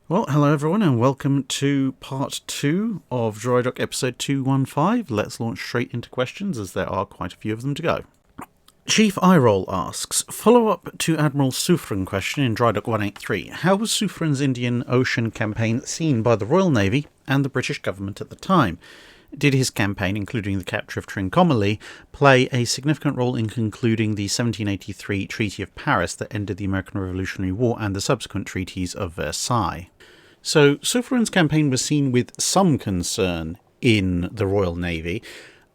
Well, hello everyone and welcome to part 2 of Drydock episode 215. Let's launch straight into questions as there are quite a few of them to go. Chief Eyeroll asks, follow-up to Admiral Suffren question in Drydock 183. How was Suffren's Indian Ocean campaign seen by the Royal Navy and the British government at the time? Did his campaign, including the capture of Trincomalee, play a significant role in concluding the 1783 Treaty of Paris that ended the American Revolutionary War and the subsequent treaties of Versailles? So, Suffren's campaign was seen with some concern in the Royal Navy.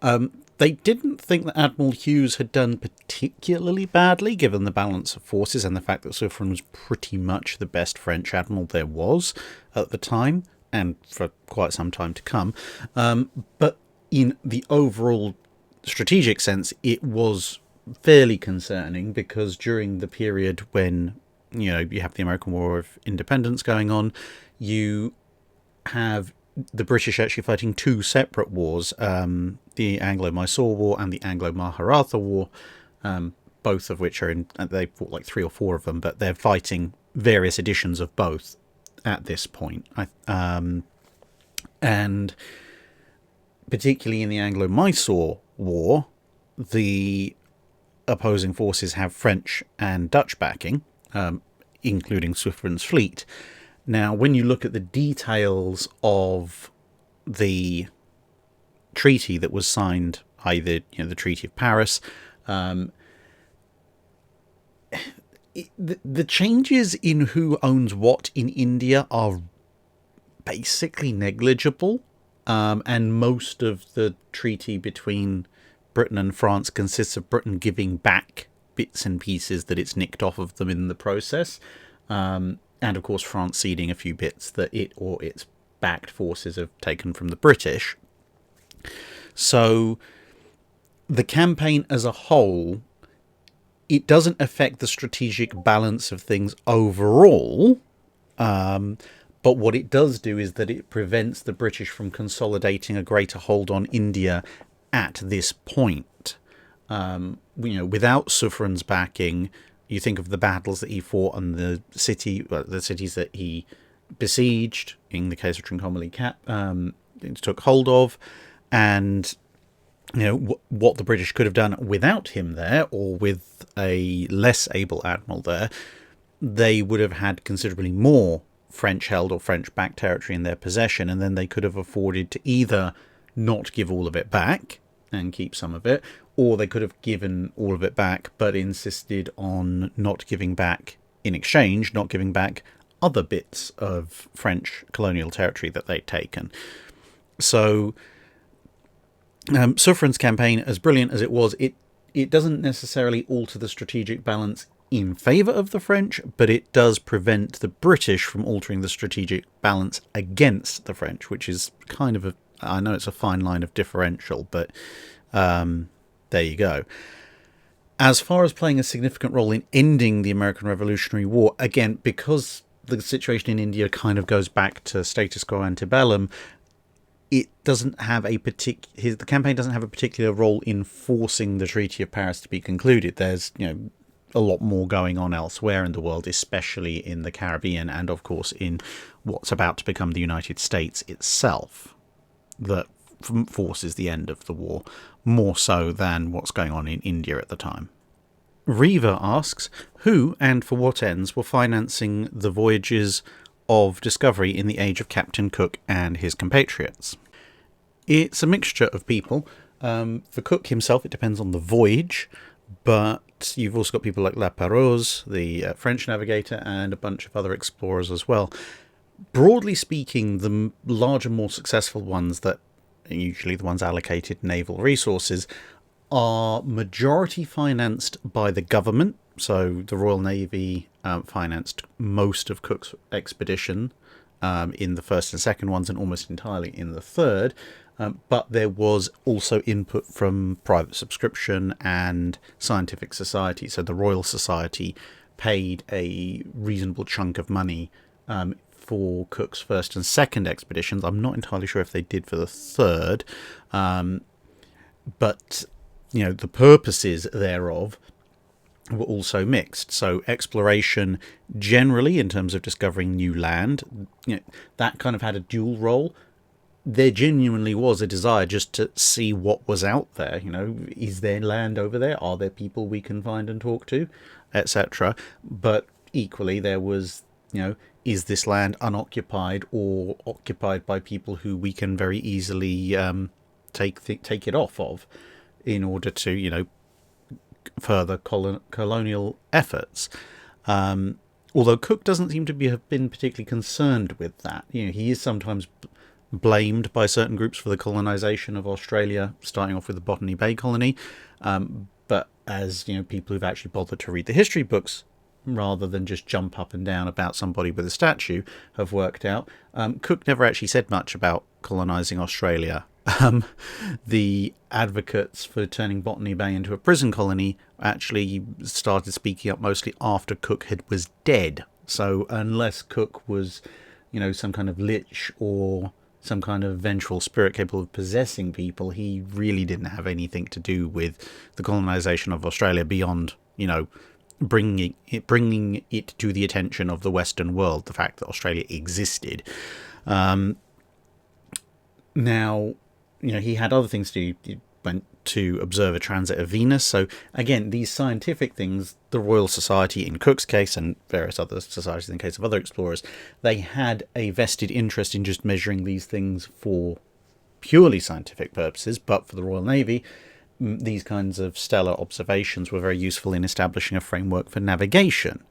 They didn't think that Admiral Hughes had done particularly badly, given the balance of forces and the fact that Suffren was pretty much the best French admiral there was at the time, and for quite some time to come. But in the overall strategic sense, it was fairly concerning, because during the period when you have the American War of Independence going on, you have the British actually fighting two separate wars, the Anglo-Mysore War and the Anglo-Maharatha War, both of which they fought like 3 or 4 of them, but they're fighting various editions of both at this point. And particularly in the Anglo-Mysore War, the opposing forces have French and Dutch backing, including Suffren's fleet. Now, when you look at the details of the treaty that was signed, the Treaty of Paris, the changes in who owns what in India are basically negligible, and most of the treaty between Britain and France consists of Britain giving back bits and pieces that it's nicked off of them in the process, and of course France ceding a few bits that it or its backed forces have taken from the British. So the campaign as a whole, it doesn't affect the strategic balance of things overall, but what it does do is that it prevents the British from consolidating a greater hold on India at this point. Without Suffren's backing, you think of the battles that he fought and the cities that he besieged, in the case of Trincomalee, took hold of, and what the British could have done without him there, or with a less able admiral there. They would have had considerably more French-held or French-backed territory in their possession, and then they could have afforded to either not give all of it back and keep some of it, or they could have given all of it back but insisted on not giving back, in exchange, not giving back other bits of French colonial territory that they'd taken. So Suffren's campaign, as brilliant as it was, it doesn't necessarily alter the strategic balance in favour of the French, but it does prevent the British from altering the strategic balance against the French, which is kind of I know it's a fine line of differential, but there you go. As far as playing a significant role in ending the American Revolutionary War, again, because the situation in India kind of goes back to status quo antebellum, it doesn't have the campaign doesn't have a particular role in forcing the Treaty of Paris to be concluded. There's a lot more going on elsewhere in the world, especially in the Caribbean, and of course in what's about to become the United States itself, that forces the end of the war, more so than what's going on in India at the time. Reva asks, who and for what ends were financing the voyages of discovery in the age of Captain Cook and his compatriots? It's a mixture of people. For Cook himself, it depends on the voyage, but you've also got people like La Pérouse, the French navigator, and a bunch of other explorers as well. Broadly speaking, the larger, more successful ones, that are usually the ones allocated naval resources, are majority financed by the government. So the Royal Navy financed most of Cook's expedition in the first and second ones, and almost entirely in the third. But there was also input from private subscription and scientific society. So the Royal Society paid a reasonable chunk of money for Cook's first and second expeditions. I'm not entirely sure if they did for the third, but the purposes thereof were also mixed. So exploration generally, in terms of discovering new land, that kind of had a dual role. There genuinely was a desire just to see what was out there. Is there land over there? Are there people we can find and talk to, etc. But equally, there was, is this land unoccupied or occupied by people who we can very easily take it off of in order to, further colonial efforts. Although Cook doesn't seem to have been particularly concerned with that. He is sometimes blamed by certain groups for the colonization of Australia, starting off with the Botany Bay colony. But as people who've actually bothered to read the history books rather than just jump up and down about somebody with a statue have worked out, Cook never actually said much about colonizing Australia. The advocates for turning Botany Bay into a prison colony actually started speaking up mostly after Cook was dead. So unless Cook was, some kind of lich or some kind of vengeful spirit capable of possessing people, he really didn't have anything to do with the colonization of Australia beyond, bringing it to the attention of the Western world, the fact that Australia existed. Now, he had other things to do. He went to observe a transit of Venus. So again, these scientific things, the Royal Society in Cook's case and various other societies in the case of other explorers, they had a vested interest in just measuring these things for purely scientific purposes. But for the Royal Navy, these kinds of stellar observations were very useful in establishing a framework for navigation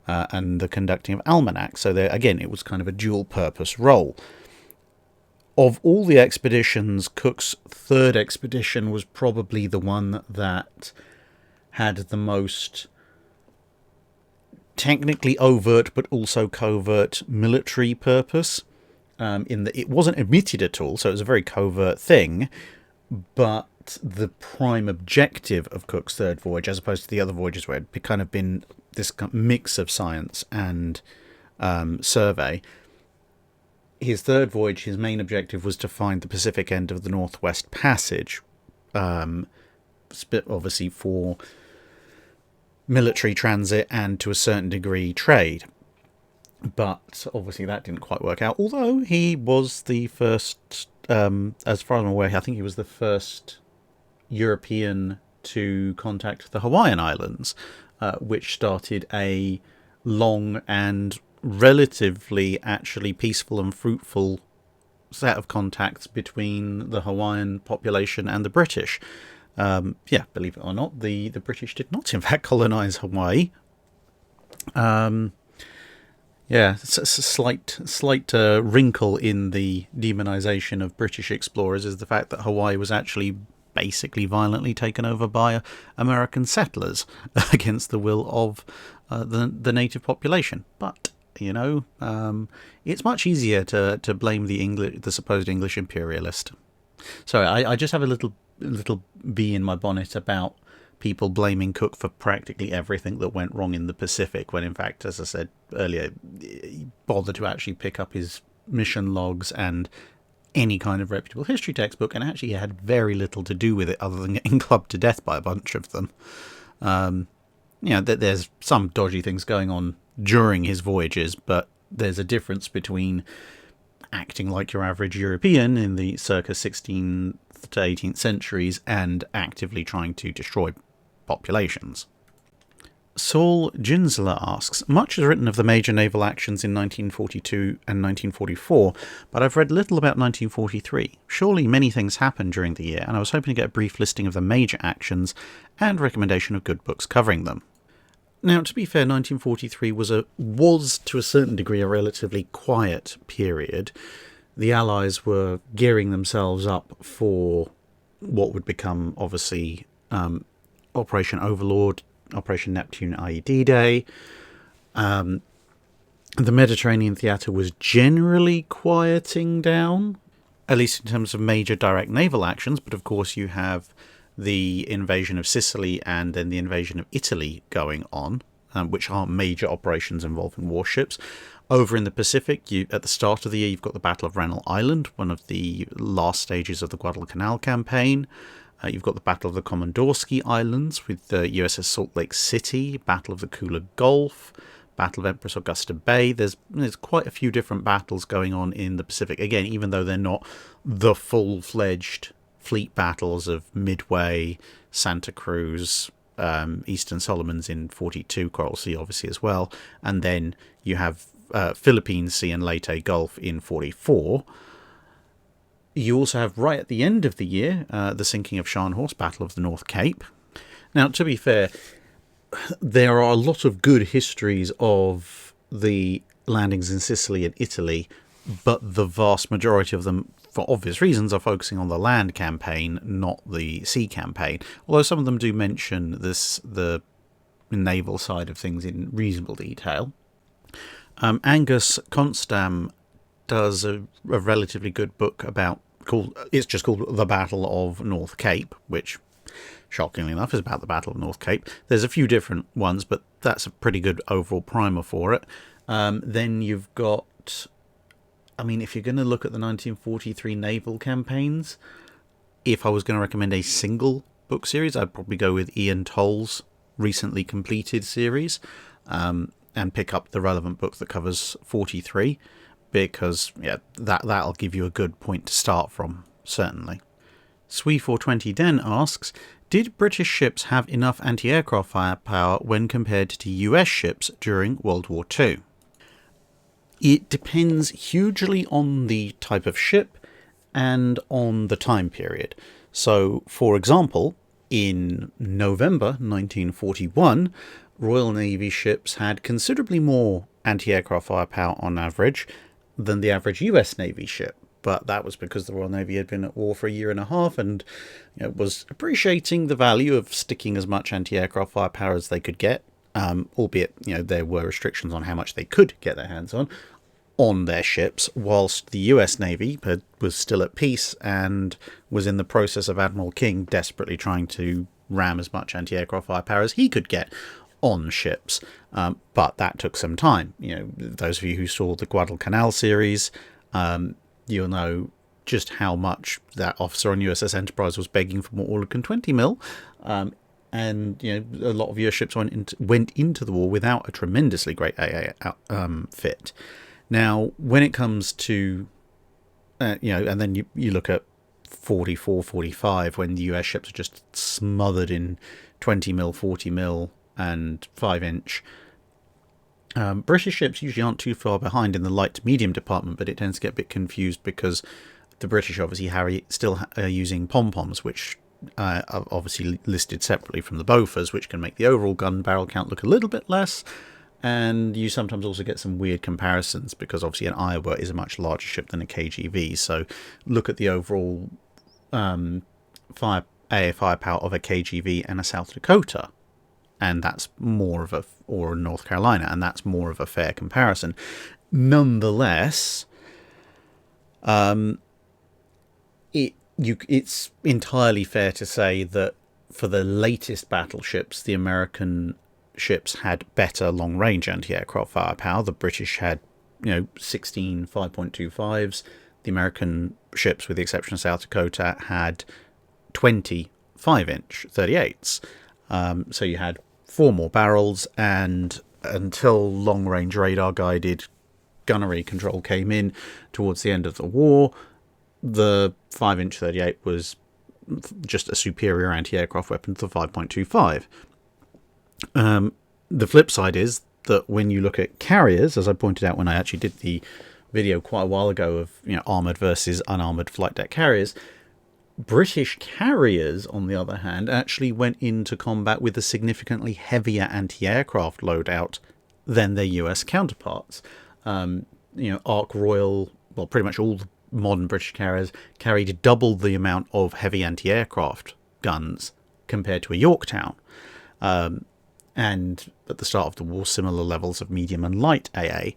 and the conducting of almanacs. So there, again, it was kind of a dual purpose role. Of all the expeditions, Cook's third expedition was probably the one that had the most technically overt but also covert military purpose, in that it wasn't admitted at all, so it was a very covert thing, but the prime objective of Cook's third voyage, as opposed to the other voyages where it had kind of been this mix of science and survey, his third voyage, his main objective was to find the Pacific end of the Northwest Passage, obviously for military transit and to a certain degree trade. But obviously that didn't quite work out, although he was the first, as far as I'm aware, I think he was the first European to contact the Hawaiian Islands, which started a long and relatively actually peaceful and fruitful set of contacts between the Hawaiian population and the British. Believe it or not, the British did not in fact colonize Hawaii. It's a slight wrinkle in the demonization of British explorers is the fact that Hawaii was actually basically violently taken over by American settlers against the will of the native population. But it's much easier to blame the supposed English imperialist. Sorry, I just have a little bee in my bonnet about people blaming Cook for practically everything that went wrong in the Pacific, when in fact, as I said earlier, he bothered to actually pick up his mission logs and any kind of reputable history textbook, and actually had very little to do with it other than getting clubbed to death by a bunch of them. There's some dodgy things going on during his voyages, but there's a difference between acting like your average European in the circa 16th to 18th centuries and actively trying to destroy populations. Saul Ginsler asks, much is written of the major naval actions in 1942 and 1944, but I've read little about 1943. Surely many things happened during the year, and I was hoping to get a brief listing of the major actions and recommendation of good books covering them. Now, to be fair, 1943 was to a certain degree a relatively quiet period. The Allies were gearing themselves up for what would become, obviously, Operation Overlord, Operation Neptune, i.e. D-Day. The Mediterranean theatre was generally quieting down, at least in terms of major direct naval actions, but of course you have the invasion of Sicily and then the invasion of Italy going on, which are major operations involving warships. Over in the Pacific, at the start of the year, you've got the Battle of Rennell Island, one of the last stages of the Guadalcanal campaign. You've got the Battle of the Komandorsky Islands with the USS Salt Lake City, Battle of the Kula Gulf, Battle of Empress Augusta Bay. There's quite a few different battles going on in the Pacific. Again, even though they're not the full-fledged fleet battles of Midway, Santa Cruz, Eastern Solomons in 42, Coral Sea obviously as well, and then you have Philippine Sea and Leyte Gulf in 44. You also have, right at the end of the year, the sinking of Scharnhorsts, Battle of the North Cape. Now, to be fair, there are a lot of good histories of the landings in Sicily and Italy, but the vast majority of them, for obvious reasons, are focusing on the land campaign, not the sea campaign. Although some of them do mention the naval side of things in reasonable detail. Angus Constam does a relatively good book it's just called The Battle of North Cape, which, shockingly enough, is about the Battle of North Cape. There's a few different ones, but that's a pretty good overall primer for it. Then you've got, if you're going to look at the 1943 naval campaigns, if I was going to recommend a single book series, I'd probably go with Ian Toll's recently completed series, and pick up the relevant book that covers 43. Because that'll give you a good point to start from, certainly. Swe420 Den asks, did British ships have enough anti-aircraft firepower when compared to US ships during World War II? It depends hugely on the type of ship and on the time period. So, for example, in November 1941, Royal Navy ships had considerably more anti-aircraft firepower on average than the average US Navy ship, but that was because the Royal Navy had been at war for a year and a half and was appreciating the value of sticking as much anti-aircraft firepower as they could get, albeit there were restrictions on how much they could get their hands on their ships, whilst the US Navy was still at peace and was in the process of Admiral King desperately trying to ram as much anti-aircraft firepower as he could get on ships, but that took some time. Those of you who saw the Guadalcanal series, you'll know just how much that officer on USS Enterprise was begging for more Oerlikon 20mm, and a lot of US ships went into the war without a tremendously great AA fit. Now, when it comes to and then you look at 44, 45, when the US ships are just smothered in 20mm, 40mm, and 5-inch. British ships usually aren't too far behind in the light to medium department, but it tends to get a bit confused because the British obviously still are using pom-poms, which are obviously listed separately from the Bofors, which can make the overall gun barrel count look a little bit less. And you sometimes also get some weird comparisons because obviously an Iowa is a much larger ship than a KGV. So look at the overall firepower of a KGV and a South Dakota, and that's more of or North Carolina, and that's more of a fair comparison. Nonetheless, it's entirely fair to say that for the latest battleships, the American ships had better long-range anti-aircraft firepower. The British had 16 5.25s. The American ships, with the exception of South Dakota, had 20 5-inch 38s. So you had 4 more barrels, and until long-range radar-guided gunnery control came in towards the end of the war, the 5-inch 38 was just a superior anti-aircraft weapon to the 5.25. The flip side is that when you look at carriers, as I pointed out when I actually did the video quite a while ago of armoured versus unarmoured flight deck carriers, British carriers, on the other hand, actually went into combat with a significantly heavier anti-aircraft loadout than their US counterparts. Ark Royal, well, pretty much all the modern British carriers carried double the amount of heavy anti-aircraft guns compared to a Yorktown. And at the start of the war, similar levels of medium and light AA.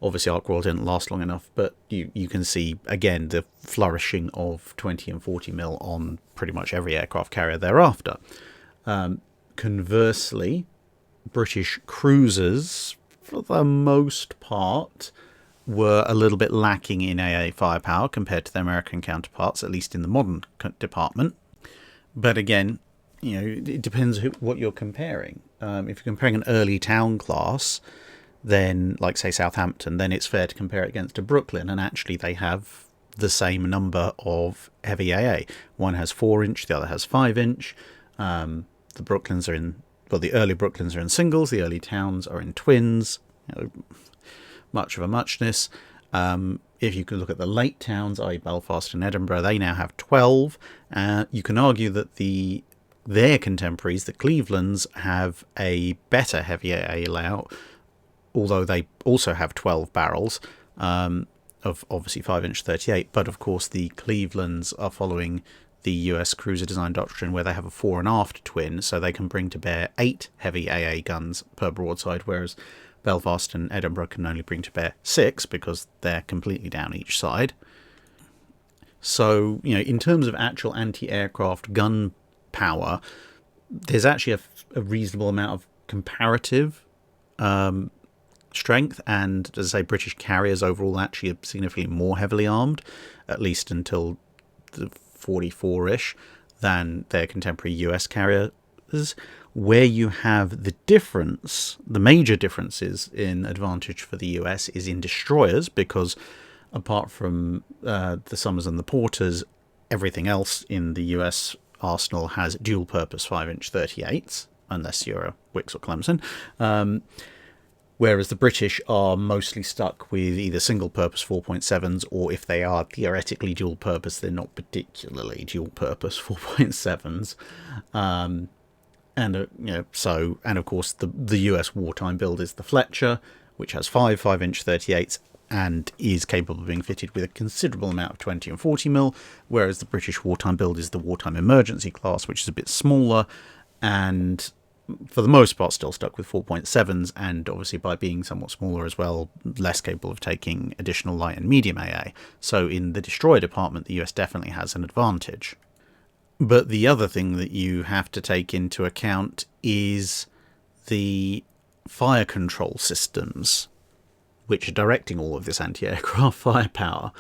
Obviously, Ark Royal didn't last long enough, but you can see, again, the flourishing of 20 and 40mm on pretty much every aircraft carrier thereafter. Conversely, British cruisers, for the most part, were a little bit lacking in AA firepower compared to their American counterparts, at least in the modern department. But again, it depends what you're comparing. If you're comparing an early town class, then, like, say, Southampton, then it's fair to compare it against a Brooklyn, and actually they have the same number of heavy AA. One has 4-inch, the other has 5-inch. The Brooklyns are in, well, the early Brooklyns are in singles, the early towns are in twins. Much of a muchness. If you can look at the late towns, i.e. Belfast and Edinburgh, they now have 12. You can argue that their contemporaries, the Clevelands, have a better heavy AA layout, although they also have 12 barrels, of obviously 5-inch 38. But of course the Clevelands are following the US cruiser design doctrine, where they have a fore and aft twin, so they can bring to bear 8 heavy AA guns per broadside, whereas Belfast and Edinburgh can only bring to bear 6 because they're completely down each side. So, in terms of actual anti-aircraft gun power, there's actually a reasonable amount of comparative strength, and, as I say, British carriers overall actually are significantly more heavily armed, at least until the 44-ish, than their contemporary US carriers. Where you have the difference, the major differences in advantage for the US is in destroyers, because apart from the Summers and the Porters, everything else in the US arsenal has dual-purpose 5-inch 38s, unless you're a Wicks or Clemson. Whereas the British are mostly stuck with either single-purpose 4.7s, or if they are theoretically dual-purpose, they're not particularly dual-purpose 4.7s. And of course the US wartime build is the Fletcher, which has 5-inch 38s and is capable of being fitted with a considerable amount of 20 and 40 mil, whereas the British wartime build is the wartime emergency class, which is a bit smaller and for the most part still stuck with 4.7s, and obviously by being somewhat smaller as well, less capable of taking additional light and medium AA. So in the destroyer department, the US definitely has an advantage. But the other thing that you have to take into account is the fire control systems, which are directing all of this anti-aircraft firepower.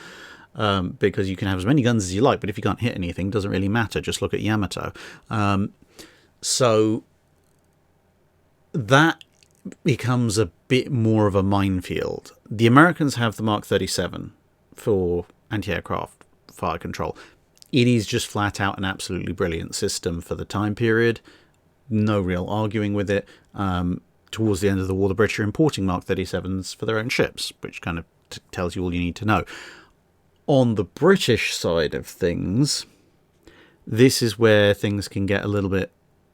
Because you can have as many guns as you like, but if you can't hit anything, it doesn't really matter. Just look at Yamato. So that becomes a bit more of a minefield. The Americans have the Mark 37 for anti-aircraft fire control. It is just flat out an absolutely brilliant system for the time period. No real arguing with it. Towards the end of the war, the British are importing Mark 37s for their own ships, which kind of tells you all you need to know. On the British side of things, this is where things can get a little bit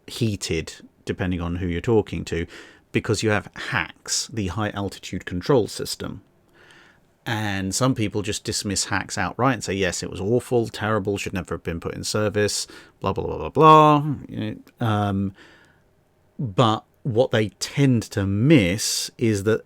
heated, depending on who you're talking to, because you have HACS, the High Altitude Control System. And some people just dismiss HACS outright and say, yes, it was awful, terrible, should never have been put in service, blah, blah, blah, blah, blah. But what they tend to miss is that,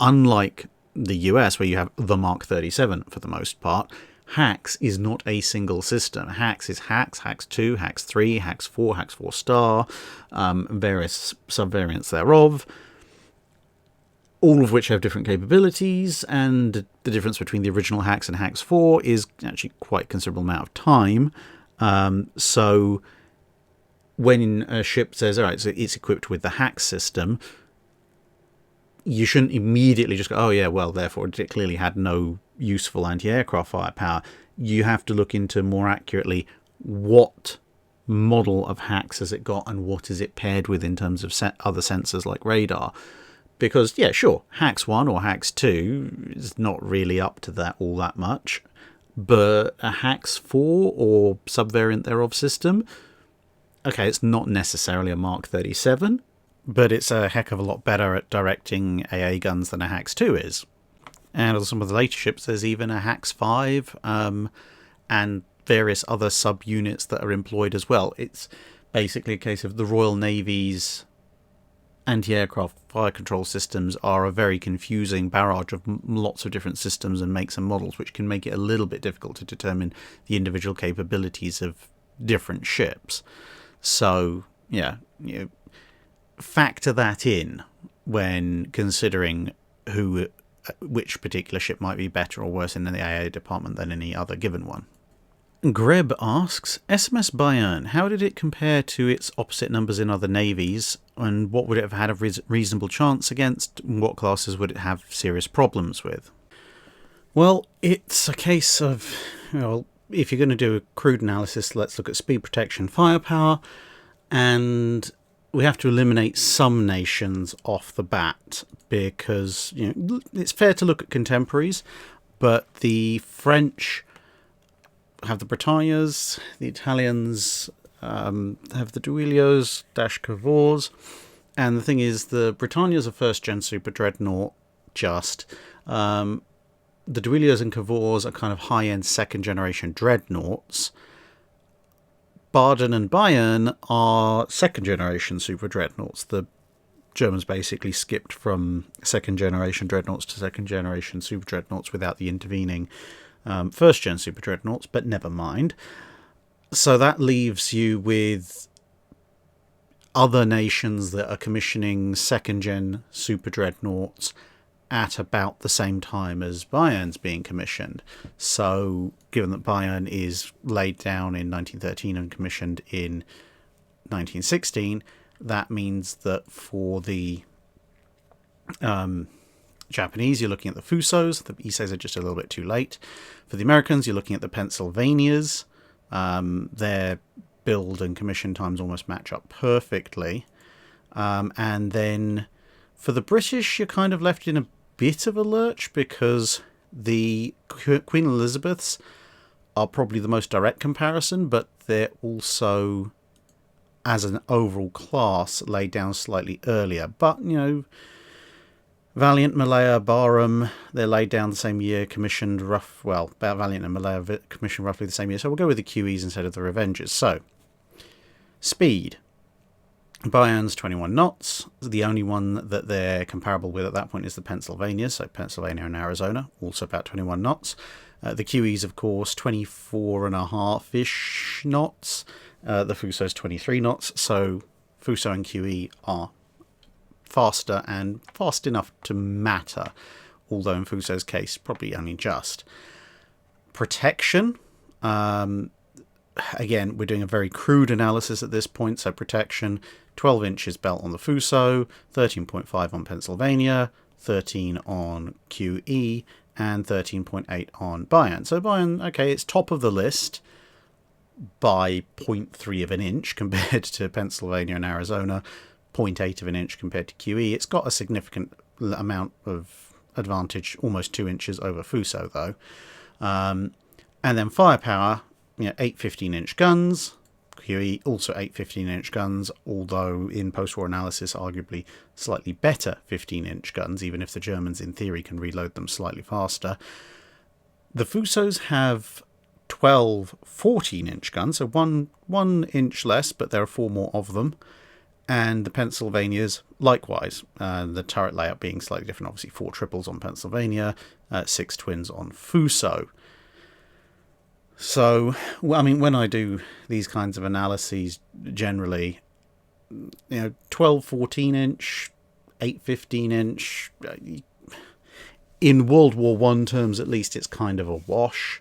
unlike the US, where you have the Mark 37 for the most part, HACS is not a single system. HACS is HACS, HACS 2, HACS 3, HACS 4, HACS 4 star, various subvariants thereof, all of which have different capabilities, and the difference between the original HACS and HACS 4 is actually quite a considerable amount of time. So when a ship says, all right, so it's equipped with the HACS system, you shouldn't immediately just go, oh yeah, well, therefore it clearly had no useful anti-aircraft firepower. You have to look into more accurately what model of HACS has it got and what is it paired with in terms of other sensors like radar. Because, yeah, sure, HACS 1 or HACS 2 is not really up to that all that much, but a HACS 4 or subvariant thereof system, okay, it's not necessarily a Mark 37, but it's a heck of a lot better at directing AA guns than a HACS 2 is. And on some of the later ships, there's even a HACS 5 and various other subunits that are employed as well. It's basically a case of the Royal Navy's anti-aircraft fire control systems are a very confusing barrage of lots of different systems and makes and models, which can make it a little bit difficult to determine the individual capabilities of different ships. So, yeah, factor that in when considering which particular ship might be better or worse in the AA department than any other given one. Greb asks, SMS Bayern, how did it compare to its opposite numbers in other navies, and what would it have had a reasonable chance against, and what classes would it have serious problems with? Well, it's a case of, well, if you're going to do a crude analysis, let's look at speed, protection, firepower, and we have to eliminate some nations off the bat because, you know, it's fair to look at contemporaries, but the French have the Britannias, the Italians have the Duilios, Cavours, and the thing is, the Britannias are first-gen super dreadnought, just. The Duilios and Cavours are kind of high-end second-generation dreadnoughts. Baden and Bayern are second-generation super dreadnoughts. The Germans basically skipped from second-generation dreadnoughts to second-generation super dreadnoughts without the intervening first-gen super dreadnoughts, but never mind. So that leaves you with other nations that are commissioning second-gen super dreadnoughts at about the same time as Bayern's being commissioned. So given that Bayern is laid down in 1913 and commissioned in 1916, that means that for the Japanese, you're looking at the Fusos. The Iseis are just a little bit too late. For the Americans, you're looking at the Pennsylvanias. Their build and commission times almost match up perfectly. And then for the British, you're kind of left in a bit of a lurch because the Queen Elizabeths are probably the most direct comparison, but they're also, as an overall class, laid down slightly earlier. But, you know, Valiant, Malaya, Barham, they're laid down the same year, commissioned Valiant and Malaya commissioned roughly the same year, so we'll go with the QEs instead of the Revengers. So, speed. Bayern's 21 knots. The only one that they're comparable with at that point is the Pennsylvania, so Pennsylvania and Arizona, also about 21 knots. The QEs, of course, 24.5-ish knots. The Fuso's 23 knots, so Fuso and QE are faster and fast enough to matter, although in Fuso's case probably only just. Protection, again, we're doing a very crude analysis at this point, so protection, 12 inches belt on the Fuso, 13.5 on Pennsylvania, 13 on QE, and 13.8 on Bayern. So Bayern, okay, it's top of the list by 0.3 of an inch compared to Pennsylvania and Arizona, 0.8 of an inch compared to QE. It's got a significant amount of advantage, almost 2 inches over Fuso though. And then firepower, 8 15-inch guns. QE also 8 15-inch guns, although in post-war analysis arguably slightly better 15-inch guns, even if the Germans in theory can reload them slightly faster. The Fusos have 12 14-inch guns, so one inch less, but there are 4 more of them. And the Pennsylvanias, likewise, the turret layout being slightly different, obviously 4 triples on Pennsylvania, 6 twins on Fuso. So, I mean, when I do these kinds of analyses, generally, 12 14-inch, 8 15-inch, in World War I terms at least, it's kind of a wash.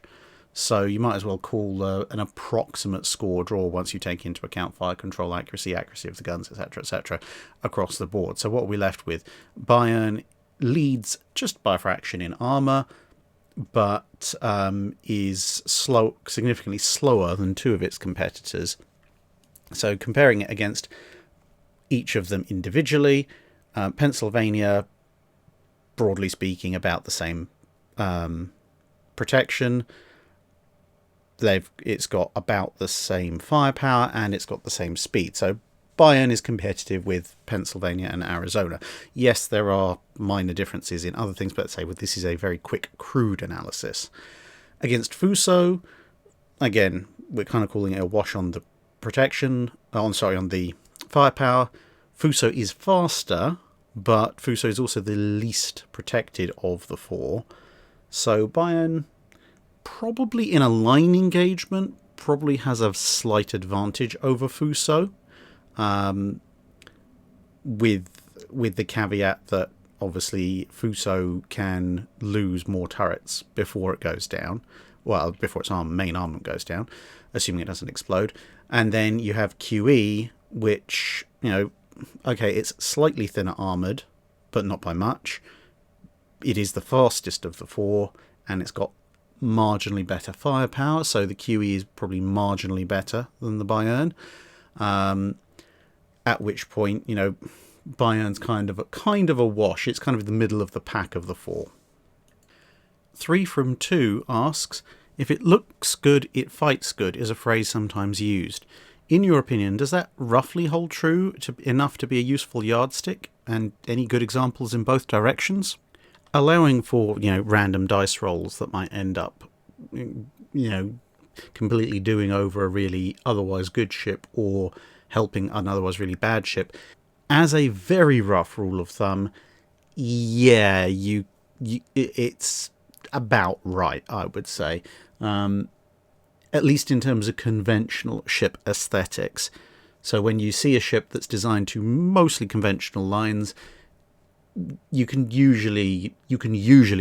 So you might as well call an approximate score draw once you take into account fire control, accuracy of the guns, etc., across the board. So what are we left with? Bayern leads just by a fraction in armour, but is significantly slower than 2 of its competitors. So comparing it against each of them individually, Pennsylvania, broadly speaking, about the same protection. It's got about the same firepower and it's got the same speed. So Bayern is competitive with Pennsylvania and Arizona. Yes, there are minor differences in other things, but this is a very quick, crude analysis. Against Fuso, again, we're kind of calling it a wash on the protection. On the firepower. Fuso is faster, but Fuso is also the least protected of the 4. So Bayern, probably in a line engagement, probably has a slight advantage over Fuso, with the caveat that obviously Fuso can lose more turrets before it goes down, well, before its main armament goes down, assuming it doesn't explode. And then you have QE, which, okay, it's slightly thinner armoured, but not by much. It is the fastest of the four, and it's got marginally better firepower, so the QE is probably marginally better than the Bayern. At which point, Bayern's kind of a wash. It's kind of the middle of the pack of the four. 3 from 2 asks, if it looks good, it fights good is a phrase sometimes used. In your opinion, does that roughly hold true enough to be a useful yardstick? And any good examples in both directions? Allowing for, random dice rolls that might end up, completely doing over a really otherwise good ship or helping an otherwise really bad ship. As a very rough rule of thumb, yeah, it's about right, I would say. At least in terms of conventional ship aesthetics. So when you see a ship that's designed to mostly conventional lines, you can usually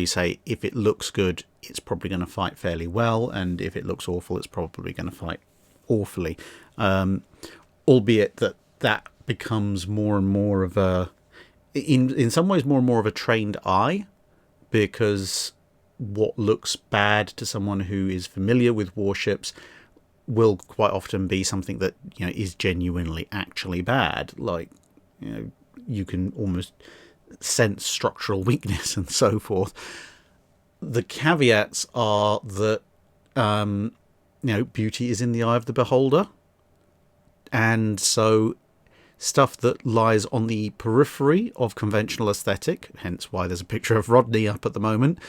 say if it looks good, it's probably going to fight fairly well, and if it looks awful, it's probably going to fight awfully. Albeit that becomes more and more of a, in some ways, more and more of a trained eye, because what looks bad to someone who is familiar with warships will quite often be something that is genuinely actually bad. Like, you can almost sense structural weakness and so forth. The caveats are that beauty is in the eye of the beholder, and so stuff that lies on the periphery of conventional aesthetic, hence why there's a picture of Rodney up at the moment.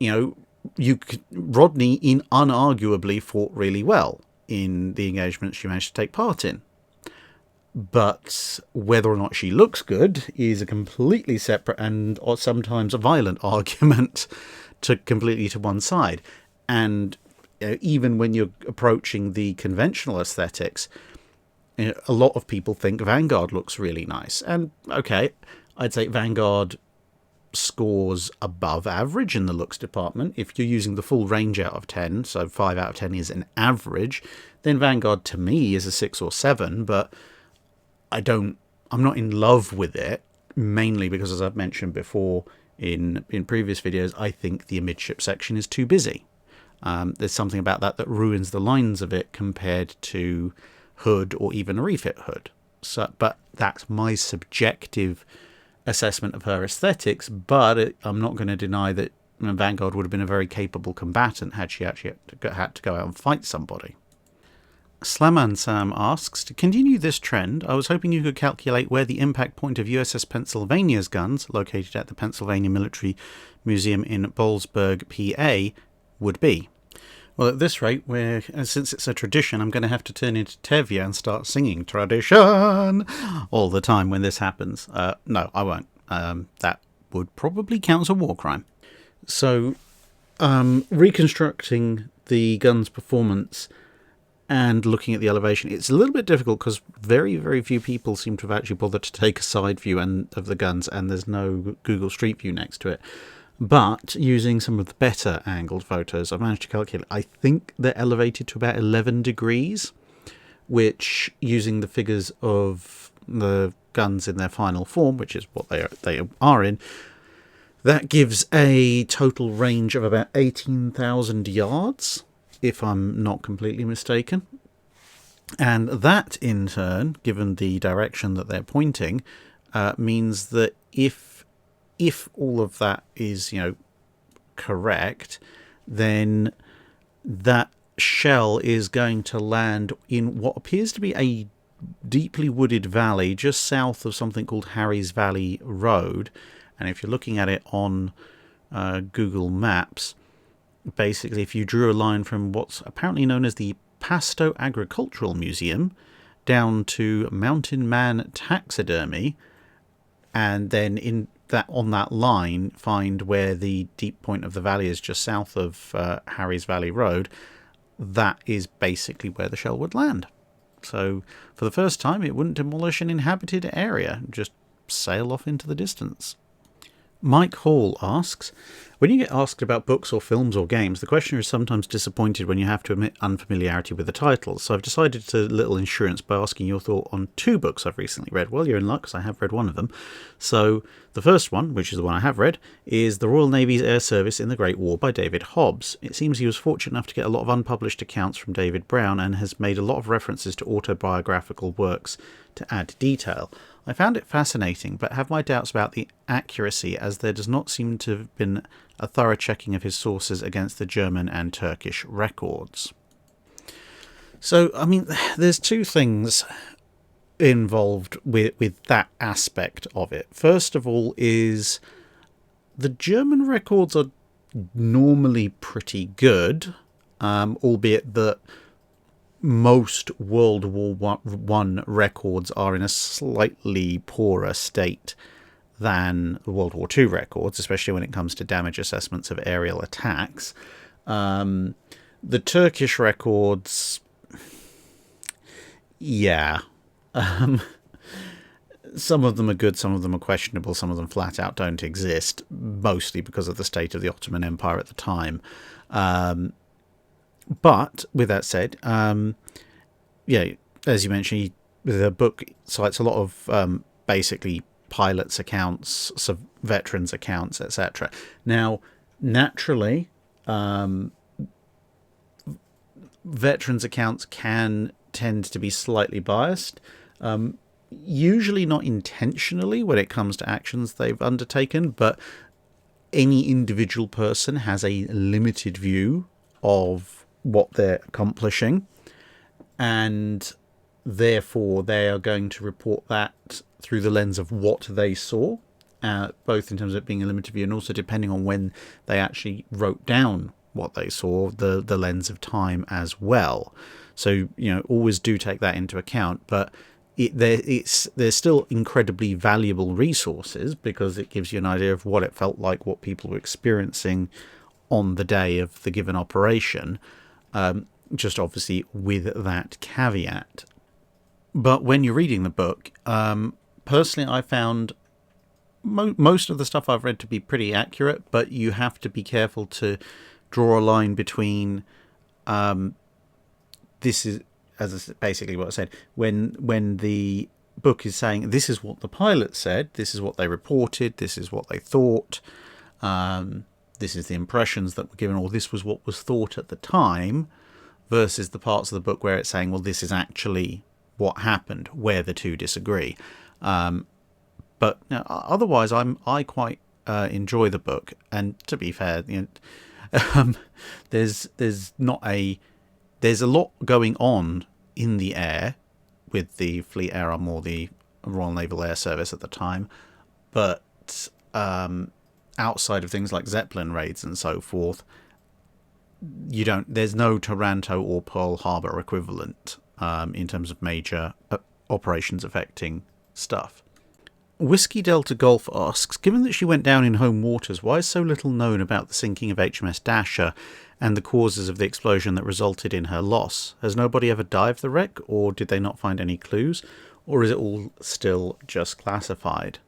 Rodney unarguably fought really well in the engagements she managed to take part in. But whether or not she looks good is a completely separate and or sometimes a violent argument completely to one side. And even when you're approaching the conventional aesthetics, a lot of people think Vanguard looks really nice. And okay, I'd say Vanguard scores above average in the looks department. If you're using the full range out of 10, so 5 out of 10 is an average, then Vanguard to me is a 6 or 7, but I'm not in love with it, mainly because, as I've mentioned before in previous videos, I think the amidship section is too busy. There's something about that ruins the lines of it compared to Hood or even a refit Hood. But that's my subjective assessment of her aesthetics, but I'm not going to deny that Vanguard would have been a very capable combatant had she actually had to go out and fight somebody. Slaman Sam asks, to continue this trend, I was hoping you could calculate where the impact point of USS Pennsylvania's guns, located at the Pennsylvania Military Museum in Bowlesburg, PA, would be. Well, at this rate, since it's a tradition, I'm going to have to turn into Tevye and start singing Tradition all the time when this happens. No, I won't. That would probably count as a war crime. So, reconstructing the gun's performance and looking at the elevation, it's a little bit difficult because very, very few people seem to have actually bothered to take a side view of the guns, and there's no Google Street View next to it. But using some of the better angled photos, I've managed to calculate, I think they're elevated to about 11 degrees, which, using the figures of the guns in their final form, which is what they are in, that gives a total range of about 18,000 yards, if I'm not completely mistaken. And that, in turn, given the direction that they're pointing, means that if all of that is, correct, then that shell is going to land in what appears to be a deeply wooded valley just south of something called Harry's Valley Road. And if you're looking at it on Google Maps, basically if you drew a line from what's apparently known as the Pasto Agricultural Museum down to Mountain Man Taxidermy, and then on that line find where the deep point of the valley is just south of Harry's Valley Road, that is basically where the shell would land. So for the first time, it wouldn't demolish an inhabited area, just sail off into the distance. Mike Hall asks, when you get asked about books or films or games, the questioner is sometimes disappointed when you have to admit unfamiliarity with the titles. So I've decided to little insurance by asking your thought on 2 books I've recently read. Well, you're in luck because I have read one of them. So the first one, which is the one I have read, is The Royal Navy's Air Service in the Great War by David Hobbs. It seems he was fortunate enough to get a lot of unpublished accounts from David Brown and has made a lot of references to autobiographical works to add detail. I found it fascinating, but have my doubts about the accuracy, as there does not seem to have been a thorough checking of his sources against the German and Turkish records. So, I mean, there's 2 things involved with that aspect of it. First of all is the German records are normally pretty good, albeit that most World War I records are in a slightly poorer state than the World War II records, especially when it comes to damage assessments of aerial attacks. The Turkish records, yeah. Some of them are good, some of them are questionable, some of them flat out don't exist, mostly because of the state of the Ottoman Empire at the time. But with that said, yeah, as you mentioned, the book cites a lot of basically pilots' accounts, veterans' accounts, etc. Now, naturally, veterans' accounts can tend to be slightly biased, usually not intentionally when it comes to actions they've undertaken, but any individual person has a limited view of what they're accomplishing, and therefore they are going to report that through the lens of what they saw, both in terms of it being a limited view and also depending on when they actually wrote down what they saw, the lens of time as well. So, always do take that into account, but there's still incredibly valuable resources because it gives you an idea of what it felt like, what people were experiencing on the day of the given operation, just obviously with that caveat. But when you're reading the book, personally I found most of the stuff I've read to be pretty accurate, but you have to be careful to draw a line between this is, as basically what I said, when the book is saying this is what the pilot said, this is what they reported, this is what they thought, this is the impressions that were given, or this was what was thought at the time, versus the parts of the book where it's saying, well, this is actually what happened, where the 2 disagree. But otherwise, I quite enjoy the book, and to be fair, there's a lot going on in the air with the Fleet Air Arm, or the Royal Naval Air Service at the time, but outside of things like Zeppelin raids and so forth, there's no Taranto or Pearl Harbor equivalent in terms of major operations affecting stuff. Whiskey Delta Golf asks, given that she went down in home waters, why is so little known about the sinking of HMS Dasher and the causes of the explosion that resulted in her loss? Has nobody ever dived the wreck, or did they not find any clues, or is it all still just classified?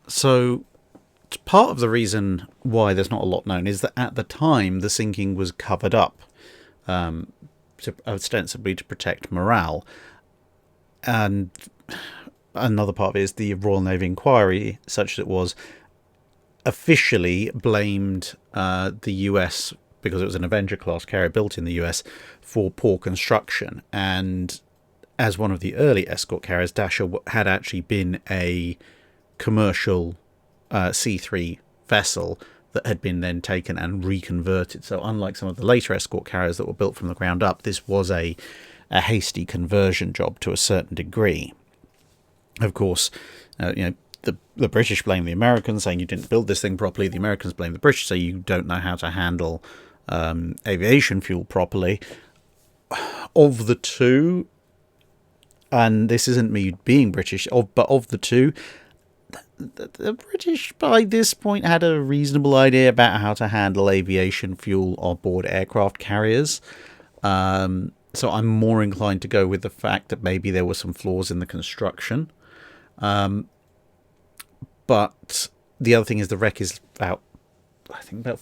So, part of the reason why there's not a lot known is that at the time the sinking was covered up, ostensibly to protect morale. And another part of it is the Royal Navy inquiry, such that it was, officially blamed the US, because it was an Avenger-class carrier built in the US, for poor construction. And as one of the early escort carriers, Dasher had actually been a commercial C3 vessel that had been then taken and reconverted. So unlike some of the later escort carriers that were built from the ground up, this was a hasty conversion job to a certain degree. Of course, the British blame the Americans, saying you didn't build this thing properly. The Americans blame the British, saying you don't know how to handle aviation fuel properly. Of the 2, and this isn't me being British, but of the 2, the British by this point had a reasonable idea about how to handle aviation fuel on board aircraft carriers. So I'm more inclined to go with the fact that maybe there were some flaws in the construction. But the other thing is the wreck is about, I think, about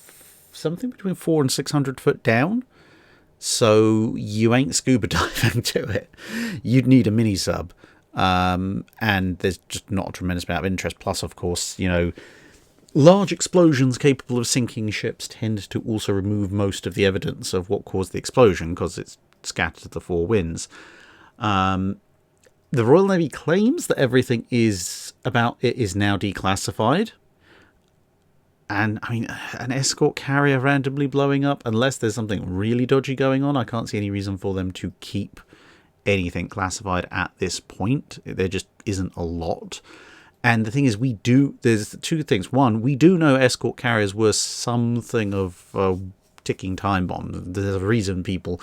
something between 400 and 600 foot down. So you ain't scuba diving to it. You'd need a mini sub. And there's just not a tremendous amount of interest. Plus, of course, large explosions capable of sinking ships tend to also remove most of the evidence of what caused the explosion because it's scattered to the four winds. The Royal Navy claims that everything is now declassified. And, I mean, an escort carrier randomly blowing up, unless there's something really dodgy going on, I can't see any reason for them to keep anything classified at this point. There just isn't a lot. And the thing is, there's two things. One, we do know escort carriers were something of a ticking time bomb. There's a reason people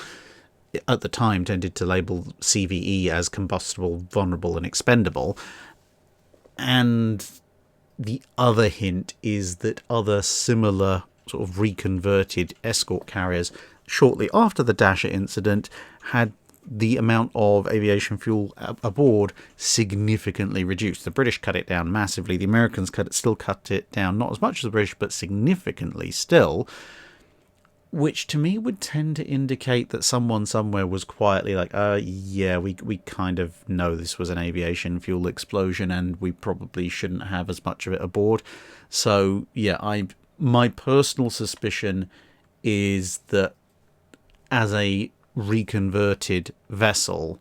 at the time tended to label CVE as combustible, vulnerable, and expendable. And the other hint is that other similar sort of reconverted escort carriers shortly after the Dasher incident had the amount of aviation fuel aboard significantly reduced. The British cut it down massively. The Americans still cut it down, not as much as the British, but significantly still, which to me would tend to indicate that someone somewhere was quietly like, yeah, we kind of know this was an aviation fuel explosion and we probably shouldn't have as much of it aboard. So, yeah, my personal suspicion is that as a reconverted vessel,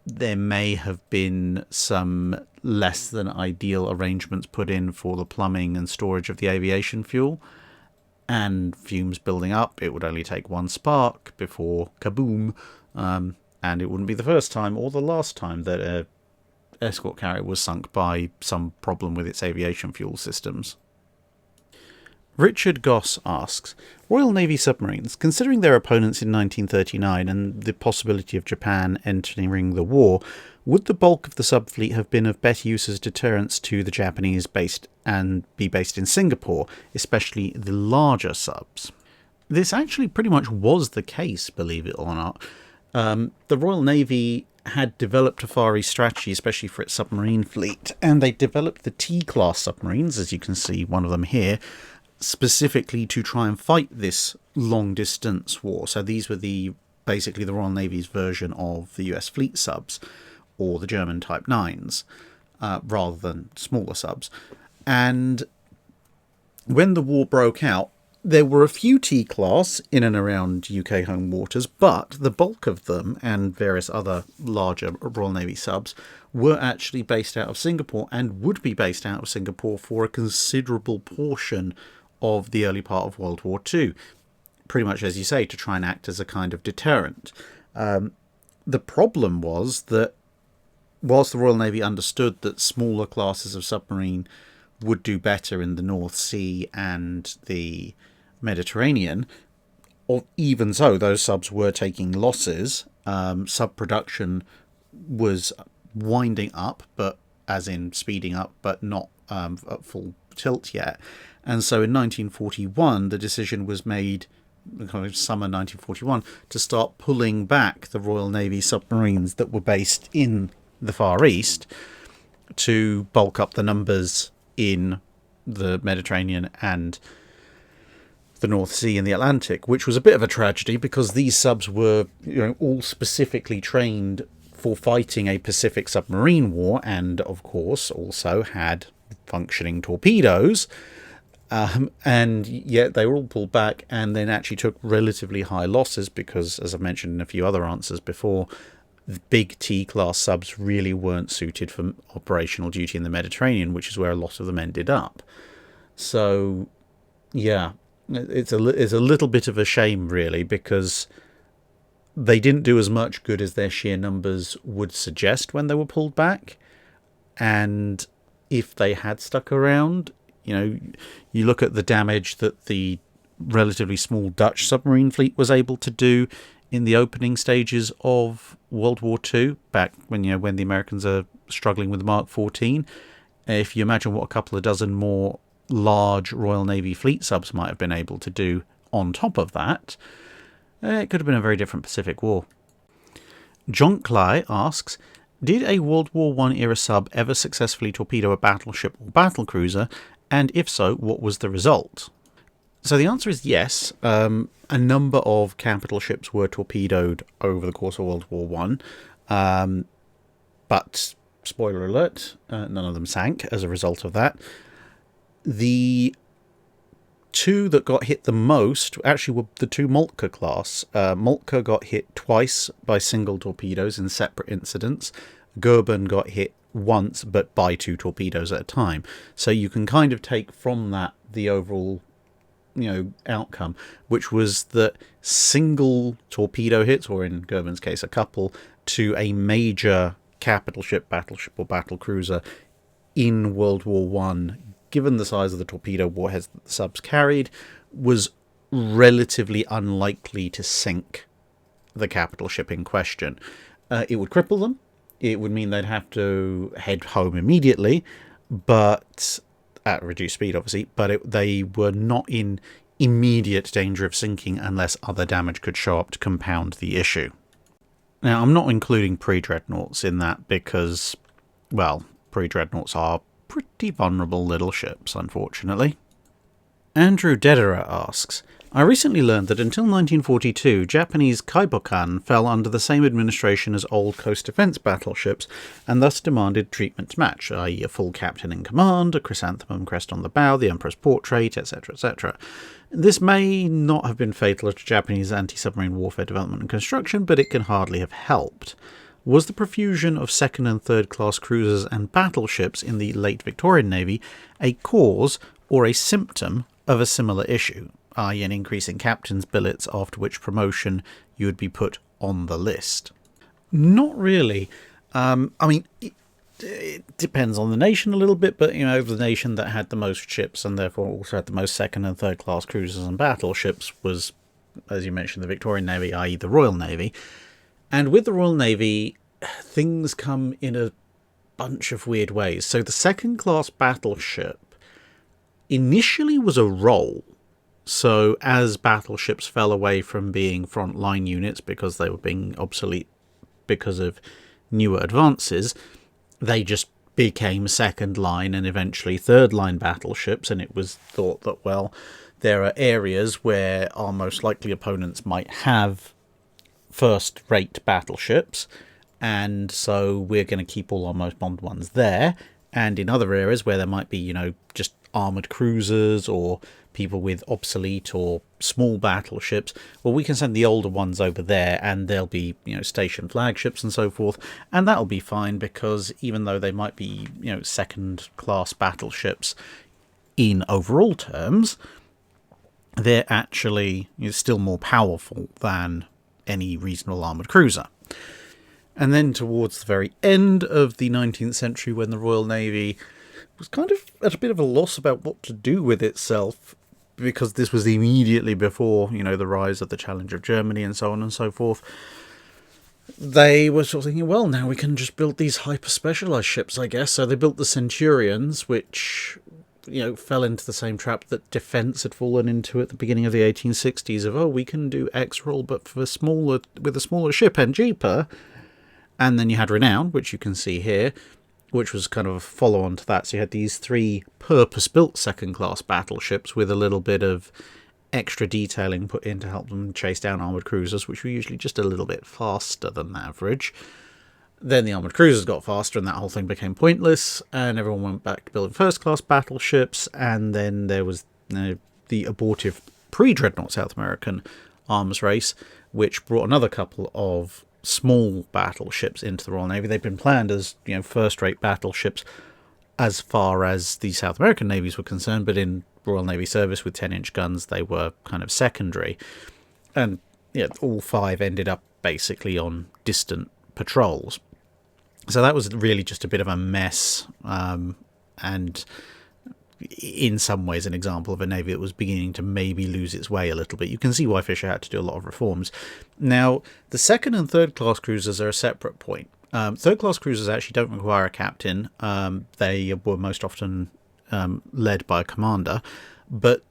there may have been some less than ideal arrangements put in for the plumbing and storage of the aviation fuel, and fumes building up. It would only take one spark before kaboom, and it wouldn't be the first time or the last time that an escort carrier was sunk by some problem with its aviation fuel systems. Richard Goss asks, Royal Navy submarines, considering their opponents in 1939 and the possibility of Japan entering the war, would the bulk of the subfleet have been of better use as deterrents to the Japanese based in Singapore, especially the larger subs? This actually pretty much was the case, believe it or not. The Royal Navy had developed a Far East strategy, especially for its submarine fleet, and they developed the T-class submarines, as you can see one of them here, specifically to try and fight this long-distance war. So these were basically the Royal Navy's version of the US fleet subs, or the German Type 9s, rather than smaller subs. And when the war broke out, there were a few T-class in and around UK home waters, but the bulk of them, and various other larger Royal Navy subs, were actually based out of Singapore and would be based out of Singapore for a considerable portion of the early part of World War II. Pretty much, as you say, to try and act as a kind of deterrent. The problem was that whilst the Royal Navy understood that smaller classes of submarine would do better in the North Sea and the Mediterranean, or even so, those subs were taking losses. Sub production was winding up, but as in speeding up, but not at full tilt yet. And so in 1941, the decision was made, kind of summer 1941, to start pulling back the Royal Navy submarines that were based in the Far East to bulk up the numbers in the Mediterranean and the North Sea and the Atlantic, which was a bit of a tragedy because these subs were, all specifically trained for fighting a Pacific submarine war, and of course also had functioning torpedoes. And yet they were all pulled back and then actually took relatively high losses because, as I've mentioned in a few other answers before, the big T-class subs really weren't suited for operational duty in the Mediterranean, which is where a lot of them ended up. So, yeah, it's a little bit of a shame, really, because they didn't do as much good as their sheer numbers would suggest when they were pulled back. And if they had stuck around, you look at the damage that the relatively small Dutch submarine fleet was able to do in the opening stages of World War II, back when the Americans are struggling with the Mark 14. If you imagine what a couple of dozen more large Royal Navy fleet subs might have been able to do on top of that, it could have been a very different Pacific War. John Clay asks, Did a World War I era sub ever successfully torpedo a battleship or battlecruiser, and if so, what was the result? So the answer is yes. A number of capital ships were torpedoed over the course of World War One, but spoiler alert, none of them sank as a result of that. The two that got hit the most actually were the two Moltke class. Moltke got hit twice by single torpedoes in separate incidents. Goeben got hit once, but by two torpedoes at a time. So you can kind of take from that the overall, outcome, which was that single torpedo hits, or in Goeben's case, a couple, to a major capital ship, battleship, or battlecruiser in World War One, given the size of the torpedo warheads that the subs carried, was relatively unlikely to sink the capital ship in question. It would cripple them. It would mean they'd have to head home immediately, but at reduced speed, obviously. But they were not in immediate danger of sinking unless other damage could show up to compound the issue. Now, I'm not including pre-dreadnoughts in that because, well, pre-dreadnoughts are pretty vulnerable little ships, unfortunately. Andrew Dederer asks, I recently learned that until 1942, Japanese Kaibokan fell under the same administration as old coast defence battleships, and thus demanded treatment to match, i.e. a full captain in command, a chrysanthemum crest on the bow, the emperor's portrait, etc., etc. This may not have been fatal to Japanese anti-submarine warfare development and construction, but it can hardly have helped. Was the profusion of second and third class cruisers and battleships in the late Victorian Navy a cause or a symptom of a similar issue, i.e. an increase in captain's billets, after which promotion you would be put on the list? Not really. It depends on the nation a little bit, but the nation that had the most ships and therefore also had the most second and third class cruisers and battleships was, as you mentioned, the Victorian Navy, i.e. the Royal Navy. And with the Royal Navy, things come in a bunch of weird ways. So the second class battleship initially was a role. So as battleships fell away from being frontline units because they were being obsolete because of newer advances, they just became second line and eventually third line battleships. And it was thought that, well, there are areas where our most likely opponents might have first-rate battleships, and so we're going to keep all our most bombed ones there. And in other areas where there might be, just armoured cruisers or people with obsolete or small battleships, well, we can send the older ones over there and they'll be, station flagships and so forth, and that'll be fine because even though they might be, second-class battleships in overall terms, they're actually still more powerful than any reasonable armoured cruiser. And then towards the very end of the 19th century, when the Royal Navy was kind of at a bit of a loss about what to do with itself, because this was immediately before, the rise of the challenge of Germany and so on and so forth, they were sort of thinking, well, now we can just build these hyper-specialised ships, I guess. So they built the Centurions, which fell into the same trap that defence had fallen into at the beginning of the 1860s of, we can do X-roll, but with a smaller ship and cheaper. And then you had Renown, which you can see here, which was kind of a follow-on to that. So you had these three purpose-built second-class battleships with a little bit of extra detailing put in to help them chase down armoured cruisers, which were usually just a little bit faster than average. Then the armoured cruisers got faster and that whole thing became pointless, and everyone went back to building first-class battleships, and then there was the abortive pre-dreadnought South American arms race, which brought another couple of small battleships into the Royal Navy. They've been planned as first-rate battleships as far as the South American navies were concerned, but in Royal Navy service with 10-inch guns, they were kind of secondary. And all five ended up basically on distant patrols. So that was really just a bit of a mess, and in some ways an example of a navy that was beginning to maybe lose its way a little bit. You can see why Fisher had to do a lot of reforms. Now, the second and third class cruisers are a separate point. Third class cruisers actually don't require a captain. They were most often led by a commander, but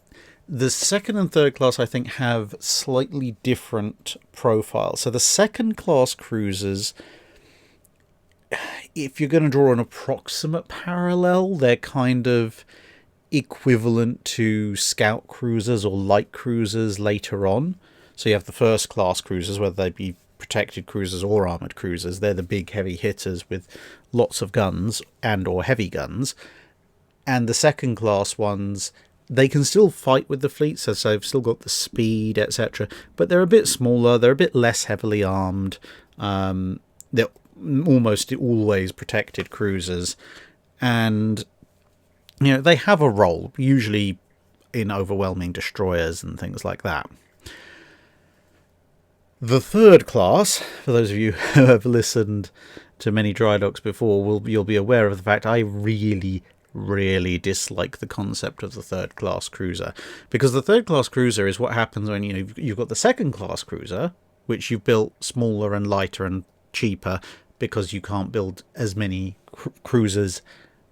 the second and third class, I think, have slightly different profiles. So the second class cruisers if you're going to draw an approximate parallel, they're kind of equivalent to scout cruisers or light cruisers later on. So you have the first class cruisers, whether they be protected cruisers or armoured cruisers. They're the big heavy hitters with lots of guns and or heavy guns. And the second class ones, they can still fight with the fleet, so they've still got the speed, etc. But they're a bit smaller, they're a bit less heavily armed. They're almost always protected cruisers. And, you know, they have a role, usually in overwhelming destroyers and things like that. The third class, for those of you who have listened to many Drydocks before, you'll be aware of the fact I really dislike the concept of the third class cruiser, because the third class cruiser is what happens when you've got the second class cruiser, which you've built smaller and lighter and cheaper because you can't build as many cruisers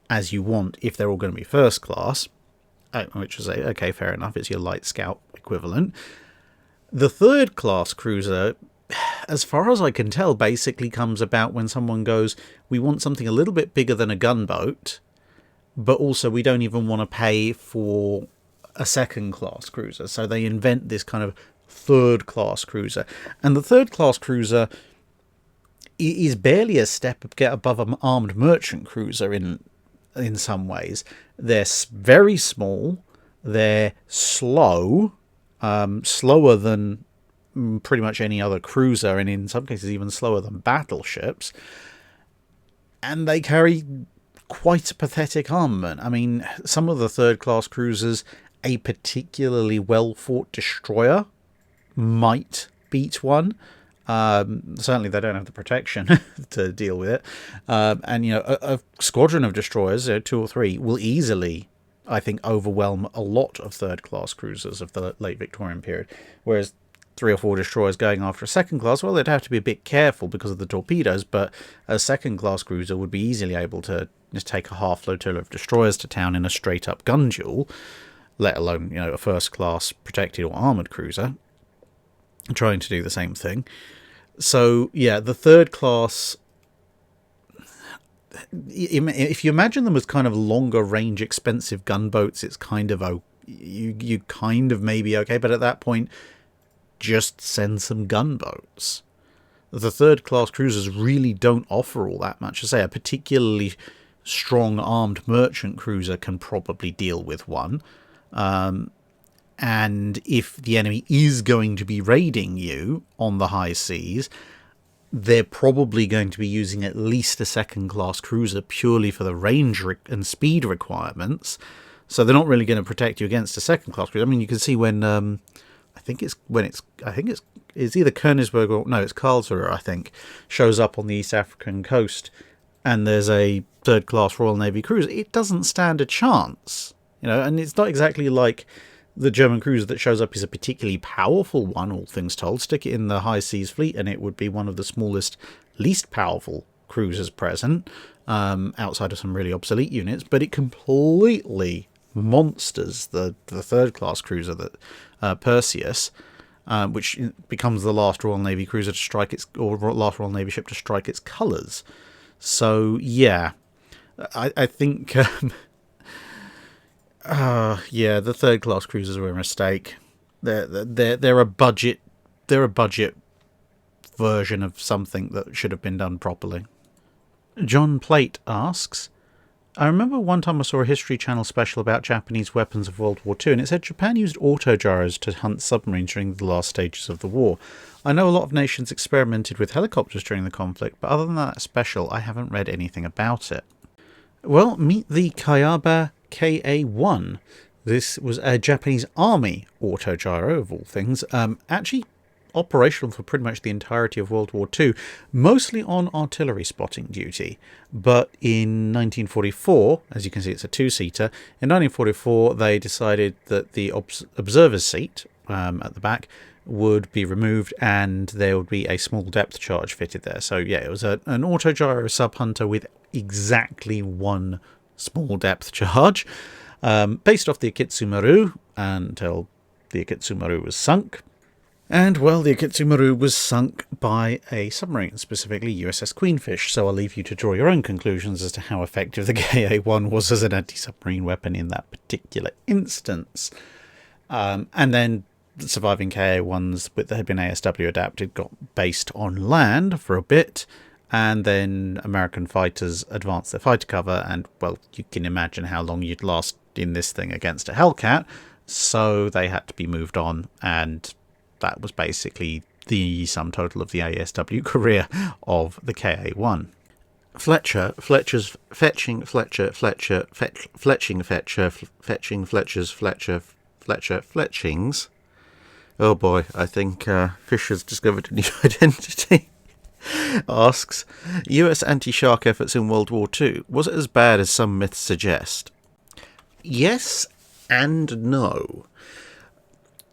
as you want if they're all going to be first class, which is okay, fair enough, it's your light scout equivalent. The third class cruiser, as far as I can tell, basically comes about when someone goes, we want something a little bit bigger than a gunboat, but also we don't even want to pay for a second class cruiser. So they invent this kind of third class cruiser. And the third class cruiser is barely a step above an armed merchant cruiser in some ways. They're very small, they're slow, slower than pretty much any other cruiser, and in some cases even slower than battleships, and they carry quite a pathetic armament. I mean, some of the third class cruisers, a particularly well fought destroyer might beat one. Certainly they don't have the protection to deal with it, and you know, a squadron of destroyers, 2 or 3, will easily, I think, overwhelm a lot of third-class cruisers of the late Victorian period, whereas 3 or 4 destroyers going after a second class, well, they'd have to be a bit careful because of the torpedoes, but a second-class cruiser would be easily able to just take a half flotilla of destroyers to town in a straight-up gun duel, let alone, you know, a first-class protected or armoured cruiser trying to do the same thing. So, yeah, the third class, if you imagine them as kind of longer range expensive gunboats, it's kind of you kind of maybe okay, but at that point just send some gunboats. The third class cruisers really don't offer all that much. I say a particularly strong armed merchant cruiser can probably deal with one, and if the enemy is going to be raiding you on the high seas, they're probably going to be using at least a second-class cruiser purely for the range and speed requirements. So they're not really going to protect you against a second-class cruiser. I mean, you can see when it's either Königsberg or no, it's Karlsruhe, I think, shows up on the East African coast, and there's a third-class Royal Navy cruiser. It doesn't stand a chance, you know, and it's not exactly like the German cruiser that shows up is a particularly powerful one, all things told. Stick it in the high seas fleet and it would be one of the smallest, least powerful cruisers present, outside of some really obsolete units, but it completely monsters the third class cruiser, that Perseus, which becomes the last Royal Navy cruiser to strike last Royal Navy ship to strike its colours. So yeah, I think yeah, the third class cruisers were a mistake. They're a budget version of something that should have been done properly. John Plate asks, I remember one time I saw a History Channel special about Japanese weapons of World War II, and it said Japan used autogyros to hunt submarines during the last stages of the war. I know a lot of nations experimented with helicopters during the conflict, but other than that special, I haven't read anything about it. Well, meet the Kayaba KA-1. This was a Japanese army autogyro, of all things, actually operational for pretty much the entirety of World War II, mostly on artillery spotting duty. But in 1944, as you can see, it's a two-seater. In 1944, they decided that the observer's seat at the back would be removed and there would be a small depth charge fitted there. So yeah, it was an autogyro sub-hunter with exactly one small depth charge, based off the Akitsu Maru until the Akitsu Maru was sunk. And, well, the Akitsu Maru was sunk by a submarine, specifically USS Queenfish, so I'll leave you to draw your own conclusions as to how effective the KA-1 was as an anti-submarine weapon in that particular instance. And then the surviving KA-1s that had been ASW adapted got based on land for a bit, and then American fighters advanced their fighter cover, and, well, you can imagine how long you'd last in this thing against a Hellcat, so they had to be moved on, and that was basically the sum total of the ASW career of the KA-1. Fletcher's fetching, Fletcher, fletching, Fletcher, fetching, Fletcher's, Fletcher, fletchings. Oh boy, I think Fisher's discovered a new identity. Asks, US anti-shark efforts in World War II, was it as bad as some myths suggest? Yes and no.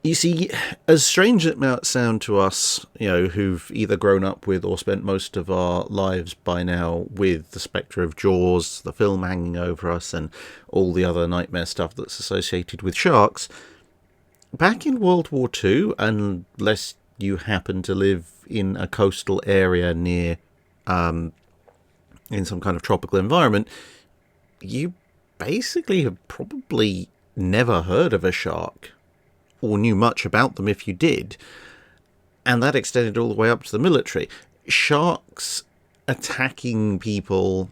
You see, as strange as it might sound to us, who've either grown up with or spent most of our lives by now with the spectre of Jaws, the film hanging over us, and all the other nightmare stuff that's associated with sharks, back in World War II, unless you happen to live in a coastal area near, in some kind of tropical environment, you basically have probably never heard of a shark, or knew much about them if you did, and that extended all the way up to the military. Sharks attacking people,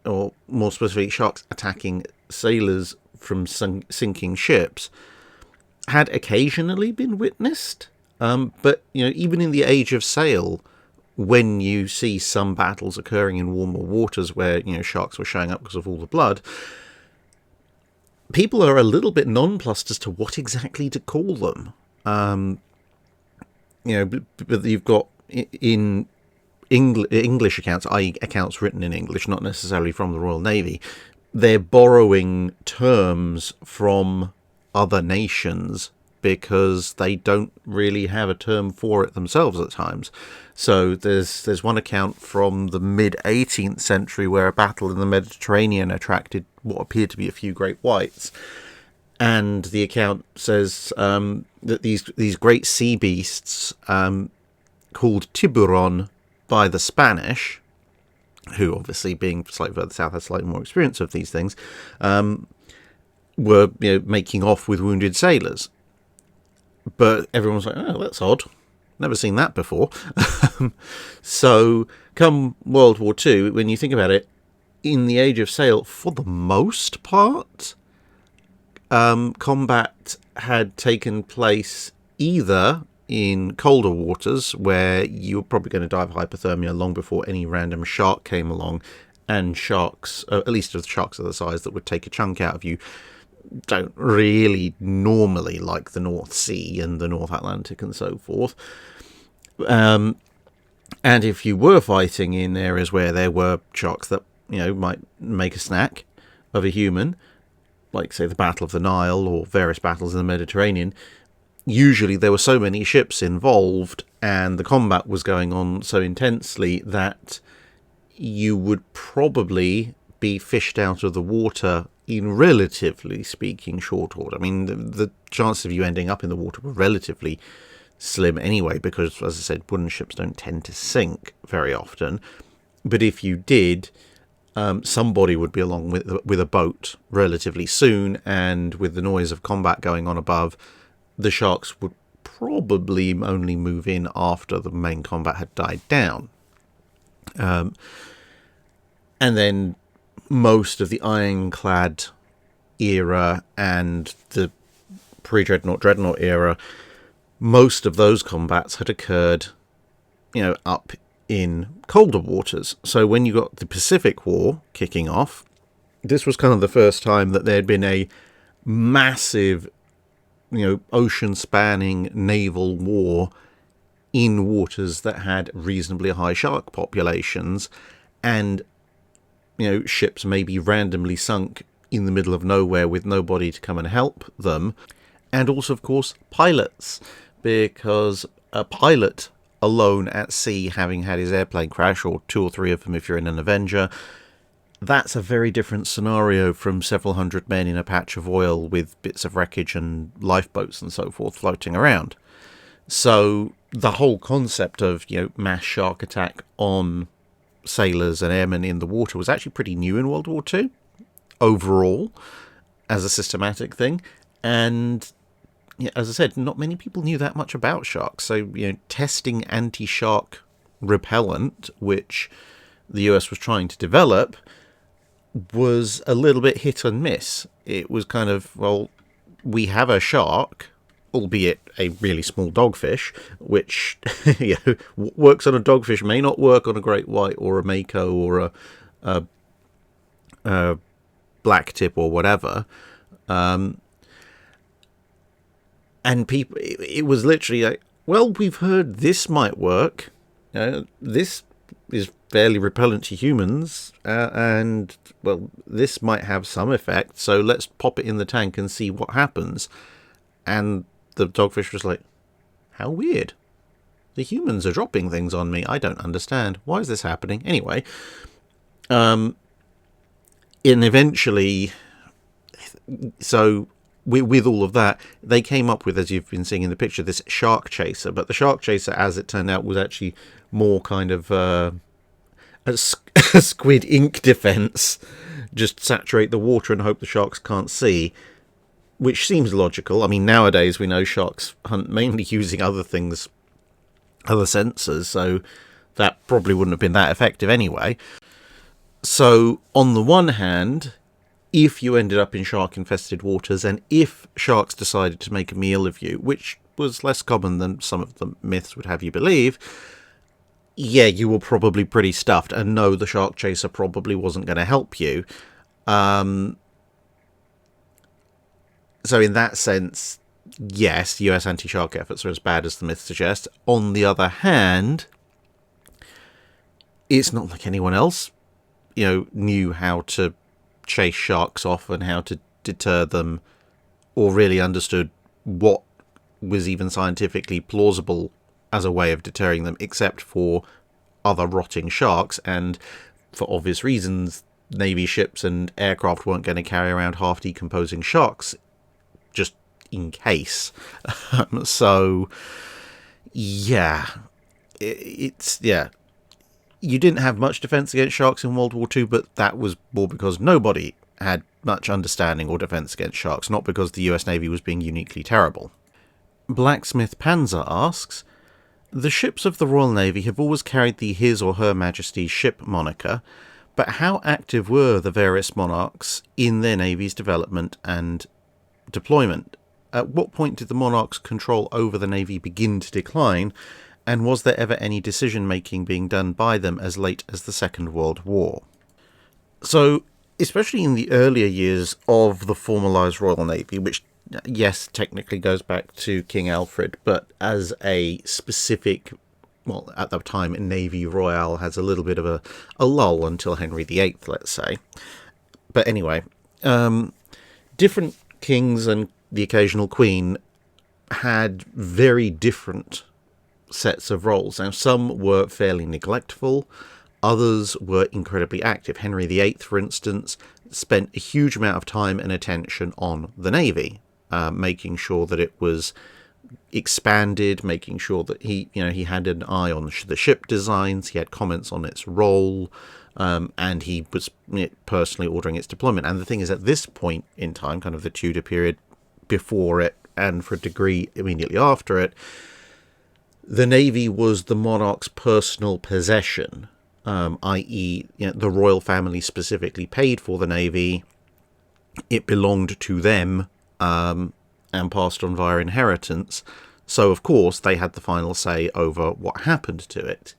or more specifically, sharks attacking sailors from sinking ships, had occasionally been witnessed, but even in the Age of Sail, when you see some battles occurring in warmer waters where sharks were showing up because of all the blood, people are a little bit nonplussed as to what exactly to call them. But you've got in English accounts, i.e. accounts written in English, not necessarily from the Royal Navy, they're borrowing terms from other nations because they don't really have a term for it themselves at times. So there's one account from the mid-18th century where a battle in the Mediterranean attracted what appeared to be a few great whites, and the account says that these great sea beasts, called tiburon by the Spanish, who obviously being slightly further south had slightly more experience of these things, were making off with wounded sailors. But everyone's like, oh, that's odd. Never seen that before. So come World War II, when you think about it, in the Age of Sail, for the most part, combat had taken place either in colder waters, where you were probably going to die of hypothermia long before any random shark came along, and sharks, at least of the sharks of the size that would take a chunk out of you, don't really normally like the North Sea and the North Atlantic and so forth. And if you were fighting in areas where there were sharks that, might make a snack of a human, like, say, the Battle of the Nile or various battles in the Mediterranean, usually there were so many ships involved and the combat was going on so intensely that you would probably be fished out of the water in, relatively speaking, short order. I mean, the chances of you ending up in the water were relatively slim anyway, because, as I said, wooden ships don't tend to sink very often. But if you did, somebody would be along with a boat relatively soon, and with the noise of combat going on above, the sharks would probably only move in after the main combat had died down. And then most of the ironclad era and the pre-dreadnought, dreadnought era, most of those combats had occurred, up in colder waters. So when you got the Pacific War kicking off, this was kind of the first time that there had been a massive, ocean-spanning naval war in waters that had reasonably high shark populations, and ships may be randomly sunk in the middle of nowhere with nobody to come and help them. And also, of course, pilots, because a pilot alone at sea, having had his airplane crash, or two or three of them if you're in an Avenger, that's a very different scenario from several hundred men in a patch of oil with bits of wreckage and lifeboats and so forth floating around. So the whole concept of, mass shark attack on sailors and airmen in the water was actually pretty new in World War II overall as a systematic thing. And as I said, not many people knew that much about sharks. So, testing anti-shark repellent, which the US was trying to develop, was a little bit hit and miss. It was kind of, well, we have a shark, albeit a really small dogfish, which works on a dogfish, may not work on a great white or a mako or a black tip or whatever. And people, it was literally like, well, we've heard this might work. This is fairly repellent to humans, and, well, this might have some effect, so let's pop it in the tank and see what happens. And the dogfish was like, how weird. The humans are dropping things on me. I don't understand. Why is this happening? Anyway, and eventually, so with all of that, they came up with, as you've been seeing in the picture, this shark chaser. But the shark chaser, as it turned out, was actually more kind of a squid ink defense. Just saturate the water and hope the sharks can't see, which seems logical. I mean, nowadays we know sharks hunt mainly using other things, other sensors, so that probably wouldn't have been that effective anyway. So on the one hand, if you ended up in shark-infested waters, and if sharks decided to make a meal of you, which was less common than some of the myths would have you believe, yeah, you were probably pretty stuffed, and no, the shark chaser probably wasn't going to help you. So in that sense, yes, US anti-shark efforts are as bad as the myth suggests. On the other hand, it's not like anyone else, knew how to chase sharks off and how to deter them, or really understood what was even scientifically plausible as a way of deterring them, except for other rotting sharks. And for obvious reasons, Navy ships and aircraft weren't going to carry around half decomposing sharks just in case. So yeah, you didn't have much defense against sharks in World War II, but that was more because nobody had much understanding or defense against sharks, not because the US Navy was being uniquely terrible. Blacksmith Panzer asks, the ships of the Royal Navy have always carried the His or Her Majesty's ship moniker, but how active were the various monarchs in their navy's development and deployment? At what point did the monarchs' control over the navy begin to decline, and was there ever any decision-making being done by them as late as the Second World War? So, especially in the earlier years of the formalised Royal Navy, which, yes, technically goes back to King Alfred, but as a specific, well, at the time, Navy Royale has a little bit of a lull until Henry VIII, let's say. But anyway, different kings and the occasional queen had very different sets of roles. Now, some were fairly neglectful, others were incredibly active. Henry VIII, for instance, spent a huge amount of time and attention on the navy, making sure that it was expanded, making sure that he had an eye on the ship designs, he had comments on its role, and he was personally ordering its deployment. And the thing is, at this point in time, kind of the Tudor period before it, and for a degree immediately after it, the navy was the monarch's personal possession, i.e., the royal family specifically paid for the navy. It belonged to them, and passed on via inheritance. So, of course, they had the final say over what happened to it.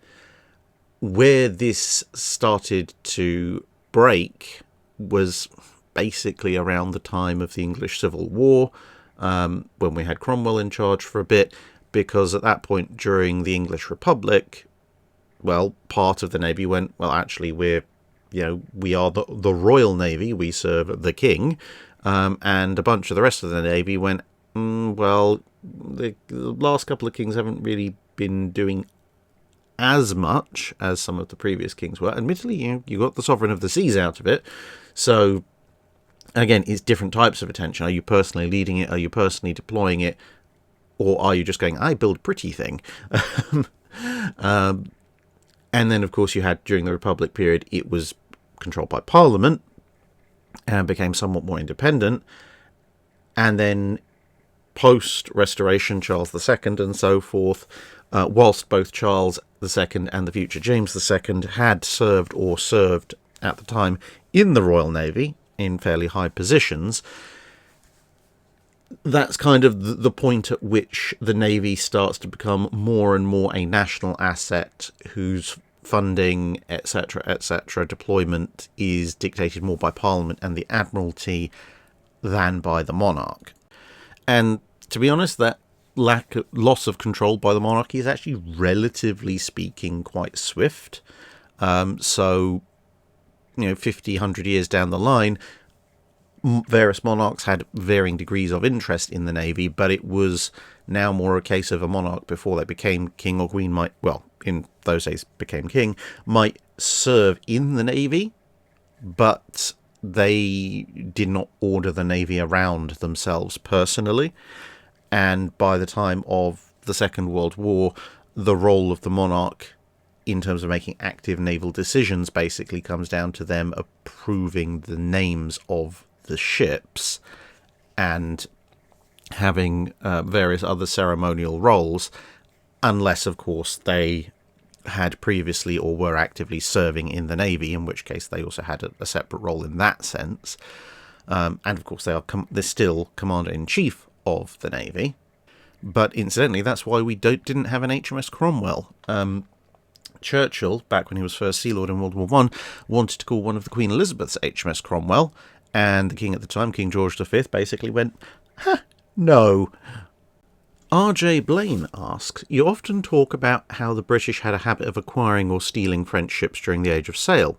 Where this started to break was basically around the time of the English Civil War, when we had Cromwell in charge for a bit, because at that point during the English Republic, well, part of the navy went, well, actually, we are the Royal Navy, we serve the king, and a bunch of the rest of the navy went, well, the last couple of kings haven't really been doing as much as some of the previous kings were. Admittedly, you got the Sovereign of the Seas out of it, so again, it's different types of attention. Are you personally leading it? Are you personally deploying it? Or are you just going, I build a pretty thing? And then, of course, you had, during the Republic period, it was controlled by Parliament and became somewhat more independent. And then post-Restoration, Charles II and so forth, whilst both Charles II and the future James II had served or served at the time in the Royal Navy in fairly high positions, that's kind of the point at which the Navy starts to become more and more a national asset whose funding, etc., deployment is dictated more by Parliament and the Admiralty than by the monarch. And to be honest, that loss of control by the monarchy is actually, relatively speaking, quite swift. So, 50, 100 years down the line, various monarchs had varying degrees of interest in the Navy, but it was now more a case of a monarch, before they became king or queen, in those days became king, might serve in the Navy, but they did not order the Navy around themselves personally. And by the time of the Second World War, the role of the monarch in terms of making active naval decisions basically comes down to them approving the names of the ships and having various other ceremonial roles, unless, of course, they had previously or were actively serving in the Navy, in which case they also had a separate role in that sense. And, of course, they're still Commander-in-Chief of the Navy. But incidentally, that's why we didn't have an HMS Cromwell. Churchill, back when he was First Sea Lord in World War I, wanted to call one of the Queen Elizabeth's HMS Cromwell, and the king at the time, King George V, basically went, no. R.J. Blaine asks, you often talk about how the British had a habit of acquiring or stealing French ships during the Age of Sail.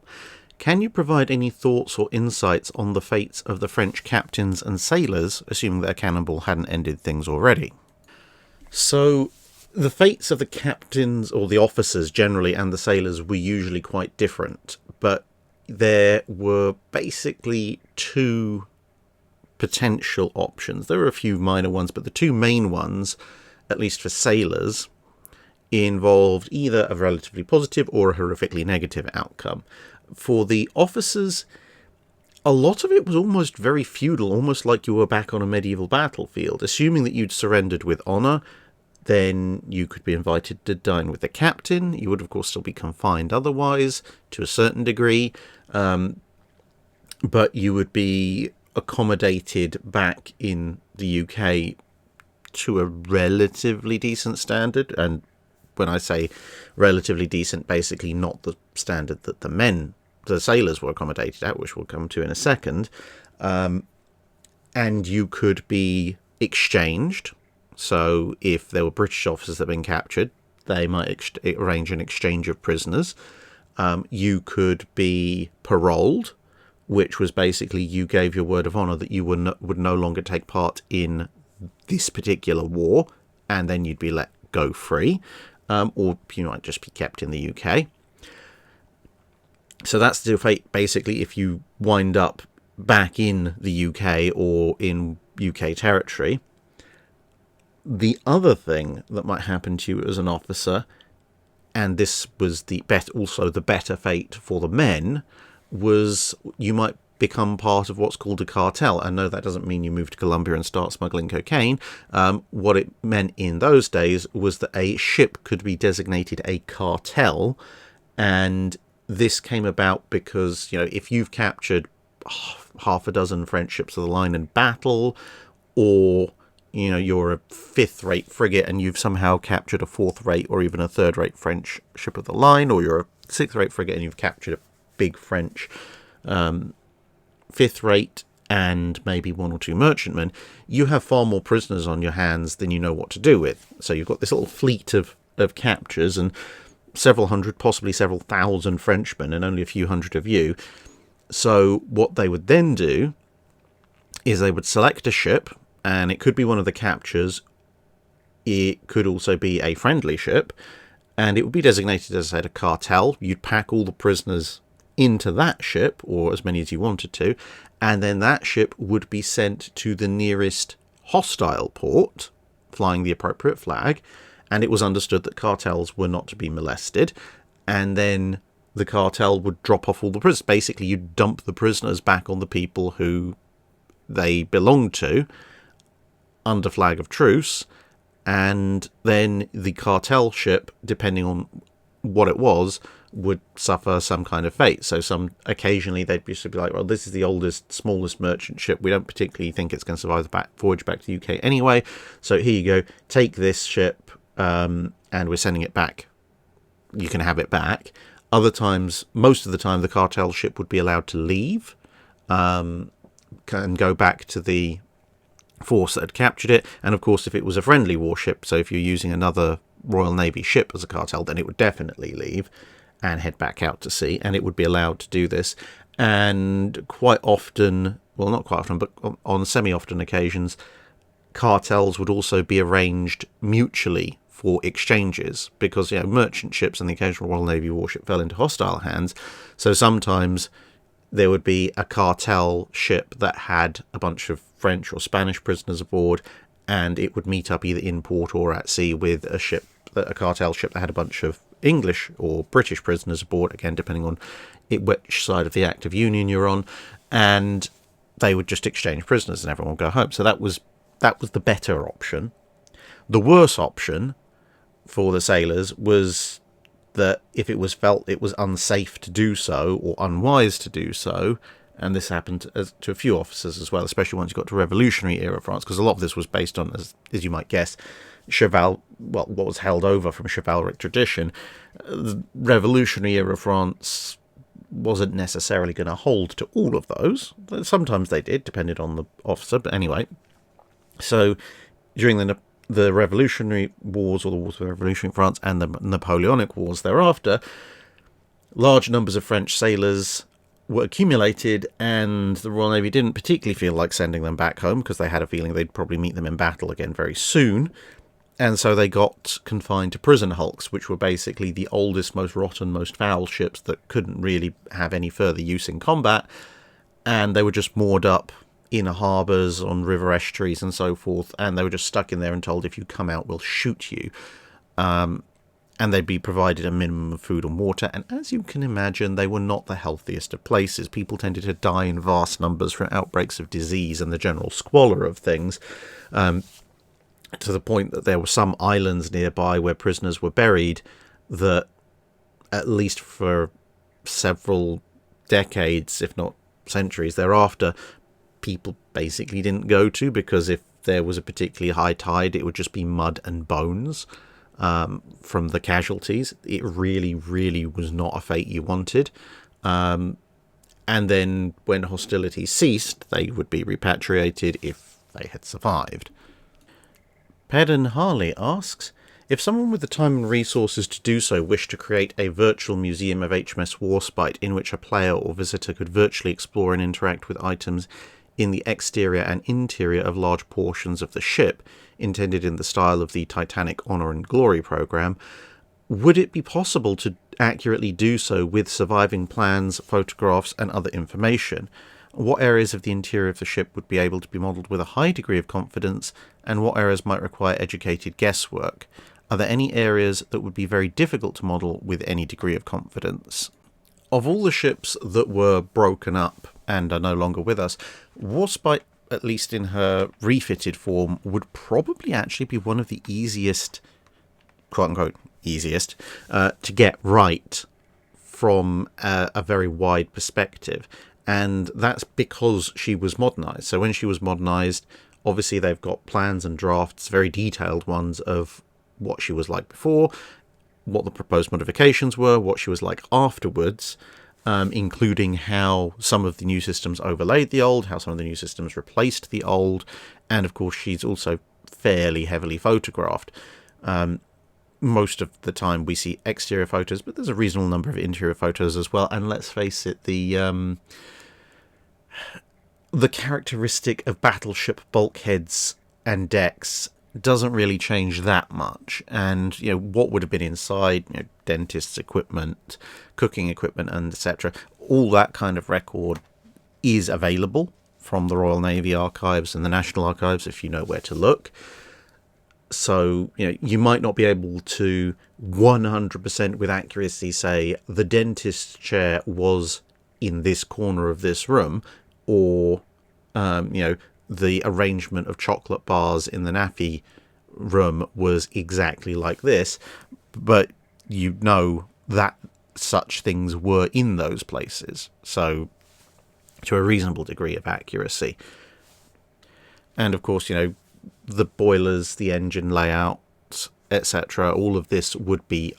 Can you provide any thoughts or insights on the fates of the French captains and sailors, assuming that a cannonball hadn't ended things already? So, the fates of the captains, or the officers generally, and the sailors were usually quite different, but there were basically two potential options. There were a few minor ones, but the two main ones, at least for sailors, involved either a relatively positive or a horrifically negative outcome. For the officers, a lot of it was almost very feudal, almost like you were back on a medieval battlefield. Assuming that you'd surrendered with honour, then you could be invited to dine with the captain. You would, of course, still be confined otherwise, to a certain degree, but you would be accommodated back in the UK to a relatively decent standard. And when I say relatively decent, basically not the standard that the sailors were accommodated at, which we'll come to in a second. And you could be exchanged. So if there were British officers that had been captured, they might arrange an exchange of prisoners. You could be paroled, which was basically you gave your word of honour that you would no longer take part in this particular war, and then you'd be let go free, or you might just be kept in the UK. So that's the fate, basically, if you wind up back in the UK or in UK territory. The other thing that might happen to you as an officer, and this was also the better fate for the men, was you might become part of what's called a cartel. And no, that doesn't mean you move to Colombia and start smuggling cocaine. What it meant in those days was that a ship could be designated a cartel, and this came about because, if you've captured half a dozen French ships of the line in battle, or you're a fifth-rate frigate and you've somehow captured a fourth-rate or even a third-rate French ship of the line, or you're a sixth-rate frigate and you've captured a big French fifth-rate and maybe one or two merchantmen, you have far more prisoners on your hands than you know what to do with. So you've got this little fleet of captures and several hundred, possibly several thousand Frenchmen and only a few hundred of you. So what they would then do is they would select a ship, and it could be one of the captures. It could also be a friendly ship, and it would be designated, as I said, a cartel. You'd pack all the prisoners into that ship, or as many as you wanted to, and then that ship would be sent to the nearest hostile port, flying the appropriate flag, and it was understood that cartels were not to be molested, and then the cartel would drop off all the prisoners. Basically, you'd dump the prisoners back on the people who they belonged to under flag of truce, and then the cartel ship, depending on what it was, would suffer some kind of fate. So occasionally they'd just be like, well, this is the oldest, smallest merchant ship. We don't particularly think it's going to survive the voyage back to the UK anyway. So here you go, take this ship, and we're sending it back. You can have it back. Other times, most of the time, the cartel ship would be allowed to leave and go back to the force that had captured it. And of course, if it was a friendly warship, so if you're using another Royal Navy ship as a cartel, then it would definitely leave and head back out to sea, and it would be allowed to do this. And quite often, well, not quite often, but on semi-often occasions, cartels would also be arranged mutually for exchanges, because merchant ships and the occasional Royal Navy warship fell into hostile hands. So sometimes there would be a cartel ship that had a bunch of French or Spanish prisoners aboard, and it would meet up either in port or at sea with a cartel ship that had a bunch of English or British prisoners aboard, again depending on which side of the Act of Union you're on, and they would just exchange prisoners and everyone would go home. So that was the better option. The worse option for the sailors was that if it was felt it was unsafe to do so or unwise to do so, and this happened to a few officers as well, especially once you got to Revolutionary era France, because a lot of this was based on, as you might guess, what was held over from chivalric tradition. The Revolutionary era France wasn't necessarily going to hold to all of those. Sometimes they did, depending on the officer, but anyway. So during the Revolutionary Wars, or the Wars of Revolutionary France, and the Napoleonic Wars thereafter, large numbers of French sailors were accumulated, and the Royal Navy didn't particularly feel like sending them back home, because they had a feeling they'd probably meet them in battle again very soon. And so they got confined to prison hulks, which were basically the oldest, most rotten, most foul ships that couldn't really have any further use in combat, and they were just moored up in harbours, on river estuaries and so forth, and they were just stuck in there and told, if you come out, we'll shoot you. And they'd be provided a minimum of food and water, and as you can imagine, they were not the healthiest of places. People tended to die in vast numbers from outbreaks of disease and the general squalor of things, to the point that there were some islands nearby where prisoners were buried that, at least for several decades, if not centuries thereafter, people basically didn't go to, because if there was a particularly high tide, it would just be mud and bones from the casualties. It really, really was not a fate you wanted. And then when hostilities ceased, they would be repatriated if they had survived. Pedden Harley asks, if someone with the time and resources to do so wished to create a virtual museum of HMS Warspite in which a player or visitor could virtually explore and interact with items in the exterior and interior of large portions of the ship, intended in the style of the Titanic Honour and Glory programme, would it be possible to accurately do so with surviving plans, photographs and other information? What areas of the interior of the ship would be able to be modelled with a high degree of confidence, and what areas might require educated guesswork? Are there any areas that would be very difficult to model with any degree of confidence? Of all the ships that were broken up and are no longer with us, Warspite, at least in her refitted form, would probably actually be one of the easiest, quote-unquote, easiest, to get right from a very wide perspective. And that's because she was modernised. So when she was modernised, obviously they've got plans and drafts, very detailed ones, of what she was like before, what the proposed modifications were, what she was like afterwards, including how some of the new systems overlaid the old, how some of the new systems replaced the old, and of course she's also fairly heavily photographed. Most of the time we see exterior photos, but there's a reasonable number of interior photos as well, and let's face it, the characteristic of battleship bulkheads and decks doesn't really change that much. And what would have been inside, dentists' equipment, cooking equipment, and etc., all that kind of record is available from the Royal Navy Archives and the National Archives if you know where to look. So, you might not be able to 100% with accuracy say the dentist's chair was in this corner of this room, or, the arrangement of chocolate bars in the naffy room was exactly like this, but that such things were in those places. So, to a reasonable degree of accuracy. And of course, the boilers, the engine layout, etc., all of this would be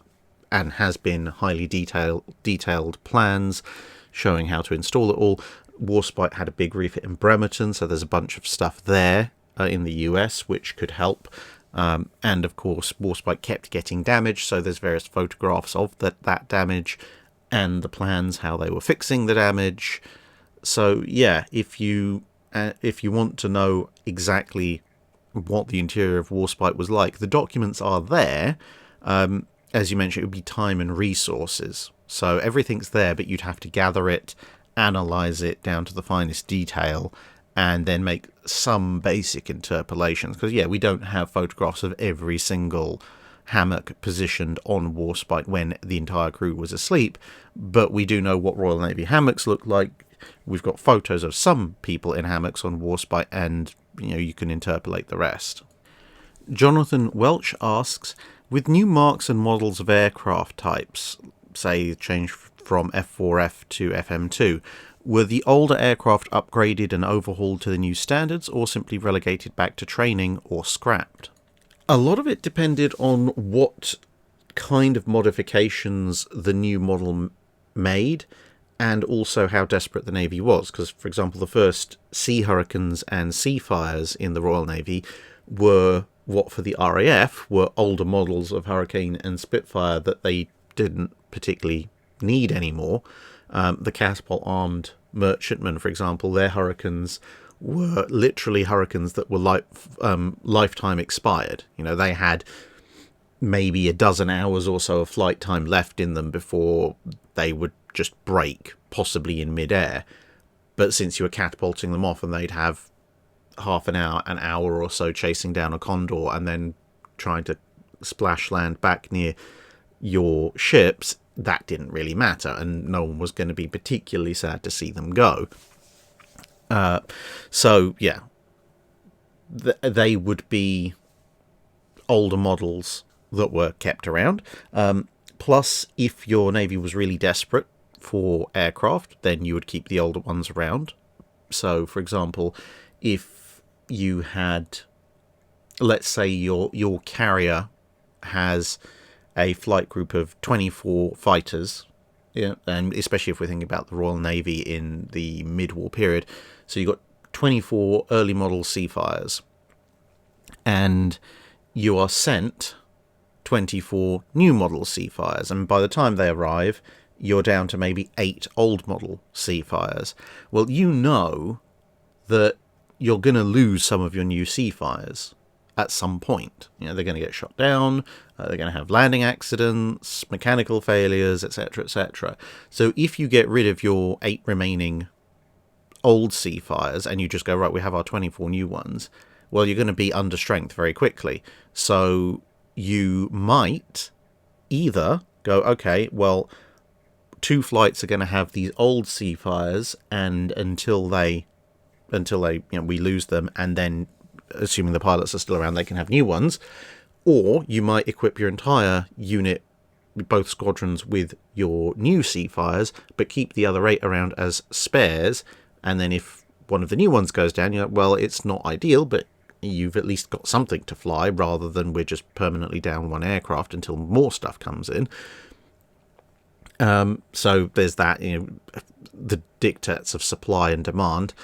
and has been highly detailed plans showing how to install it all. Warspite had a big refit in Bremerton, so there's a bunch of stuff there in the US which could help. And of course, Warspite kept getting damaged, so there's various photographs of that damage and the plans how they were fixing the damage. So yeah, if you want to know exactly what the interior of Warspite was like, the documents are there. As you mentioned, it would be time and resources. So everything's there, but you'd have to gather it, analyze it down to the finest detail, and then make some basic interpolations. Because, we don't have photographs of every single hammock positioned on Warspite when the entire crew was asleep, but we do know what Royal Navy hammocks look like. We've got photos of some people in hammocks on Warspite, and you can interpolate the rest. Jonathan Welch asks, with new marks and models of aircraft types, say change from F4F to FM2, were the older aircraft upgraded and overhauled to the new standards, or simply relegated back to training or scrapped? A lot of it depended on what kind of modifications the new model made, and also how desperate the Navy was. Because, for example, the first Sea Hurricanes and Seafires in the Royal Navy were what for the RAF were older models of Hurricane and Spitfire that they didn't particularly need anymore. The catapult-armed merchantmen, for example, their Hurricanes were literally Hurricanes that were lifetime expired. They had maybe a dozen hours or so of flight time left in them before they would just break, possibly in mid-air. But since you were catapulting them off, and they'd have half an hour or so chasing down a condor and then trying to splash land back near your ships, that didn't really matter, and no one was going to be particularly sad to see them go. They would be older models that were kept around. Plus, if your Navy was really desperate for aircraft, then you would keep the older ones around. So, for example, if you had, let's say your carrier has a flight group of 24 fighters, and especially if we're thinking about the Royal Navy in the mid-war period, so you've got 24 early model Seafires, and you are sent 24 new model Seafires, and by the time they arrive, you're down to maybe 8 old model Seafires. Well, that you're going to lose some of your new Seafires at some point. They're going to get shot down, they're going to have landing accidents, mechanical failures, etc., etc. So if you get rid of your 8 remaining old Seafires and you just go, right, we have our 24 new ones, well, you're going to be under strength very quickly. So you might either go, okay, well, 2 flights are going to have these old Seafires, and until they we lose them, and then assuming the pilots are still around, they can have new ones. Or you might equip your entire unit, both squadrons, with your new Seafires, but keep the other 8 around as spares, and then if one of the new ones goes down, you're like, well, it's not ideal, but you've at least got something to fly, rather than we're just permanently down 1 aircraft until more stuff comes in. So there's that, the dictates of supply and demand.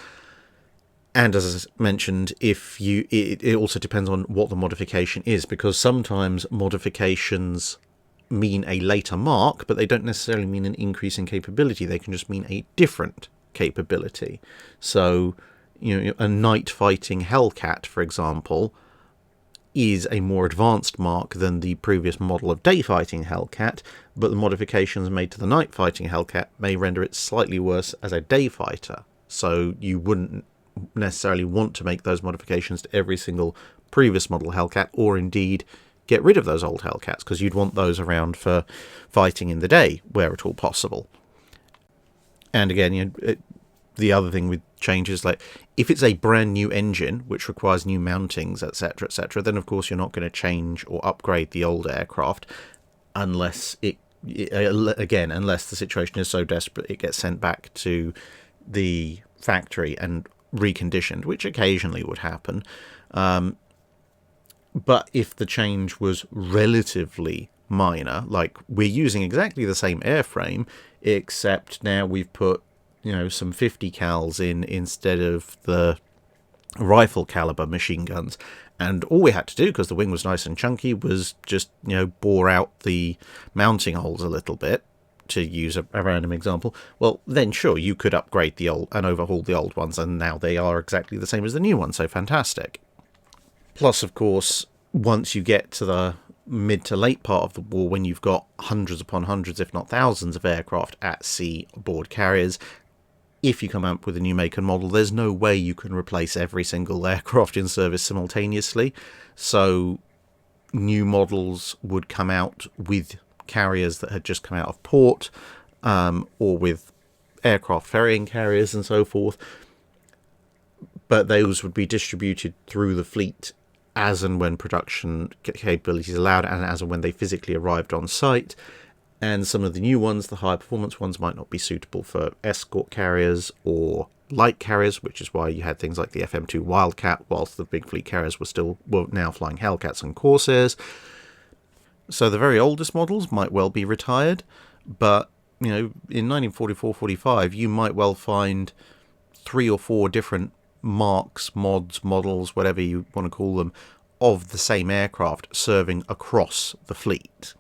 And as I mentioned, it also depends on what the modification is, because sometimes modifications mean a later mark, but they don't necessarily mean an increase in capability. They can just mean a different capability. So, a night fighting Hellcat, for example, is a more advanced mark than the previous model of day fighting Hellcat, but the modifications made to the night fighting Hellcat may render it slightly worse as a day fighter. So you wouldn't necessarily want to make those modifications to every single previous model Hellcat, or indeed get rid of those old Hellcats, because you'd want those around for fighting in the day where at all possible. And again, the other thing with changes, like if it's a brand new engine which requires new mountings, etc., then of course you're not going to change or upgrade the old aircraft unless unless the situation is so desperate it gets sent back to the factory and reconditioned, which occasionally would happen. But if the change was relatively minor, like we're using exactly the same airframe, except now we've put, some 50 cals in instead of the rifle caliber machine guns, and all we had to do, because the wing was nice and chunky, was just, bore out the mounting holes a little bit, to use a random example. Well, then sure, you could upgrade the old and overhaul the old ones, and now they are exactly the same as the new ones, so fantastic. Plus, of course, once you get to the mid to late part of the war, when you've got hundreds upon hundreds, if not thousands, of aircraft at sea aboard carriers, if you come up with a new make and model, there's no way you can replace every single aircraft in service simultaneously. So new models would come out with carriers that had just come out of port, or with aircraft ferrying carriers and so forth. But those would be distributed through the fleet as and when production capabilities allowed, and as and when they physically arrived on site. And some of the new ones, the higher performance ones, might not be suitable for escort carriers or light carriers, which is why you had things like the FM2 Wildcat, whilst the big fleet carriers were now flying Hellcats and Corsairs. So the very oldest models might well be retired, but in 1944-45 you might well find 3 or 4 different marks, mods, models, whatever you want to call them, of the same aircraft serving across the fleet.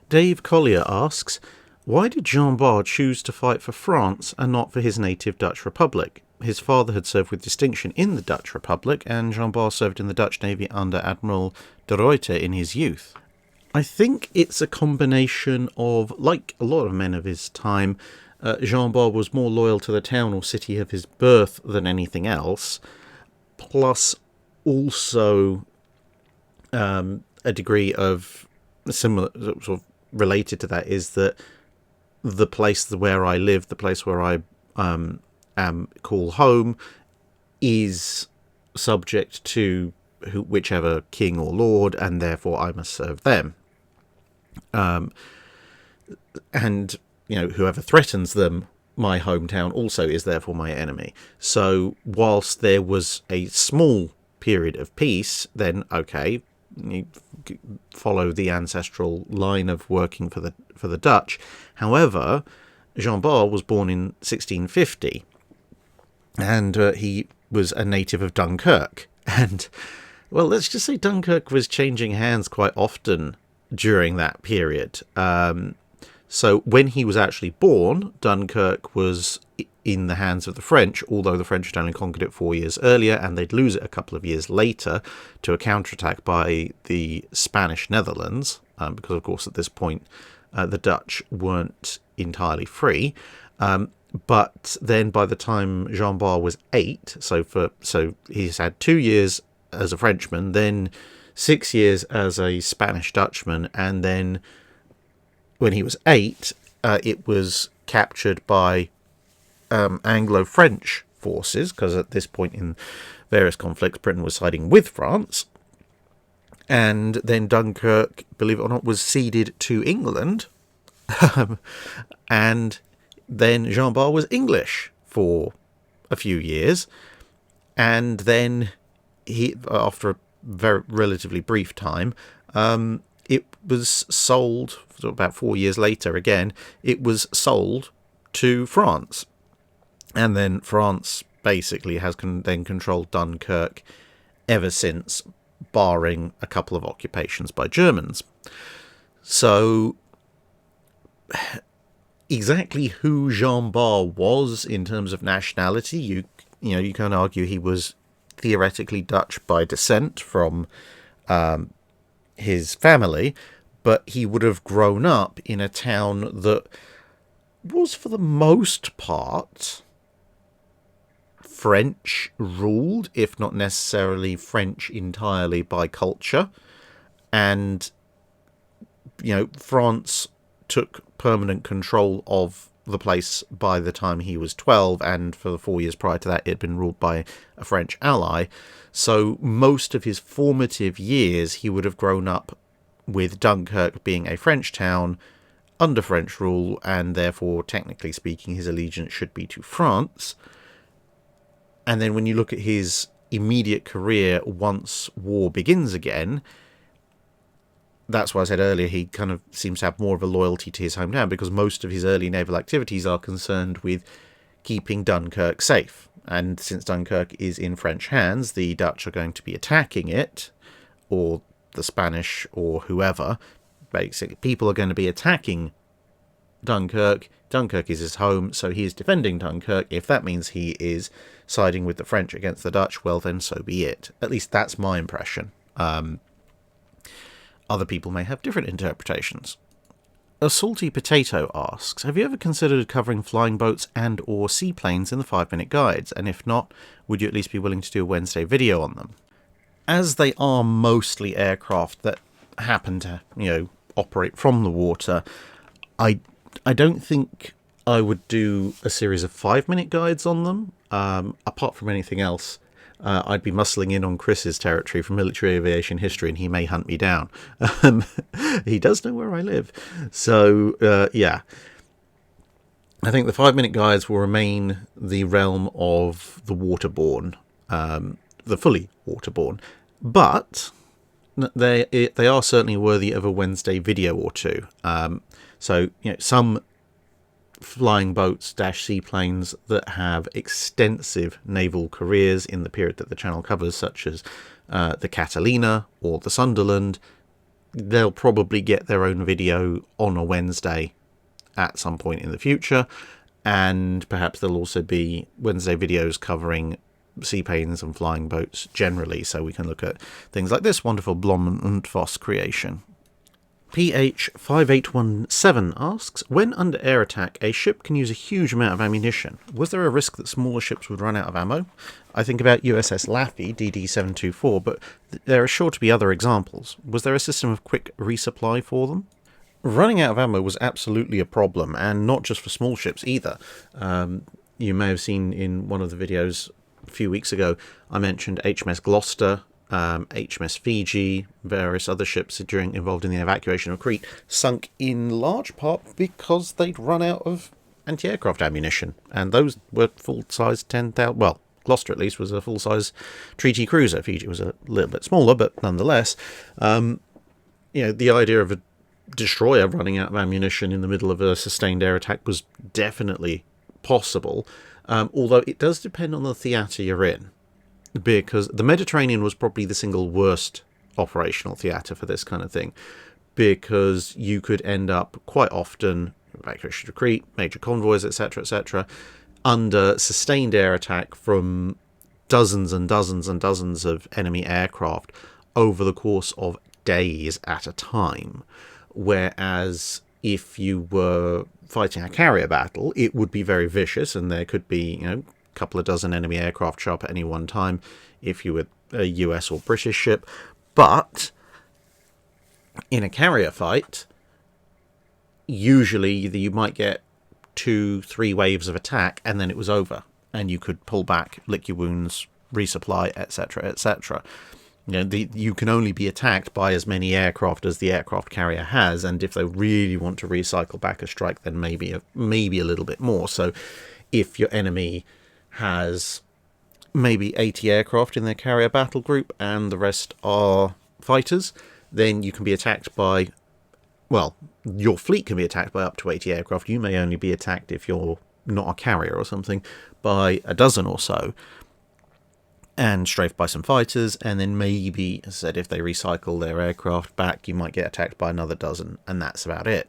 Dave Collier asks, why did Jean Bart choose to fight for France and not for his native Dutch Republic? His father had served with distinction in the Dutch Republic, and Jean Bart served in the Dutch Navy under Admiral de Ruyter in his youth. I think it's a combination of, like a lot of men of his time, Jean Bart was more loyal to the town or city of his birth than anything else, plus also a degree of similar, sort of related to that, is that the place where I live, the place where I call home, is subject to whichever king or lord, and therefore I must serve them. And whoever threatens them, my hometown, also is therefore my enemy. So whilst there was a small period of peace, then okay, you follow the ancestral line of working for the Dutch. However, Jean Bart was born in 1650, and he was a native of Dunkirk. And, well, let's just say Dunkirk was changing hands quite often during that period. So when he was actually born, Dunkirk was in the hands of the French, although the French had only conquered it 4 years earlier, and they'd lose it a couple of years later to a counterattack by the Spanish Netherlands, because, of course, at this point, the Dutch weren't entirely free. But then by the time Jean Bart was 8, so he's had 2 years as a Frenchman, then 6 years as a Spanish Dutchman, and then when he was 8, it was captured by Anglo-French forces, because at this point in various conflicts, Britain was siding with France. And then Dunkirk, believe it or not, was ceded to England. And then Jean Bart was English for a few years. And then he, after a very relatively brief time, it was sold, about 4 years later again, it was sold to France. And then France basically has then controlled Dunkirk ever since, barring a couple of occupations by Germans. So exactly who Jean Bart was in terms of nationality, you can argue he was theoretically Dutch by descent from his family, but he would have grown up in a town that was, for the most part, French ruled, if not necessarily French entirely by culture. And, France took permanent control of the place by the time he was 12, and for the 4 years prior to that it had been ruled by a French ally. So most of his formative years he would have grown up with Dunkirk being a French town under French rule, and therefore, technically speaking, his allegiance should be to France. And then when you look at his immediate career once war begins again, that's why I said earlier he kind of seems to have more of a loyalty to his hometown, because most of his early naval activities are concerned with keeping Dunkirk safe. And since Dunkirk is in French hands, the Dutch are going to be attacking it, or the Spanish, or whoever. Basically, people are going to be attacking Dunkirk. Dunkirk is his home, so he is defending Dunkirk. If that means he is siding with the French against the Dutch, well then so be it. At least that's my impression. Other people may have different interpretations. A Salty Potato asks, have you ever considered covering flying boats and or seaplanes in the 5-minute guides? And if not, would you at least be willing to do a Wednesday video on them? As they are mostly aircraft that happen to, operate from the water, I don't think I would do a series of 5-minute guides on them. Apart from anything else, I'd be muscling in on Chris's territory for military aviation history, and he may hunt me down. He does know where I live. So, yeah. I think the 5-minute guides will remain the realm of the waterborne, the fully waterborne. But they are certainly worthy of a Wednesday video or two. So, some flying boats - seaplanes that have extensive naval careers in the period that the channel covers, such as the Catalina or the Sunderland, they'll probably get their own video on a Wednesday at some point in the future. And perhaps there'll also be Wednesday videos covering seaplanes and flying boats generally, so we can look at things like this wonderful Blom and Voss creation. PH5817 asks, when under air attack, a ship can use a huge amount of ammunition. Was there a risk that smaller ships would run out of ammo? I think about USS Laffey, DD724, but there are sure to be other examples. Was there a system of quick resupply for them? Running out of ammo was absolutely a problem, and not just for small ships either. You may have seen in one of the videos a few weeks ago, I mentioned HMS Gloucester, HMS Fiji, various other ships involved in the evacuation of Crete, sunk in large part because they'd run out of anti-aircraft ammunition, and those were full-size 10,000, well, Gloucester at least was a full-size treaty cruiser. Fiji was a little bit smaller, but nonetheless, the idea of a destroyer running out of ammunition in the middle of a sustained air attack was definitely possible, although it does depend on the theatre you're in. Because the Mediterranean was probably the single worst operational theatre for this kind of thing, because you could end up quite often, evacuation to Crete, major convoys, etc., under sustained air attack from dozens and dozens and dozens of enemy aircraft over the course of days at a time. Whereas if you were fighting a carrier battle, it would be very vicious, and there could be, couple of dozen enemy aircraft show up at any one time if you were a US or British ship. But in a carrier fight, usually you might get 2-3 waves of attack, and then it was over, and you could pull back, lick your wounds, resupply, etc. You can only be attacked by as many aircraft as the aircraft carrier has, and if they really want to recycle back a strike, then maybe a little bit more. So if your enemy has maybe 80 aircraft in their carrier battle group and the rest are fighters, then you can be attacked by, well, your fleet can be attacked by up to 80 aircraft. You may only be attacked, if you're not a carrier or something, by a dozen or so, and strafed by some fighters, and then maybe, as I said, if they recycle their aircraft back, you might get attacked by another dozen, and that's about it.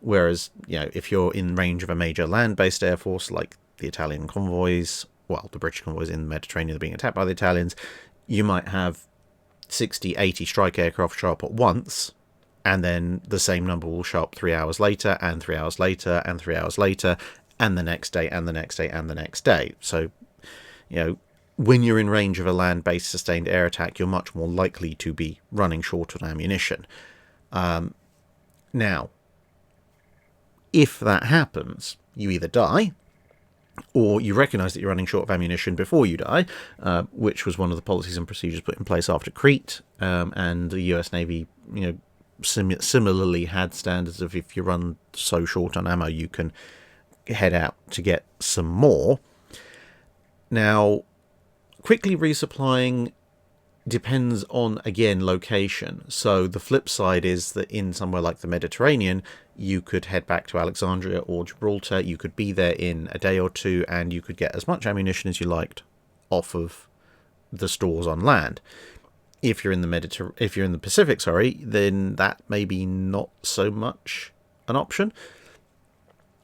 Whereas, if you're in range of a major land-based air force, like the Italian convoys, well, the British convoys in the Mediterranean are being attacked by the Italians, you might have 60, 80 strike aircraft show up at once, and then the same number will show up 3 hours later, and 3 hours later, and 3 hours later, and the next day, and the next day, and the next day. So when you're in range of a land-based sustained air attack, you're much more likely to be running short on ammunition. Now, if that happens, you either die, or you recognise that you're running short of ammunition before you die, which was one of the policies and procedures put in place after Crete, and the US Navy, similarly had standards of if you run so short on ammo, you can head out to get some more. Now, quickly resupplying depends on, again, location. So the flip side is that in somewhere like the Mediterranean, you could head back to Alexandria or Gibraltar. You could be there in a day or two, and you could get as much ammunition as you liked off of the stores on land. If you're in the Pacific, then that may be not so much an option,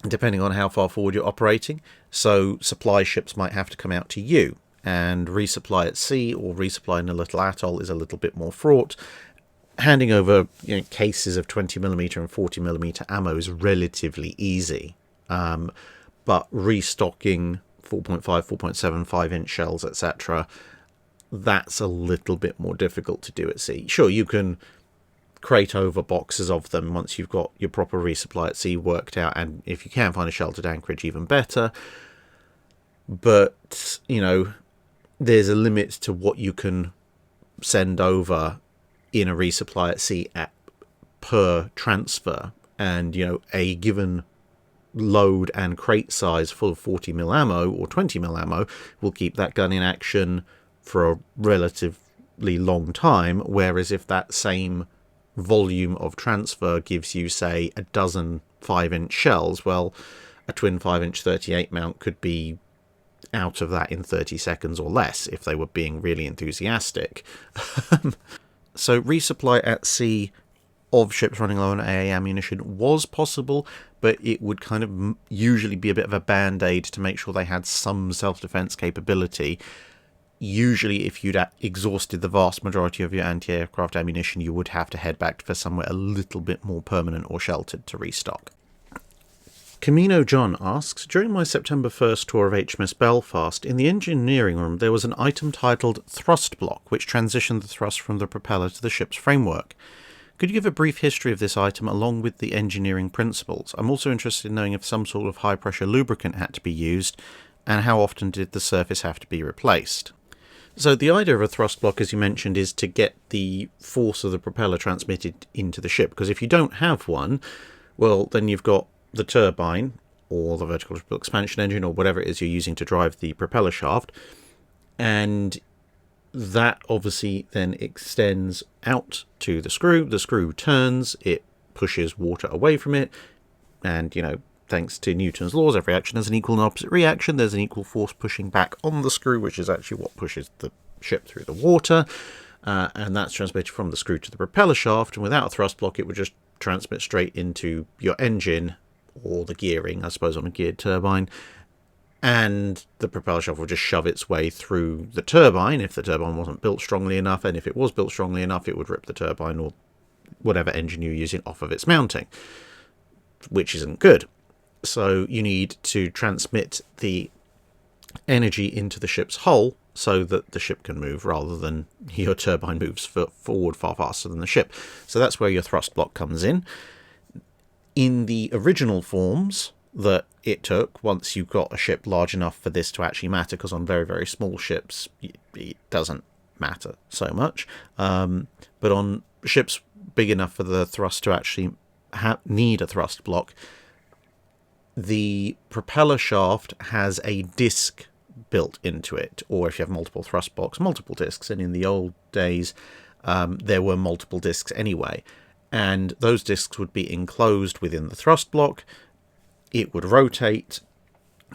depending on how far forward you're operating. So supply ships might have to come out to you, and resupply at sea or resupply in a little atoll is a little bit more fraught. Handing over cases of 20mm and 40mm ammo is relatively easy, but restocking 4.5, 4.7, 5-inch shells, etc., that's a little bit more difficult to do at sea. Sure, you can crate over boxes of them once you've got your proper resupply at sea worked out, and if you can find a sheltered anchorage, even better. But, there's a limit to what you can send over in a resupply at sea per transfer. And, a given load and crate size full of 40mm ammo or 20mm ammo will keep that gun in action for a relatively long time. Whereas if that same volume of transfer gives you, say, a dozen 5-inch shells, well, a twin 5-inch 38 mount could be out of that in 30 seconds or less if they were being really enthusiastic. So resupply at sea of ships running low on AA ammunition was possible, but it would kind of usually be a bit of a band-aid to make sure they had some self-defense capability. Usually, if you'd exhausted the vast majority of your anti-aircraft ammunition, you would have to head back for somewhere a little bit more permanent or sheltered to restock. Camino John asks, during my September 1st tour of HMS Belfast, in the engineering room there was an item titled Thrust Block, which transitioned the thrust from the propeller to the ship's framework. Could you give a brief history of this item along with the engineering principles? I'm also interested in knowing if some sort of high-pressure lubricant had to be used, and how often did the surface have to be replaced? So the idea of a thrust block, as you mentioned, is to get the force of the propeller transmitted into the ship, because if you don't have one, well, then you've got the turbine or the vertical expansion engine or whatever it is you're using to drive the propeller shaft, and that obviously then extends out to the screw turns, it pushes water away from it, and thanks to Newton's laws, every action has an equal and opposite reaction. There's an equal force pushing back on the screw, which is actually what pushes the ship through the water, and that's transmitted from the screw to the propeller shaft, and without a thrust block it would just transmit straight into your engine, or the gearing, I suppose, on a geared turbine, and the propeller shaft will just shove its way through the turbine if the turbine wasn't built strongly enough, and if it was built strongly enough it would rip the turbine or whatever engine you're using off of its mounting, which isn't good. So you need to transmit the energy into the ship's hull so that the ship can move, rather than your turbine moves forward far faster than the ship. So that's where your thrust block comes in. In the original forms that it took, once you've got a ship large enough for this to actually matter, because on very, very small ships it doesn't matter so much, but on ships big enough for the thrust to actually need a thrust block, the propeller shaft has a disc built into it, or if you have multiple thrust blocks, multiple discs, and in the old days there were multiple discs anyway, and those discs would be enclosed within the thrust block. It would rotate,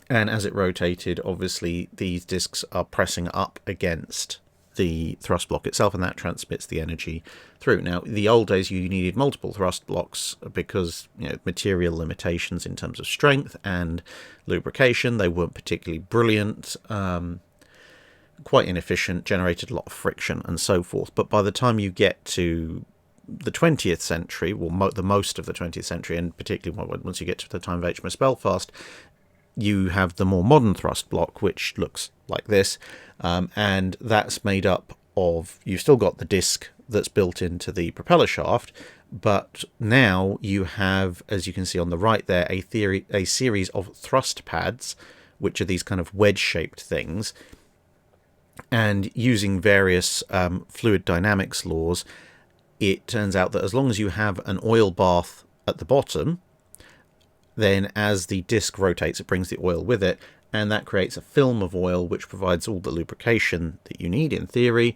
and as it rotated, obviously these discs are pressing up against the thrust block itself, and that transmits the energy through. Now, in the old days you needed multiple thrust blocks because material limitations in terms of strength and lubrication. They weren't particularly brilliant, quite inefficient, generated a lot of friction and so forth. But by the time you get to the 20th century, well, the most of the 20th century, and particularly once you get to the time of HMS Belfast, you have the more modern thrust block, which looks like this, and that's made up of, you've still got the disc that's built into the propeller shaft, but now you have, as you can see on the right there, a series of thrust pads, which are these kind of wedge-shaped things, and using various fluid dynamics laws, it turns out that as long as you have an oil bath at the bottom, then as the disc rotates, it brings the oil with it, and that creates a film of oil which provides all the lubrication that you need in theory.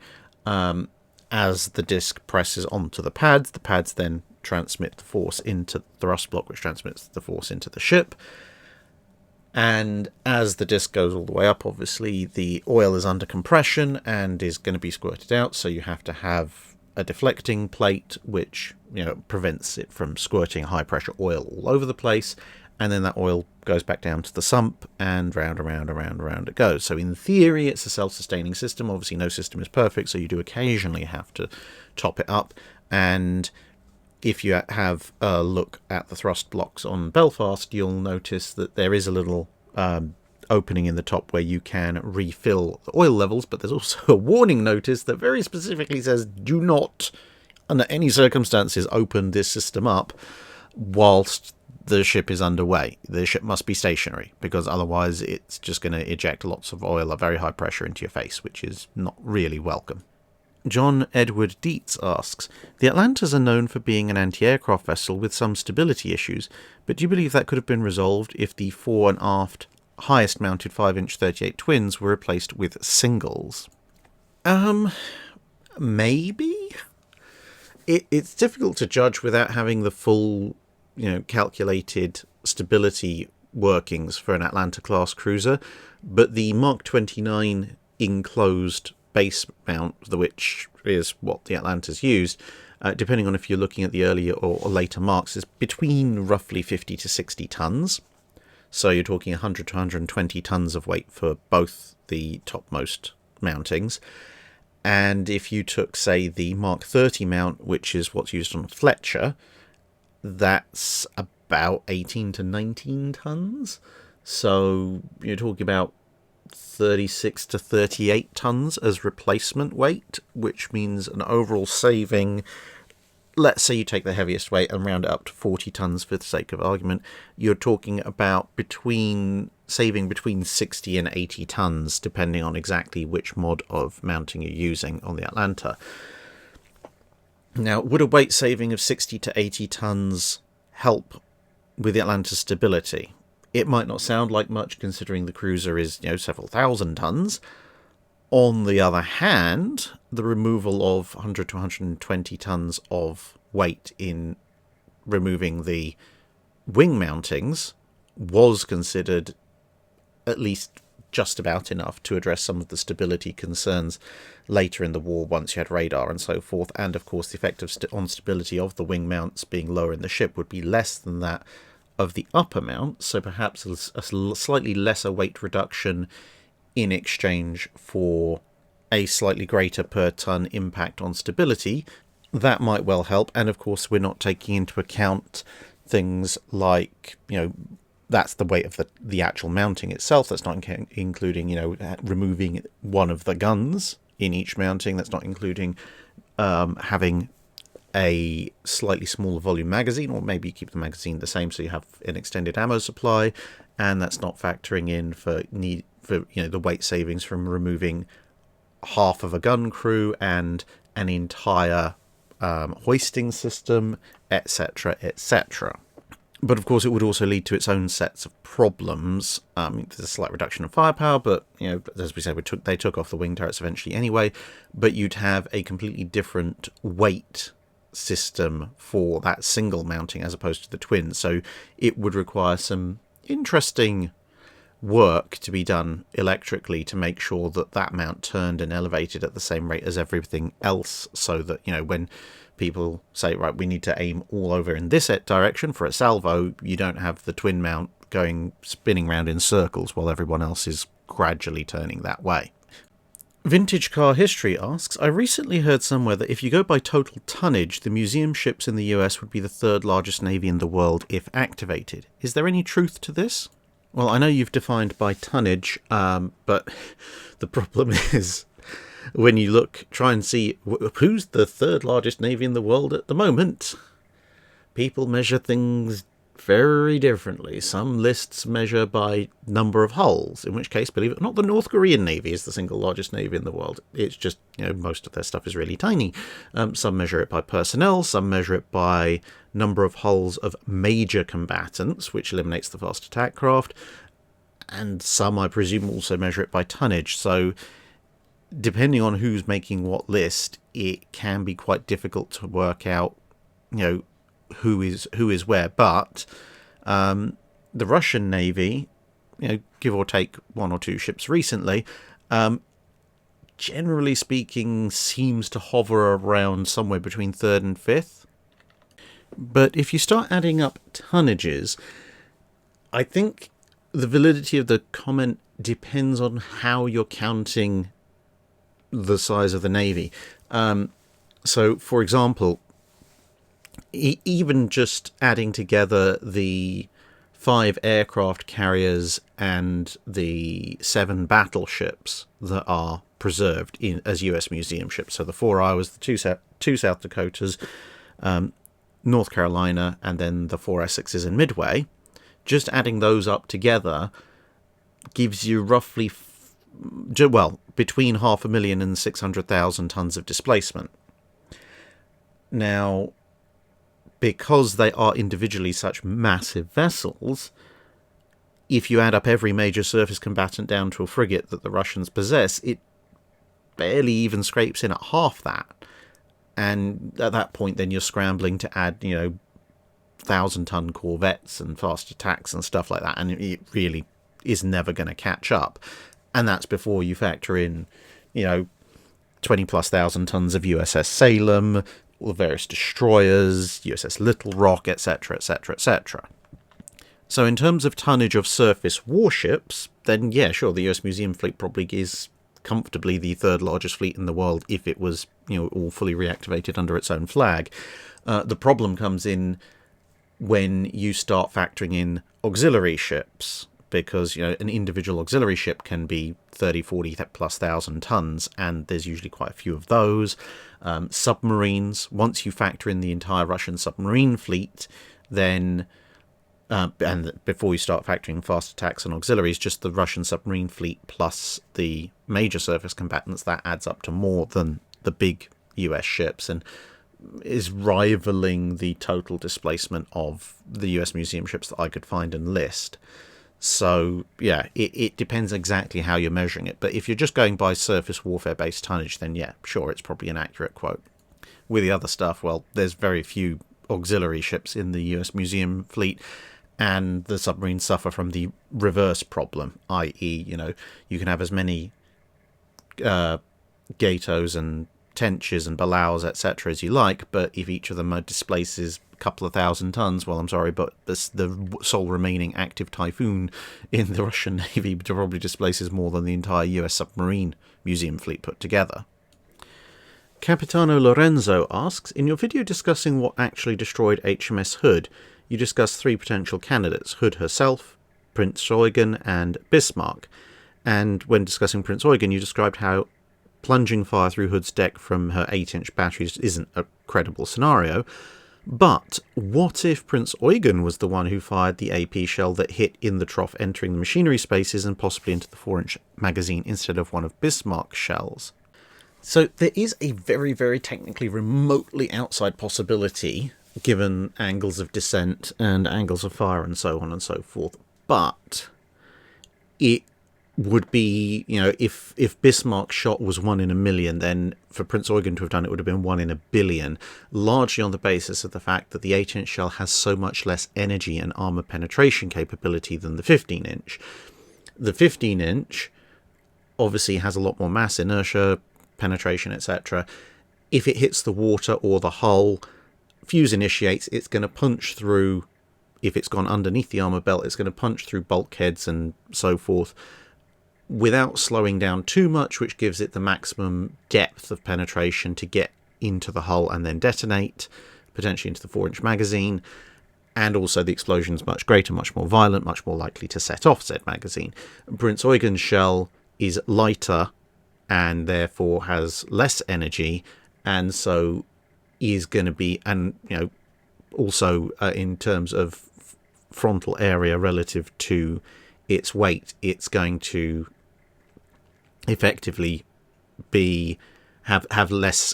As the disc presses onto the pads then transmit the force into the thrust block, which transmits the force into the ship. And as the disc goes all the way up, obviously the oil is under compression and is going to be squirted out, so you have to have a deflecting plate which, you know, prevents it from squirting high pressure oil all over the place, and then that oil goes back down to the sump and round it goes. So in theory it's a self-sustaining system. Obviously no system is perfect, so you do occasionally have to top it up. And if you have a look at the thrust blocks on Belfast, you'll notice that there is a little opening in the top where you can refill the oil levels, but there's also a warning notice that very specifically says do not under any circumstances open this system up whilst the ship is underway. The ship must be stationary, because otherwise it's just going to eject lots of oil at very high pressure into your face, which is not really welcome. John Edward Dietz asks, the Atlantas are known for being an anti-aircraft vessel with some stability issues, but do you believe that could have been resolved if the fore and aft highest mounted 5-inch 38 twins were replaced with singles? Maybe? It's difficult to judge without having the full, calculated stability workings for an Atlanta-class cruiser, but the Mark 29 enclosed base mount, which is what the Atlantas used, depending on if you're looking at the earlier or later marks, is between roughly 50 to 60 tons. So you're talking 100 to 120 tons of weight for both the topmost mountings. And if you took, say, the Mark 30 mount, which is what's used on Fletcher, that's about 18 to 19 tons. So you're talking about 36 to 38 tons as replacement weight, which means an overall saving. Let's say you take the heaviest weight and round it up to 40 tons for the sake of argument. You're talking about saving between 60 and 80 tons, depending on exactly which mod of mounting you're using on the Atlanta. Now, would a weight saving of 60 to 80 tons help with the Atlanta's stability? It might not sound like much, considering the cruiser is, several thousand tons. On the other hand, the removal of 100 to 120 tons of weight in removing the wing mountings was considered at least just about enough to address some of the stability concerns later in the war, once you had radar and so forth. And of course, the effect on stability of the wing mounts being lower in the ship would be less than that of the upper mount, so perhaps a slightly lesser weight reduction in exchange for a slightly greater per ton impact on stability. That might well help. And of course, we're not taking into account things like, that's the weight of the actual mounting itself. That's not including, removing one of the guns in each mounting. That's not including having a slightly smaller volume magazine, or maybe you keep the magazine the same so you have an extended ammo supply. And that's not factoring in for the weight savings from removing half of a gun crew and an entire hoisting system, etc., etc. But of course, it would also lead to its own sets of problems. There's a slight reduction in firepower, but as we said, they took off the wing turrets eventually anyway. But you'd have a completely different weight system for that single mounting as opposed to the twin. So it would require some interesting work to be done electrically to make sure that mount turned and elevated at the same rate as everything else, so that when people say, right, we need to aim all over in this direction for a salvo, you don't have the twin mount spinning round in circles while everyone else is gradually turning that way. Vintage Car History asks, I recently heard somewhere that if you go by total tonnage, the museum ships in the US would be the third largest navy in the world if activated. Is there any truth to this? Well, I know you've defined by tonnage, but the problem is when you try and see who's the third largest navy in the world at the moment, people measure things very differently. Some lists measure by number of hulls, in which case, believe it or not, the North Korean Navy is the single largest navy in the world. It's just, most of their stuff is really tiny. Some measure it by personnel, some measure it by number of hulls of major combatants, which eliminates the fast attack craft, and some, I presume, also measure it by tonnage. So depending on who's making what list, it can be quite difficult to work out, who is where. But the Russian Navy, give or take one or two ships recently, generally speaking, seems to hover around somewhere between third and fifth. But if you start adding up tonnages, I think the validity of the comment depends on how you're counting the size of the Navy. So, for example, even just adding together the 5 aircraft carriers and the 7 battleships that are preserved as US museum ships. So the 4 Iowas, the 2 South Dakotas, North Carolina, and then the 4 Essexes and Midway. Just adding those up together gives you roughly, between 500,000 and 600,000 tons of displacement. Now, because they are individually such massive vessels, if you add up every major surface combatant down to a frigate that the Russians possess, it barely even scrapes in at half that. And at that point, then you're scrambling to add, 1,000-ton corvettes and fast attacks and stuff like that, and it really is never going to catch up. And that's before you factor in, 20+ thousand tons of USS Salem, all the various destroyers, USS Little Rock, etc., etc., etc. So in terms of tonnage of surface warships, then yeah, sure, the US Museum fleet probably is comfortably the third largest fleet in the world if it was, all fully reactivated under its own flag. The problem comes in when you start factoring in auxiliary ships, because an individual auxiliary ship can be 30-40+ thousand tons, and there's usually quite a few of those. Submarines, once you factor in the entire Russian submarine fleet, then and before you start factoring fast attacks and auxiliaries, just the Russian submarine fleet plus the major surface combatants, that adds up to more than the big US ships, and is rivaling the total displacement of the US Museum ships that I could find and list. So, yeah, it depends exactly how you're measuring it. But if you're just going by surface warfare-based tonnage, then yeah, sure, it's probably an accurate quote. With the other stuff, well, there's very few auxiliary ships in the US Museum fleet, and the submarines suffer from the reverse problem, i.e., you can have as many Gatos and Tenches and Balaus, etc. as you like, but if each of them displaces a couple of thousand tons, well, I'm sorry, but the sole remaining active Typhoon in the Russian Navy probably displaces more than the entire US submarine museum fleet put together. Capitano Lorenzo asks, in your video discussing what actually destroyed HMS Hood, you discussed 3 potential candidates, Hood herself, Prinz Eugen, and Bismarck. And when discussing Prinz Eugen, you described how plunging fire through Hood's deck from her 8-inch batteries isn't a credible scenario. But what if Prinz Eugen was the one who fired the AP shell that hit in the trough, entering the machinery spaces and possibly into the 4-inch magazine instead of one of Bismarck's shells? So there is a very, very technically remotely outside possibility, given angles of descent and angles of fire and so on and so forth. But it would be, if Bismarck's shot was 1 in a million, then for Prinz Eugen to have done it would have been 1 in a billion, largely on the basis of the fact that the 8-inch shell has so much less energy and armour penetration capability than the 15-inch. The 15-inch obviously has a lot more mass, inertia, penetration, etc. If it hits the water or the hull, fuse initiates, it's going to punch through, if it's gone underneath the armour belt, it's going to punch through bulkheads and so forth, without slowing down too much, which gives it the maximum depth of penetration to get into the hull and then detonate, potentially into the 4-inch magazine. and also the explosion is much greater, much more violent, much more likely to set off said magazine. Prinz Eugen's shell is lighter and therefore has less energy, and so is going to be, and also in terms of frontal area relative to its weight, it's going to effectively have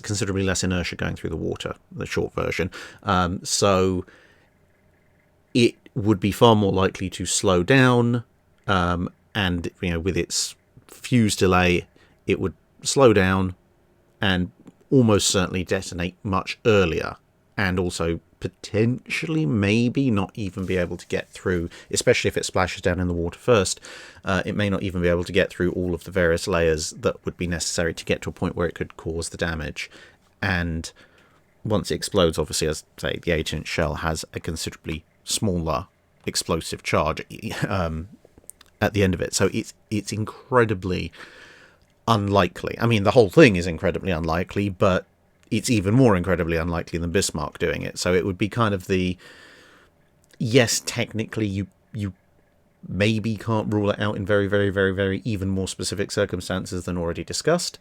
considerably less inertia going through the water, the short version. So it would be far more likely to slow down, and with its fuse delay, it would slow down and almost certainly detonate much earlier, and also potentially maybe not even be able to get through, especially if it splashes down in the water first. It may not even be able to get through all of the various layers that would be necessary to get to a point where it could cause the damage. And once it explodes, obviously, as I say, the 8-inch shell has a considerably smaller explosive charge at the end of it. So it's incredibly unlikely. I mean, the whole thing is incredibly unlikely, but it's even more incredibly unlikely than Bismarck doing it. So it would be kind of yes, technically you maybe can't rule it out in very, very, very, very even more specific circumstances than already discussed,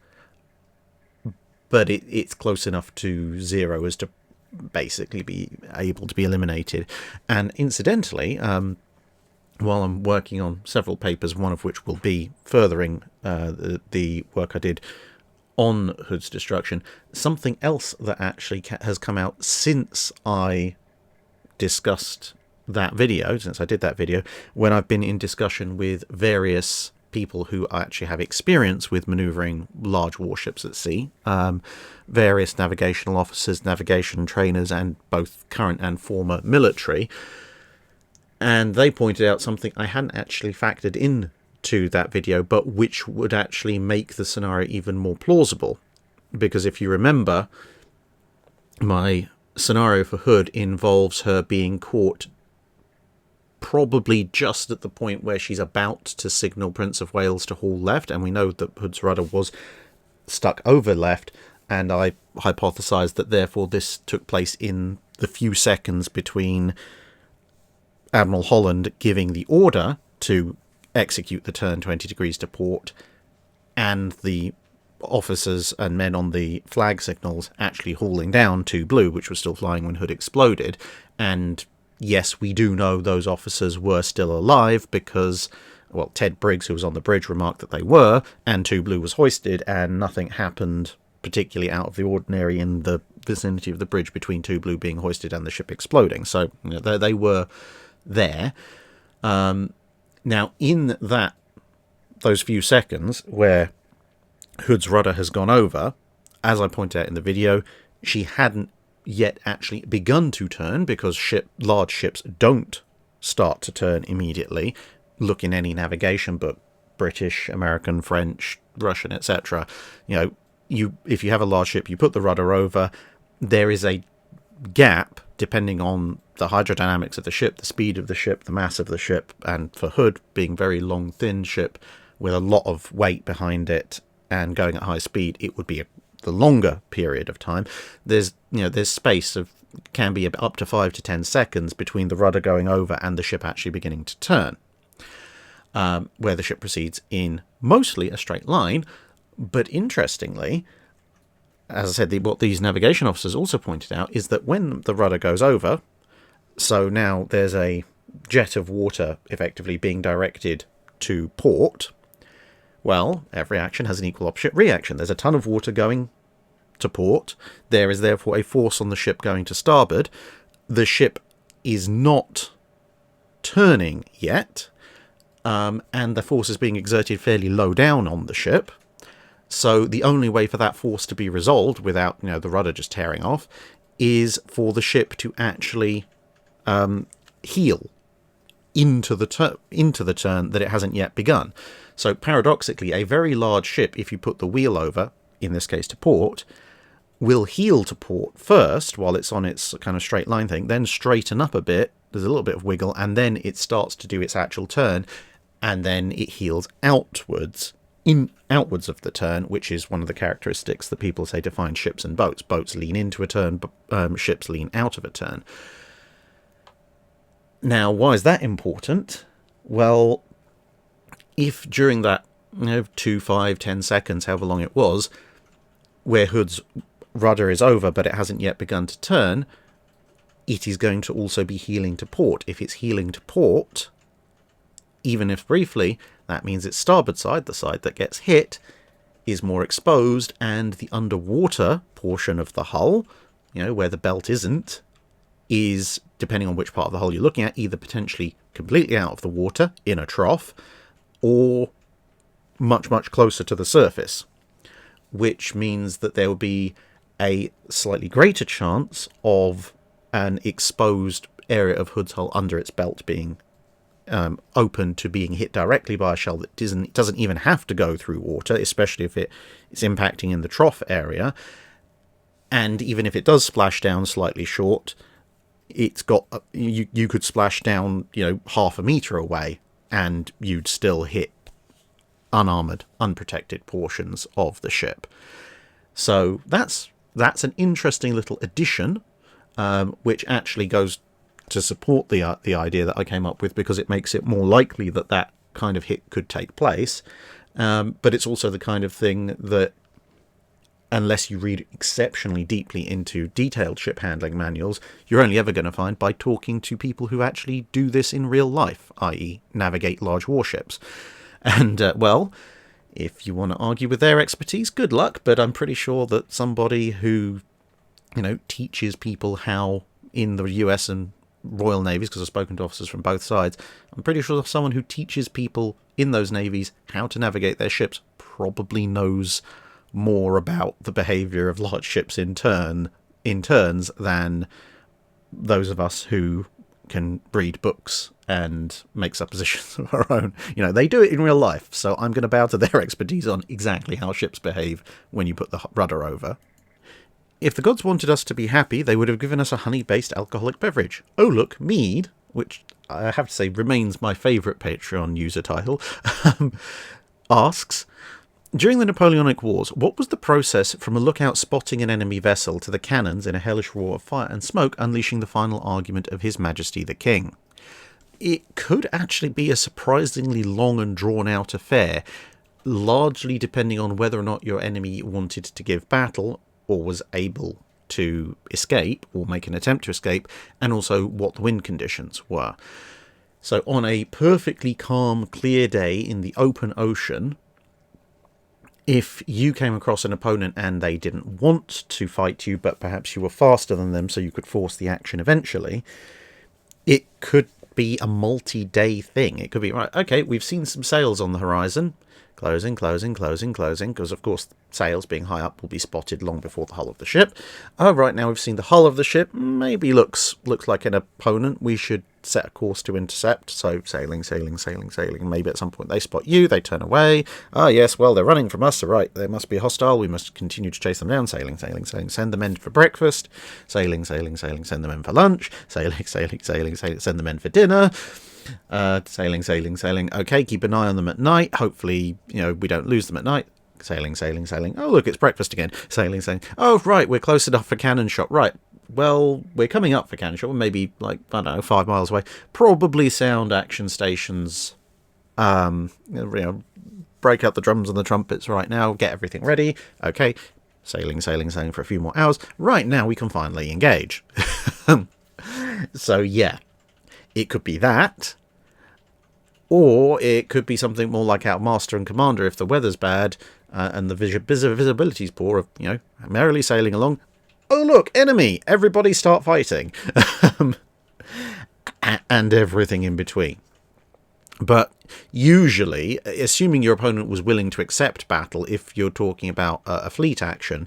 but it's close enough to zero as to basically be able to be eliminated. And incidentally, while I'm working on several papers, one of which will be furthering the work I did on Hood's destruction, something else that actually has come out since I discussed that video, since I did that video, when I've been in discussion with various people who actually have experience with manoeuvring large warships at sea, various navigational officers, navigation trainers, and both current and former military. And they pointed out something I hadn't actually factored in to that video, but which would actually make the scenario even more plausible. Because if you remember, my scenario for Hood involves her being caught probably just at the point where she's about to signal Prince of Wales to haul left, and we know that Hood's rudder was stuck over left, and I hypothesized that therefore this took place in the few seconds between Admiral Holland giving the order to execute the turn 20 degrees to port and the officers and men on the flag signals actually hauling down to blue, which was still flying when Hood exploded. And yes, we do know those officers were still alive because, well, Ted Briggs, who was on the bridge, remarked that they were, and 2 Blue was hoisted, and nothing happened particularly out of the ordinary in the vicinity of the bridge between 2 Blue being hoisted and the ship exploding. So they were there. Now, in those few seconds where Hood's rudder has gone over, as I pointed out in the video, she hadn't yet actually begun to turn, because large ships don't start to turn immediately. Look in any navigation book, British, American, French, Russian, etc. If you have a large ship, you put the rudder over, there is a gap depending on the hydrodynamics of the ship, the speed of the ship, the mass of the ship, and for Hood being very long, thin ship with a lot of weight behind it and going at high speed, it would be the longer period of time. There's space can be up to 5 to 10 seconds between the rudder going over and the ship actually beginning to turn, where the ship proceeds in mostly a straight line. But interestingly, as I said, what these navigation officers also pointed out is that when the rudder goes over, so now there's a jet of water effectively being directed to port, well, every action has an equal opposite reaction. There's a ton of water going to port. There is therefore a force on the ship going to starboard. The ship is not turning yet, and the force is being exerted fairly low down on the ship. So the only way for that force to be resolved without the rudder just tearing off is for the ship to actually heel into the turn that it hasn't yet begun. So paradoxically, a very large ship, if you put the wheel over, in this case to port, will heel to port first while it's on its kind of straight line thing, then straighten up a bit, there's a little bit of wiggle, and then it starts to do its actual turn, and then it heels outwards of the turn, which is one of the characteristics that people say define ships and boats. Boats lean into a turn, ships lean out of a turn. Now, why is that important? Well, if during that 2, 5, 10 seconds, however long it was, where Hood's rudder is over but it hasn't yet begun to turn, it is going to also be heeling to port. If it's heeling to port, even if briefly, that means its starboard side, the side that gets hit, is more exposed, and the underwater portion of the hull, where the belt isn't, is, depending on which part of the hull you're looking at, either potentially completely out of the water in a trough, or much, much closer to the surface, which means that there will be a slightly greater chance of an exposed area of Hood's hull under its belt being open to being hit directly by a shell that doesn't even have to go through water, especially if it's impacting in the trough area. And even if it does splash down slightly short, it's got you could splash down half a meter away and you'd still hit unarmoured, unprotected portions of the ship. So that's an interesting little addition, which actually goes to support the idea that I came up with, because it makes it more likely that kind of hit could take place. But it's also the kind of thing that, unless you read exceptionally deeply into detailed ship handling manuals, you're only ever going to find by talking to people who actually do this in real life, i.e. navigate large warships. And, well, if you want to argue with their expertise, good luck, but I'm pretty sure that somebody who, teaches people how, in the US and Royal Navies, because I've spoken to officers from both sides, I'm pretty sure someone who teaches people in those navies how to navigate their ships probably knows more about the behaviour of large ships in turns than those of us who can read books and make suppositions of our own. They do it in real life, so I'm going to bow to their expertise on exactly how ships behave when you put the rudder over. If the gods wanted us to be happy, they would have given us a honey-based alcoholic beverage. Oh look, mead, which I have to say remains my favourite Patreon user title, asks, during the Napoleonic Wars, what was the process from a lookout spotting an enemy vessel to the cannons in a hellish roar of fire and smoke unleashing the final argument of His Majesty the King? It could actually be a surprisingly long and drawn-out affair, largely depending on whether or not your enemy wanted to give battle or was able to escape or make an attempt to escape, and also what the wind conditions were. So on a perfectly calm, clear day in the open ocean, if you came across an opponent and they didn't want to fight you, but perhaps you were faster than them so you could force the action eventually, it could be a multi-day thing. It could be, right, okay, we've seen some sails on the horizon, closing, because of course sails being high up will be spotted long before the hull of the ship. Oh, right, now we've seen the hull of the ship, maybe looks like an opponent, we should set a course to intercept. So sailing, maybe at some point they spot you, they turn away. Ah, yes, well, they're running from us, so right, they must be hostile, we must continue to chase them down. Sailing, send them in for breakfast. Sailing, send them in for lunch. Sailing, send them in for dinner. Sailing. Okay, keep an eye on them at night. Hopefully, we don't lose them at night. Sailing. Oh, look, it's breakfast again. Sailing. Oh, right, we're close enough for cannon shot. Right, well, we're coming up for cannon shot. We're maybe, 5 miles away. Probably sound action stations. Break out the drums and the trumpets right now. Get everything ready. Okay, sailing for a few more hours. Right, now we can finally engage. So, yeah. It could be that, or it could be something more like our Master and Commander if the weather's bad and the visibility's poor, of, merrily sailing along. Oh, look, enemy! Everybody start fighting. And everything in between. But usually, assuming your opponent was willing to accept battle, if you're talking about a fleet action,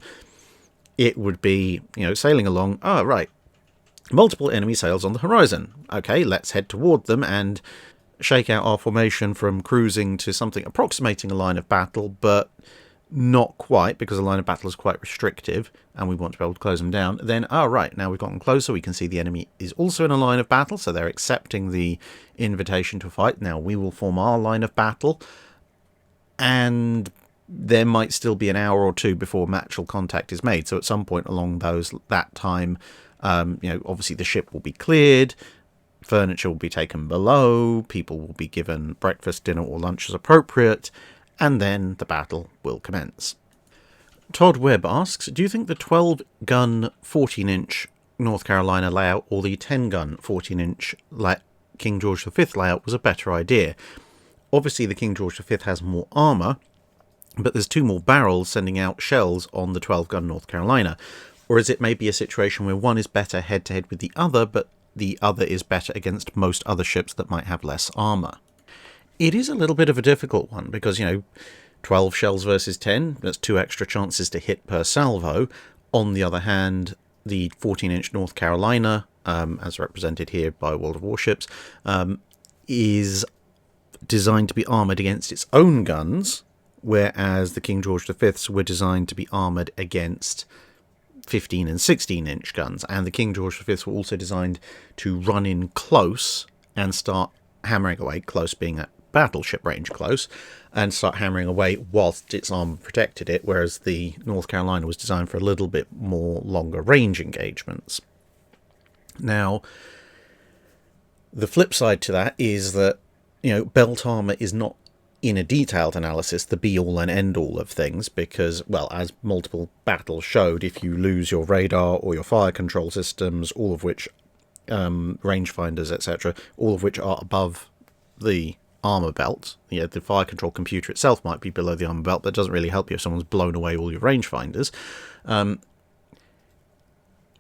it would be, sailing along. Oh, right. Multiple enemy sails on the horizon. Okay, let's head toward them and shake out our formation from cruising to something approximating a line of battle, but not quite, because a line of battle is quite restrictive, and we want to be able to close them down. Then, right, now we've gotten closer, we can see the enemy is also in a line of battle, so they're accepting the invitation to fight. Now we will form our line of battle, and there might still be an hour or two before actual contact is made. So at some point along that time, obviously the ship will be cleared. Furniture will be taken below, people will be given breakfast, dinner or lunch as appropriate, and then the battle will commence. Todd Webb asks, do you think the 12-gun 14-inch North Carolina layout or the 10-gun 14-inch King George V layout was a better idea? Obviously the King George V has more armour, but there's 2 more barrels sending out shells on the 12-gun North Carolina. Or is it maybe a situation where one is better head-to-head with the other, but the other is better against most other ships that might have less armour? It is a little bit of a difficult one because, 12 shells versus 10, that's 2 extra chances to hit per salvo. On the other hand, the 14-inch North Carolina, as represented here by World of Warships, is designed to be armoured against its own guns, whereas the King George V's were designed to be armoured against 15 and 16-inch guns. And the King George V's were also designed to run in close and start hammering away, close being at battleship range close, and start hammering away whilst its armour protected it, whereas the North Carolina was designed for a little bit more longer range engagements. Now, the flip side to that is that, belt armour is not, in a detailed analysis, the be-all and end-all of things, because, well, as multiple battles showed, if you lose your radar or your fire control systems, all of which, rangefinders, etc., all of which are above the armour belt, the fire control computer itself might be below the armour belt, but it doesn't really help you if someone's blown away all your rangefinders,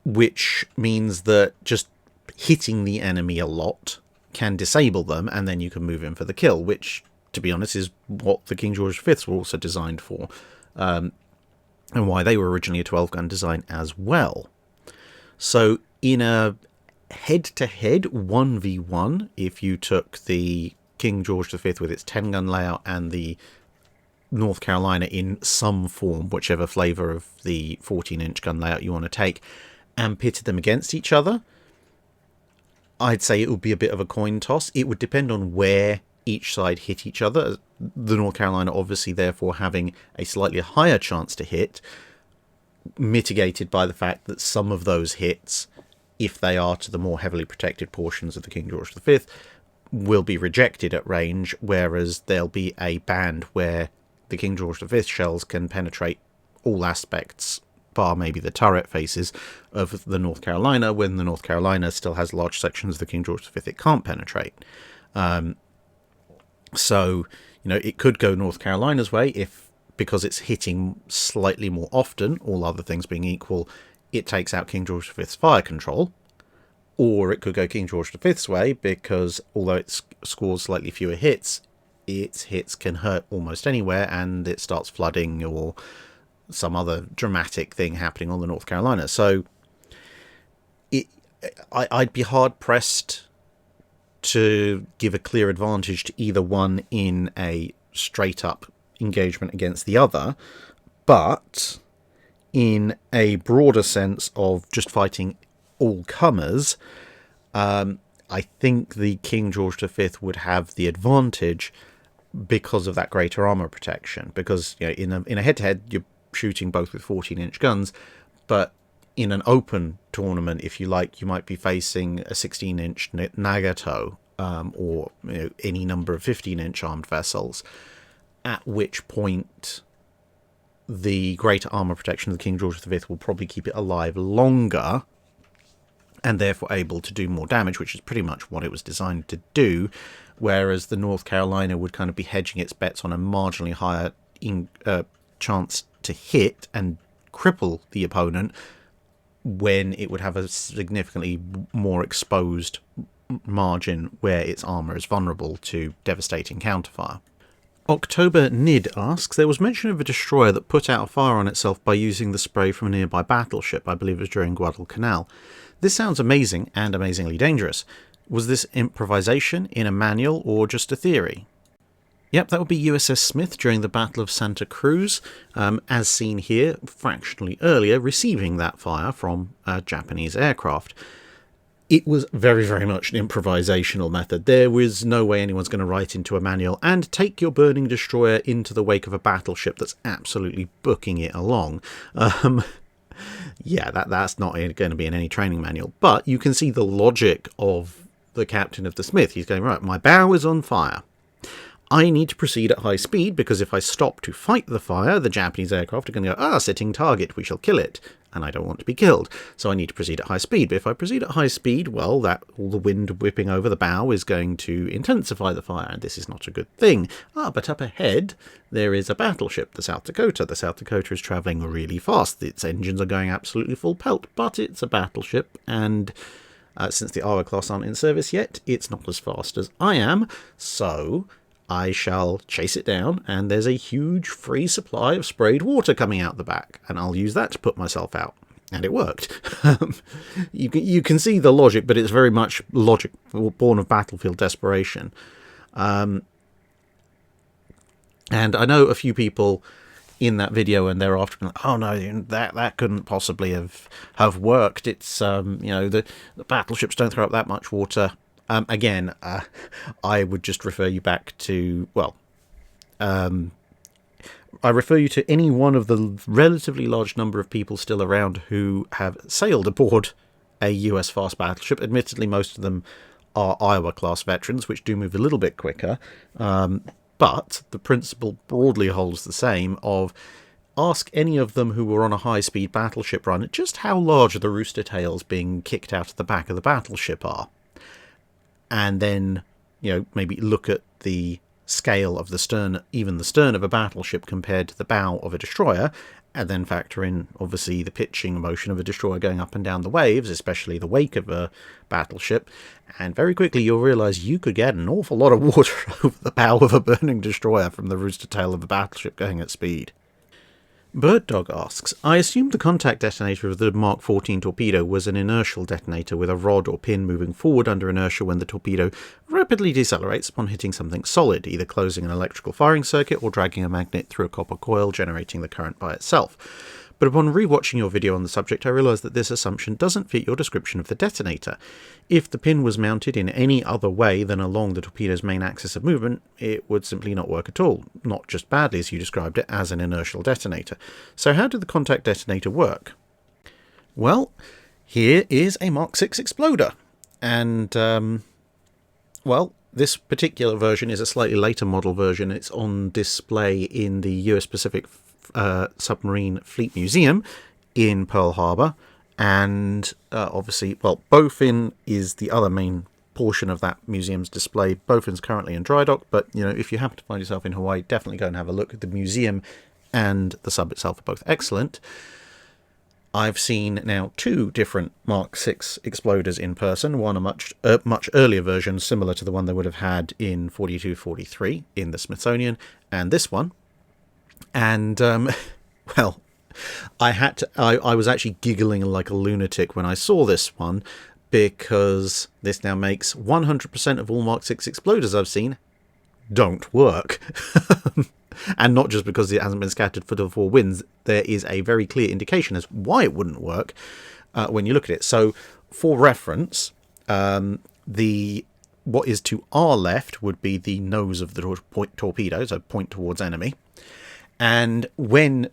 which means that just hitting the enemy a lot can disable them, and then you can move in for the kill, which, to be honest, is what the King George V's were also designed for, and why they were originally a 12-gun design as well. So in a head-to-head 1v1, if you took the King George V with its 10-gun layout and the North Carolina in some form, whichever flavour of the 14-inch gun layout you want to take, and pitted them against each other, I'd say it would be a bit of a coin toss. It would depend on where each side hit each other. The North Carolina obviously therefore having a slightly higher chance to hit, mitigated by the fact that some of those hits, if they are to the more heavily protected portions of the King George V, will be rejected at range, whereas there'll be a band where the King George V shells can penetrate all aspects, bar maybe the turret faces, of the North Carolina, when the North Carolina still has large sections of the King George V it can't penetrate. So, it could go North Carolina's way because it's hitting slightly more often, all other things being equal, it takes out King George V's fire control. Or it could go King George V's way because, although it scores slightly fewer hits, its hits can hurt almost anywhere and it starts flooding or some other dramatic thing happening on the North Carolina. So I'd be hard-pressed to give a clear advantage to either one in a straight-up engagement against the other, but in a broader sense of just fighting all comers, I think the King George V would have the advantage because of that greater armour protection. Because in a head-to-head, you're shooting both with 14-inch guns, but in an open tournament, if you like, you might be facing a 16-inch Nagato, or any number of 15-inch armed vessels, at which point the greater armour protection of the King George V will probably keep it alive longer, and therefore able to do more damage, which is pretty much what it was designed to do, whereas the North Carolina would kind of be hedging its bets on a marginally higher chance to hit and cripple the opponent, when it would have a significantly more exposed margin where its armour is vulnerable to devastating counterfire. October Nid asks, there was mention of a destroyer that put out a fire on itself by using the spray from a nearby battleship. I believe it was during Guadalcanal. This sounds amazing and amazingly dangerous. Was this improvisation in a manual or just a theory? Yep, that would be USS Smith during the Battle of Santa Cruz, as seen here fractionally earlier, receiving that fire from a Japanese aircraft. It was very, very much an improvisational method. There was no way anyone's going to write into a manual and take your burning destroyer into the wake of a battleship that's absolutely booking it along. Yeah, that's not going to be in any training manual. But you can see the logic of the captain of the Smith. He's going, right, my bow is on fire. I need to proceed at high speed, because if I stop to fight the fire, the Japanese aircraft are going to go, sitting target, we shall kill it. And I don't want to be killed, so I need to proceed at high speed. But if I proceed at high speed, well, all the wind whipping over the bow is going to intensify the fire, and this is not a good thing. But up ahead, there is a battleship, the South Dakota. The South Dakota is travelling really fast. Its engines are going absolutely full pelt, but it's a battleship, and since the Iowa class aren't in service yet, it's not as fast as I am, so I shall chase it down, and there's a huge free supply of sprayed water coming out the back, and I'll use that to put myself out. And it worked. You can see the logic, but it's very much logic born of battlefield desperation. And I know a few people in that video and thereafter been like, oh no, that couldn't possibly have worked. It's the battleships don't throw up that much water. Again, I would just refer you back to, I refer you to any one of the relatively large number of people still around who have sailed aboard a US fast battleship. Admittedly, most of them are Iowa-class veterans, which do move a little bit quicker, but the principle broadly holds the same of ask any of them who were on a high-speed battleship run just how large the rooster tails being kicked out of the back of the battleship are. And then, maybe look at the scale of the stern, even the stern of a battleship compared to the bow of a destroyer, and then factor in, obviously, the pitching motion of a destroyer going up and down the waves, especially the wake of a battleship, and very quickly you'll realise you could get an awful lot of water over the bow of a burning destroyer from the rooster tail of a battleship going at speed. BirdDog asks, I assumed the contact detonator of the Mark 14 torpedo was an inertial detonator with a rod or pin moving forward under inertia when the torpedo rapidly decelerates upon hitting something solid, either closing an electrical firing circuit or dragging a magnet through a copper coil, generating the current by itself. But upon rewatching your video on the subject, I realised that this assumption doesn't fit your description of the detonator. If the pin was mounted in any other way than along the torpedo's main axis of movement, it would simply not work at all, not just badly as you described it as an inertial detonator. So how did the contact detonator work? Well, here is a Mark 6 exploder, and, this particular version is a slightly later model version. It's on display in the US Pacific Submarine Fleet Museum in Pearl Harbor, and obviously, Bowfin is the other main portion of that museum's display. Bowfin's currently in Drydock, but if you happen to find yourself in Hawaii, definitely go and have a look at the museum, and the sub itself are both excellent. I've seen now 2 different Mark 6 exploders in person, one a much earlier version similar to the one they would have had in 42-43 in the Smithsonian, and this one. And, I was actually giggling like a lunatic when I saw this one, because this now makes 100% of all Mark 6 exploders I've seen don't work. And not just because it hasn't been scattered for the 4 winds, there is a very clear indication as why it wouldn't work when you look at it. So, for reference, what is to our left would be the nose of the torpedo, so point towards enemy. And when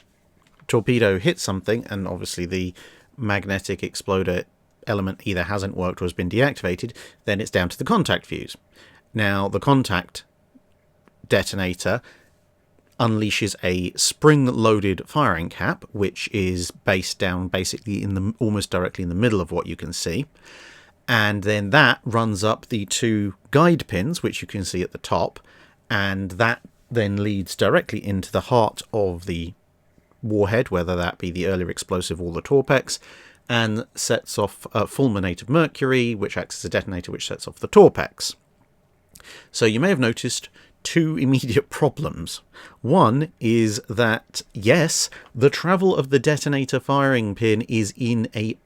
torpedo hits something, and obviously the magnetic exploder element either hasn't worked or has been deactivated, then it's down to the contact fuse. Now, the contact detonator unleashes a spring-loaded firing cap, which is based down basically almost directly in the middle of what you can see. And then that runs up the 2 guide pins, which you can see at the top, and that then leads directly into the heart of the warhead, whether that be the earlier explosive or the torpex, and sets off fulminate of mercury, which acts as a detonator which sets off the torpex. So you may have noticed 2 immediate problems. One is that, yes, the travel of the detonator firing pin is in a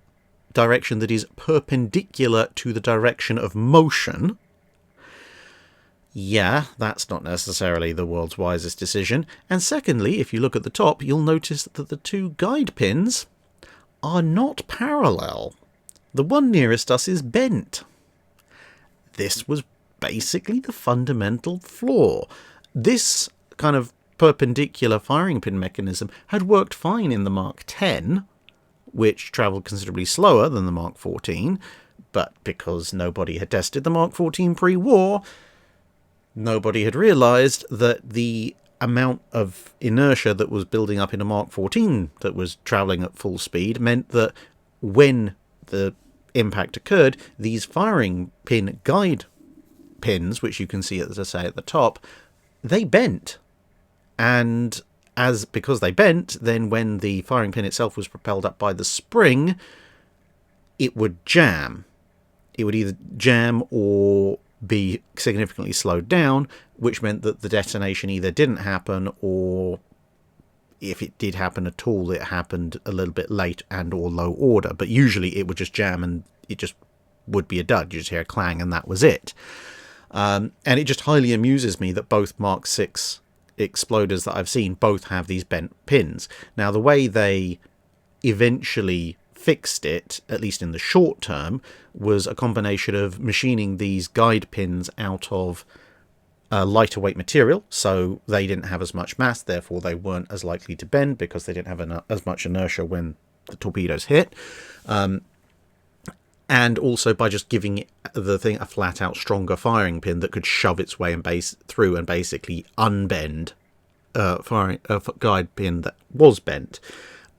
direction that is perpendicular to the direction of motion. Yeah, that's not necessarily the world's wisest decision. And secondly, if you look at the top, you'll notice that the 2 guide pins are not parallel. The one nearest us is bent. This was basically the fundamental flaw. This kind of perpendicular firing pin mechanism had worked fine in the Mark 10, which travelled considerably slower than the Mark 14, But because nobody had tested the Mark 14 pre-war, nobody had realised that the amount of inertia that was building up in a Mark 14 that was travelling at full speed meant that when the impact occurred, these firing pin guide pins, which you can see, as I say, at the top, they bent. And because they bent, then when the firing pin itself was propelled up by the spring, it would jam. It would either jam or be significantly slowed down, which meant that the detonation either didn't happen, or if it did happen at all, it happened a little bit late and or low order. But usually it would just jam and it just would be a dud. You just hear a clang and that was it. And it just highly amuses me that both Mark 6 exploders that I've seen both have these bent pins. Now, the way they eventually fixed it, at least in the short term, was a combination of machining these guide pins out of lighter weight material, so they didn't have as much mass, therefore they weren't as likely to bend because they didn't have as much inertia when the torpedoes hit. And also by just giving the thing a flat-out stronger firing pin that could shove its way through and basically unbend a guide pin that was bent.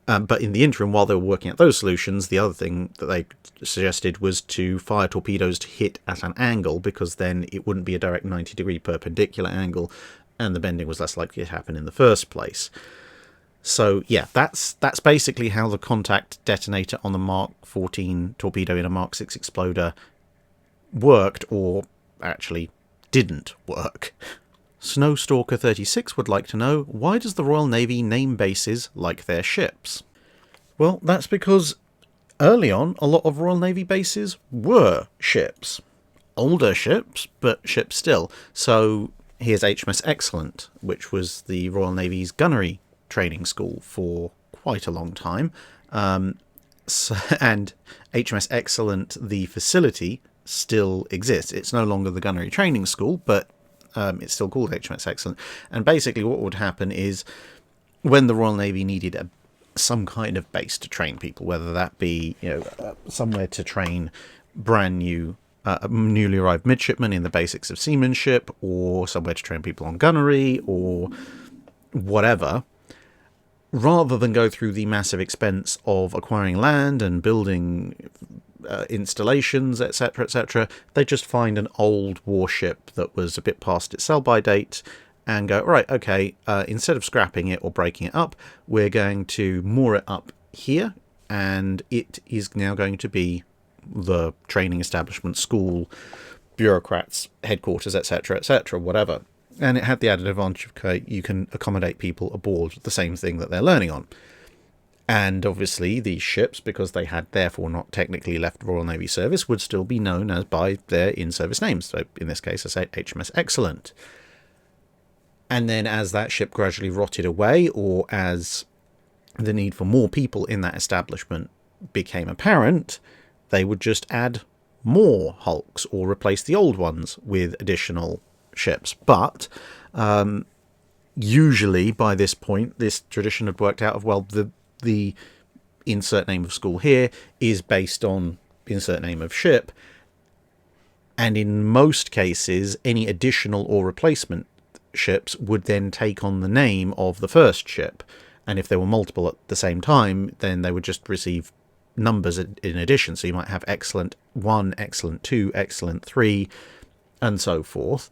But in the interim, while they were working out those solutions, the other thing that they suggested was to fire torpedoes to hit at an angle, because then it wouldn't be a direct 90-degree perpendicular angle, and the bending was less likely to happen in the first place. So yeah, that's basically how the contact detonator on the Mark 14 torpedo in a Mark 6 exploder worked, or actually didn't work. Snowstalker 36 would like to know, why does the Royal Navy name bases like their ships? Well, that's because early on a lot of Royal Navy bases were ships. Older ships, but ships still. So here's HMS Excellent, which was the Royal Navy's gunnery training school for quite a long time. And HMS Excellent, the facility, still exists. It's no longer the gunnery training school, but it's still called HMS Excellent. And basically what would happen is when the Royal Navy needed some kind of base to train people, whether that be somewhere to train brand new newly arrived midshipmen in the basics of seamanship, or somewhere to train people on gunnery or whatever, rather than go through the massive expense of acquiring land and building installations, etc., they just find an old warship that was a bit past its sell-by date and go, right, okay, instead of scrapping it or breaking it up, we're going to moor it up here, and it is now going to be the training establishment, school, bureaucrats, headquarters, etc., whatever. And it had the added advantage of, okay, you can accommodate people aboard the same thing that they're learning on. And obviously these ships, because they had therefore not technically left Royal Navy service, would still be known as by their in-service names. So in this case, I say HMS Excellent. And then as that ship gradually rotted away, or as the need for more people in that establishment became apparent, they would just add more hulks or replace the old ones with additional ships. But usually by this point, this tradition had worked out of, well, the insert name of school here is based on insert name of ship, and in most cases any additional or replacement ships would then take on the name of the first ship, and if there were multiple at the same time, then they would just receive numbers in addition. So you might have Excellent 1, Excellent 2, Excellent 3, and so forth.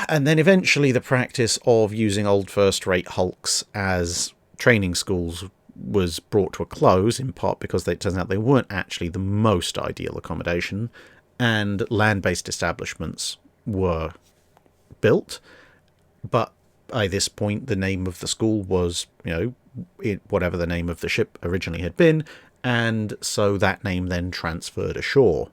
And then eventually the practice of using old first-rate hulks as training schools was brought to a close, in part because it turns out they weren't actually the most ideal accommodation, and land-based establishments were built. But by this point, the name of the school was, whatever the name of the ship originally had been, and so that name then transferred ashore.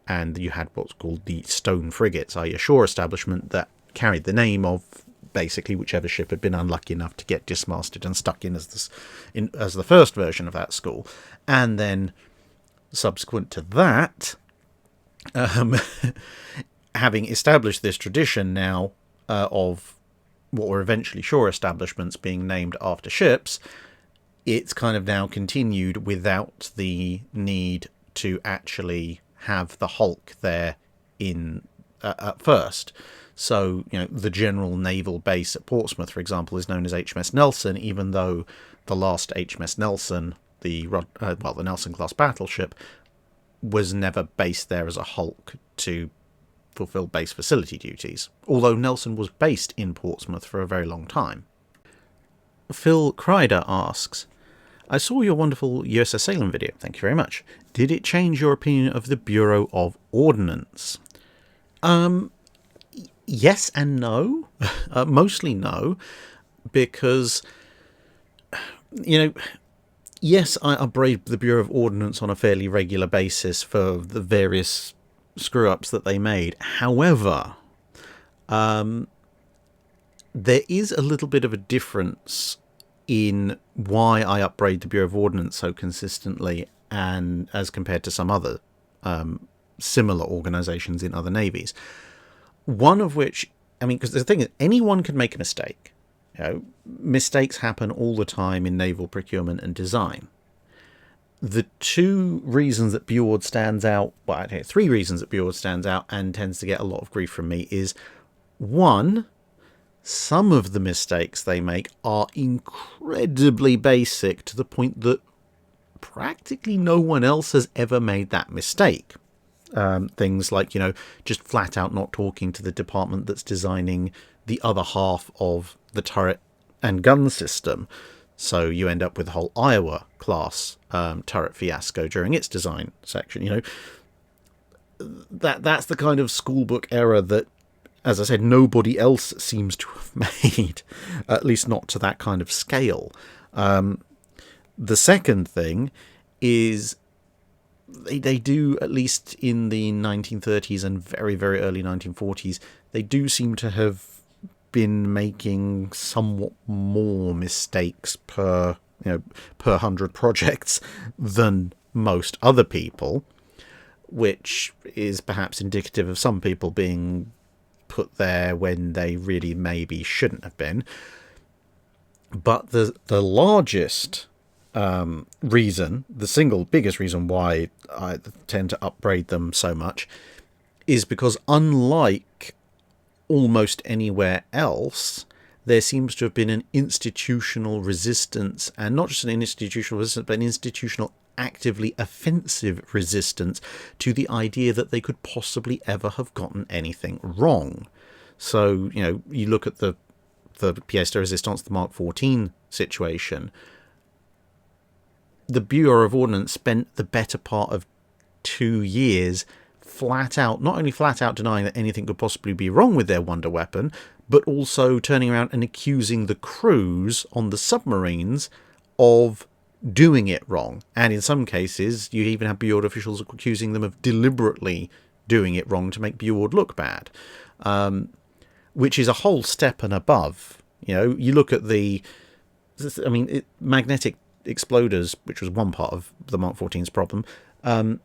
And you had what's called the stone frigates, i.e. a shore establishment that carried the name of basically whichever ship had been unlucky enough to get dismasted and stuck in as the first version of that school. And then subsequent to that, having established this tradition now of what were eventually shore establishments being named after ships, it's kind of now continued without the need to actually have the Hulk there in at first. So, the general naval base at Portsmouth, for example, is known as HMS Nelson, even though the last HMS Nelson, the Nelson-class battleship, was never based there as a Hulk to fulfill base facility duties, although Nelson was based in Portsmouth for a very long time. Phil Kreider asks, I saw your wonderful USS Salem video, thank you very much. Did it change your opinion of the Bureau of Ordnance? Yes and no. Mostly no, because, yes, I upbraid the Bureau of Ordnance on a fairly regular basis for the various screw-ups that they made. However, there is a little bit of a difference in why I upbraid the Bureau of Ordnance so consistently, and as compared to some other similar organisations in other navies. One of which, because the thing is, anyone can make a mistake. Mistakes happen all the time in naval procurement and design. The two reasons that BuOrd stands out, three reasons that BuOrd stands out and tends to get a lot of grief from me is, one, some of the mistakes they make are incredibly basic to the point that practically no one else has ever made that mistake. Things like, just flat out not talking to the department that's designing the other half of the turret and gun system. So you end up with the whole Iowa class turret fiasco during its design section. That's the kind of schoolbook error that, as I said, nobody else seems to have made, at least not to that kind of scale. The second thing is they do, at least in the 1930s and very, very early 1940s, they do seem to have been making somewhat more mistakes per 100 projects than most other people, which is perhaps indicative of some people being put there when they really maybe shouldn't have been. But the largest reason, the single biggest reason why I tend to upbraid them so much, is because unlike almost anywhere else, there seems to have been an institutional resistance, and not just an institutional resistance, but an institutional actively offensive resistance to the idea that they could possibly ever have gotten anything wrong. So, you look at the pièce de résistance, the Mark 14 situation. The Bureau of Ordnance spent the better part of 2 years not only flat out denying that anything could possibly be wrong with their wonder weapon, but also turning around and accusing the crews on the submarines of doing it wrong. And in some cases, you even have BuOrd officials accusing them of deliberately doing it wrong to make BuOrd look bad, which is a whole step and above. You look at magnetic exploders, which was one part of the Mark 14's problem, and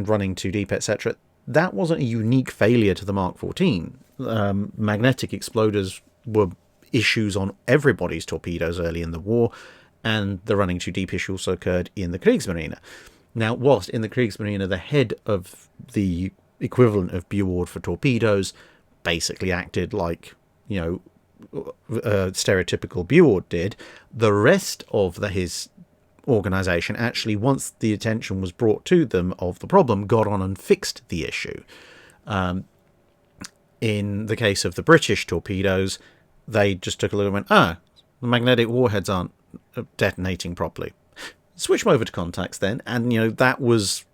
running too deep, etc. That wasn't a unique failure to the Mark 14. Magnetic exploders were issues on everybody's torpedoes early in the war, and the running too deep issue also occurred in the Kriegsmarine. Now, whilst in the Kriegsmarine, the head of the equivalent of BuOrd for torpedoes basically acted like, stereotypical BuOrd did, the rest of his organisation actually, once the attention was brought to them of the problem, got on and fixed the issue. In the case of the British torpedoes, they just took a look and went, the magnetic warheads aren't detonating properly. Switch them over to contacts then, and that was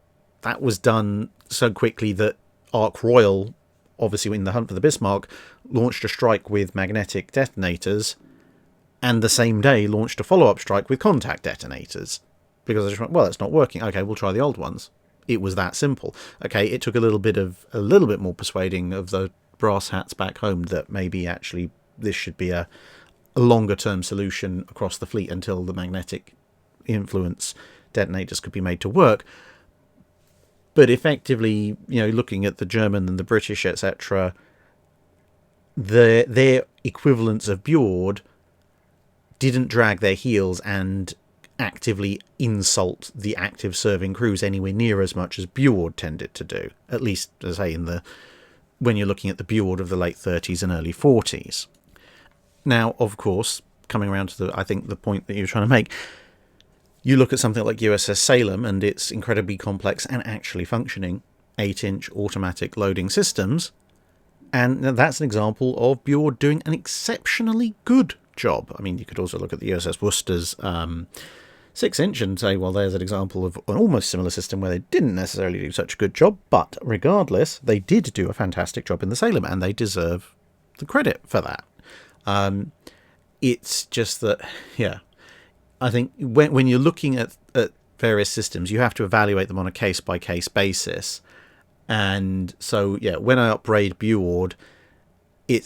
done so quickly that Ark Royal, obviously in the hunt for the Bismarck, launched a strike with magnetic detonators, and the same day launched a follow-up strike with contact detonators, because I just went, well, it's not working. Okay, we'll try the old ones. It was that simple. Okay, it took a little bit more persuading of the brass hats back home that maybe actually this should be a longer-term solution across the fleet until the magnetic influence detonators could be made to work. But effectively, looking at the German and the British, etc., their equivalents of BuOrd didn't drag their heels and actively insult the active serving crews anywhere near as much as BuOrd tended to do, at least, as I say, when you're looking at the BuOrd of the late 30s and early 40s. Now, of course, coming around to I think the point that you're trying to make, you look at something like USS Salem and its incredibly complex and actually functioning 8-inch automatic loading systems, and that's an example of BuOrd doing an exceptionally good job. I mean, you could also look at the USS Worcester's 6-inch and say, well, there's an example of an almost similar system where they didn't necessarily do such a good job, but regardless, they did do a fantastic job in the Salem, and they deserve the credit for that. It's just that, yeah, I think when you're looking at various systems, you have to evaluate them on a case-by-case basis. And so, yeah, when I upbraid BuOrd,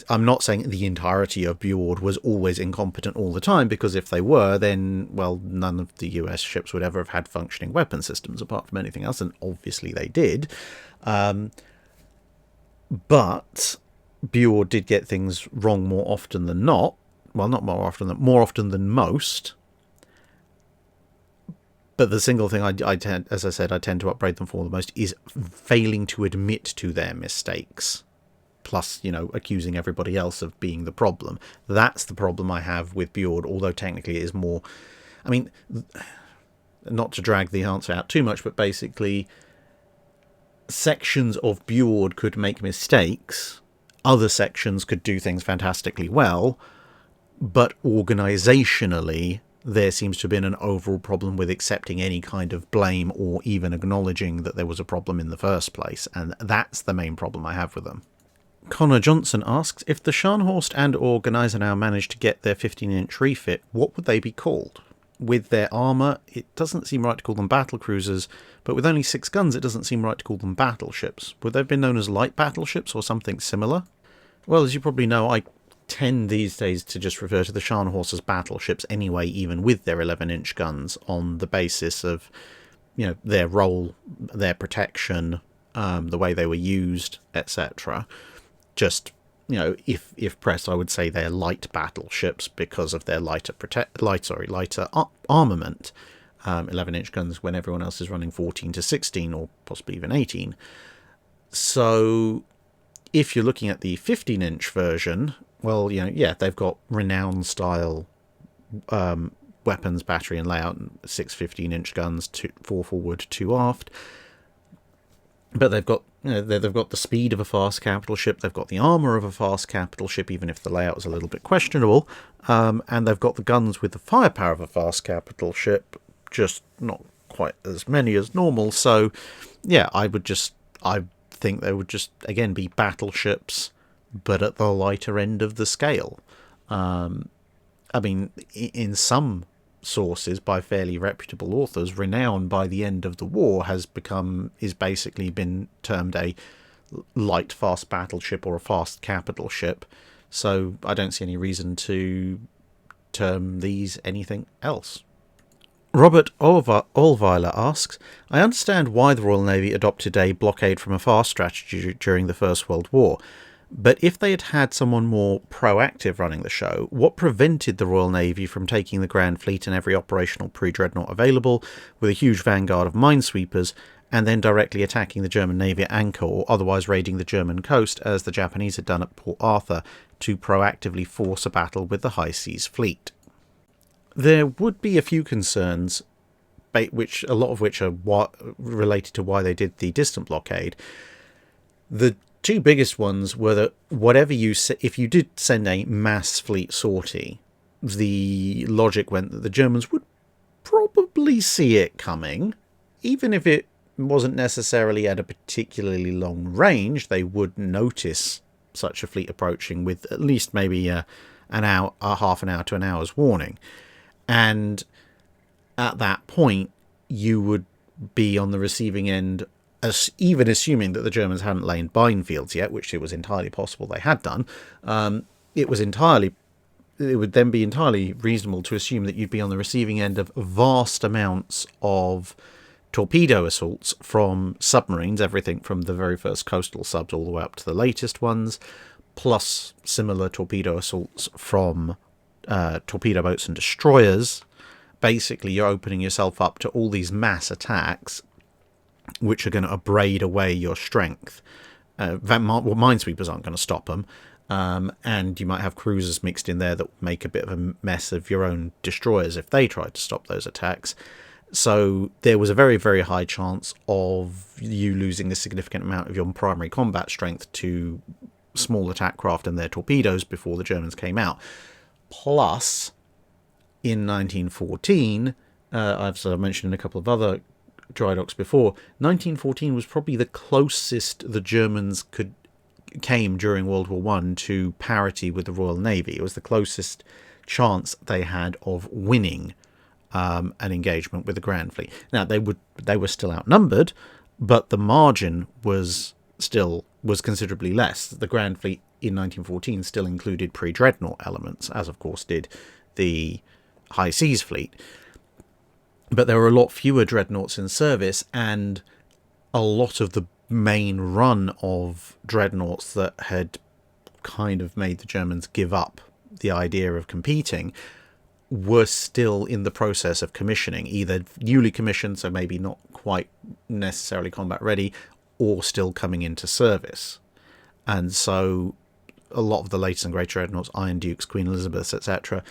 I'm not saying the entirety of BuOrd was always incompetent all the time, because if they were, then, well, none of the US ships would ever have had functioning weapon systems apart from anything else, and obviously they did. But BuOrd did get things wrong more often than not. Well, not more often than most. But the single thing I tend to upbraid them for the most is failing to admit to their mistakes. Plus, accusing everybody else of being the problem. That's the problem I have with BuOrd, although technically it is more... I mean, not to drag the answer out too much, but basically, sections of BuOrd could make mistakes, other sections could do things fantastically well, but organisationally, there seems to have been an overall problem with accepting any kind of blame or even acknowledging that there was a problem in the first place, and that's the main problem I have with them. Connor Johnson asks, if the Scharnhorst and or Gneisenau managed to get their 15-inch refit, what would they be called? With their armour, it doesn't seem right to call them battlecruisers, but with only 6 guns, it doesn't seem right to call them battleships. Would they have been known as light battleships or something similar? Well, as you probably know, I tend these days to just refer to the Scharnhorsts as battleships anyway, even with their 11-inch guns, on the basis of, their role, their protection, the way they were used, etc. Just, if pressed, I would say they're light battleships because of their lighter armament. 11-inch guns when everyone else is running 14 to 16 or possibly even 18. So if you're looking at the 15-inch version, well, they've got renowned style weapons, battery and layout, 6 15-inch guns, 4 forward, 2 aft. But they've got the speed of a fast capital ship, they've got the armour of a fast capital ship, even if the layout is a little bit questionable, and they've got the guns with the firepower of a fast capital ship, just not quite as many as normal. So, yeah, I think they would just, again, be battleships, but at the lighter end of the scale. I mean, in some sources by fairly reputable authors, Renown by the end of the war is basically been termed a light fast battleship or a fast capital ship. So I don't see any reason to term these anything else. Robert Olweiler asks, I understand why the Royal Navy adopted a blockade from afar strategy during the First World War. But if they had had someone more proactive running the show, what prevented the Royal Navy from taking the Grand Fleet and every operational pre-dreadnought available with a huge vanguard of minesweepers and then directly attacking the German Navy at anchor or otherwise raiding the German coast as the Japanese had done at Port Arthur to proactively force a battle with the High Seas Fleet? There would be a few concerns, a lot of which are related to why they did the distant blockade. The 2 biggest ones were that if you did send a mass fleet sortie, the logic went that the Germans would probably see it coming. Even if it wasn't necessarily at a particularly long range, they would notice such a fleet approaching with at least maybe a half an hour to an hour's warning. And at that point, you would be on the receiving end, even assuming that the Germans hadn't laid minefields yet, which it was entirely possible they had done. It would then be entirely reasonable to assume that you'd be on the receiving end of vast amounts of torpedo assaults from submarines, everything from the very first coastal subs all the way up to the latest ones, plus similar torpedo assaults from torpedo boats and destroyers, basically you're opening yourself up to all these mass attacks which are going to abrade away your strength. Minesweepers aren't going to stop them, and you might have cruisers mixed in there that make a bit of a mess of your own destroyers if they tried to stop those attacks. So there was a very, very high chance of you losing a significant amount of your primary combat strength to small attack craft and their torpedoes before the Germans came out. Plus, in 1914, as I mentioned in a couple of other Drydocks before, 1914 was probably the closest the Germans came during World War One to parity with the Royal Navy. It was the closest chance they had of winning an engagement with the Grand Fleet. Now they were still outnumbered, but the margin was considerably less. The Grand Fleet in 1914 still included pre-dreadnought elements, as of course did the High Seas Fleet. But there were a lot fewer dreadnoughts in service, and a lot of the main run of dreadnoughts that had kind of made the Germans give up the idea of competing were still in the process of commissioning, either newly commissioned, so maybe not quite necessarily combat ready, or still coming into service. And so a lot of the latest and great dreadnoughts, Iron Dukes, Queen Elizabeths, etc.,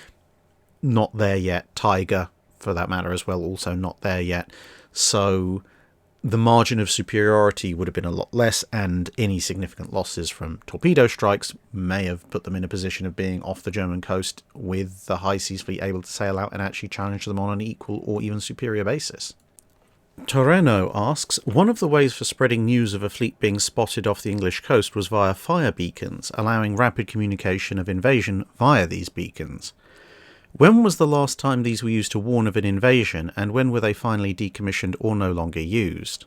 not there yet. Tiger, for that matter as well, also not there yet. So the margin of superiority would have been a lot less, and any significant losses from torpedo strikes may have put them in a position of being off the German coast with the High Seas Fleet able to sail out and actually challenge them on an equal or even superior basis. Toreno asks, one of the ways for spreading news of a fleet being spotted off the English coast was via fire beacons, allowing rapid communication of invasion via these beacons. When was the last time these were used to warn of an invasion, and when were they finally decommissioned or no longer used?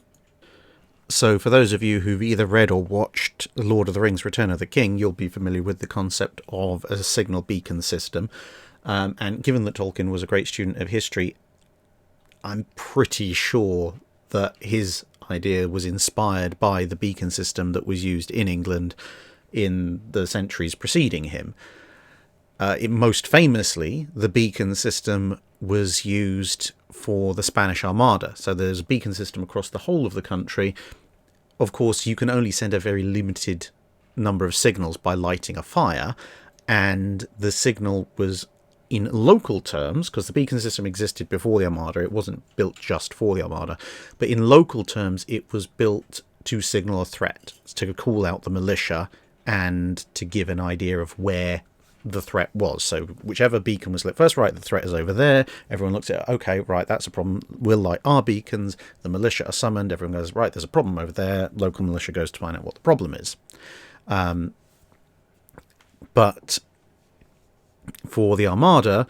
So for those of you who've either read or watched Lord of the Rings Return of the King, you'll be familiar with the concept of a signal beacon system. And given that Tolkien was a great student of history, I'm pretty sure that his idea was inspired by the beacon system that was used in England in the centuries preceding him. Most famously, the beacon system was used for the Spanish Armada. So there's a beacon system across the whole of the country. Of course, you can only send a very limited number of signals by lighting a fire, and the signal was in local terms, because the beacon system existed before the Armada. It wasn't built just for the Armada, but in local terms, it was built to signal a threat, to call out the militia and to give an idea of where the threat was. So whichever beacon was lit first, right, the threat is over there. Everyone looks at it, okay, right, that's a problem. We'll light our beacons. The militia are summoned. Everyone goes, right, there's a problem over there. Local militia goes to find out what the problem is. But for the Armada,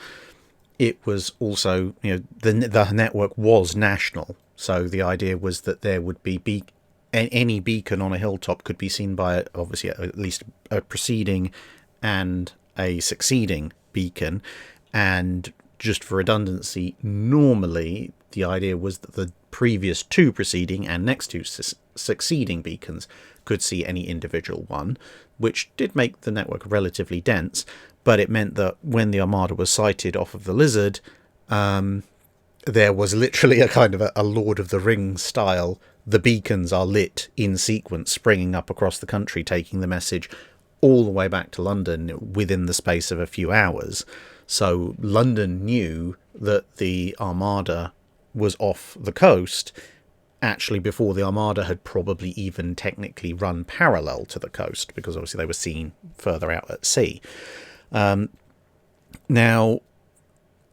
it was also, the network was national. So the idea was that there would be any beacon on a hilltop could be seen by, obviously, at least a preceding and a succeeding beacon. And just for redundancy, normally the idea was that the previous two preceding and next two succeeding beacons could see any individual one, which did make the network relatively dense, but it meant that when the Armada was sighted off of the Lizard, there was literally a kind of a Lord of the Rings style. The beacons are lit in sequence, springing up across the country, taking the message all the way back to London within the space of a few hours. So London knew that the Armada was off the coast actually before the Armada had probably even technically run parallel to the coast, because obviously they were seen further out at sea. Now,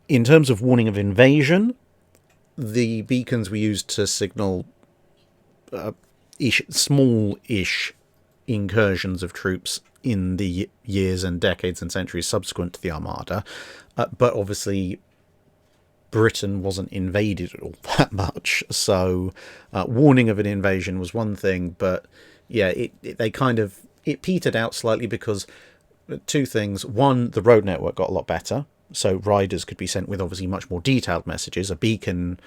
in terms of warning of invasion, the beacons were used to signal small-ish incursions of troops in the years and decades and centuries subsequent to the Armada, but obviously Britain wasn't invaded all that much, so warning of an invasion was one thing, but yeah, it petered out slightly because two things. One, the road network got a lot better, so riders could be sent with obviously much more detailed messages. A beacon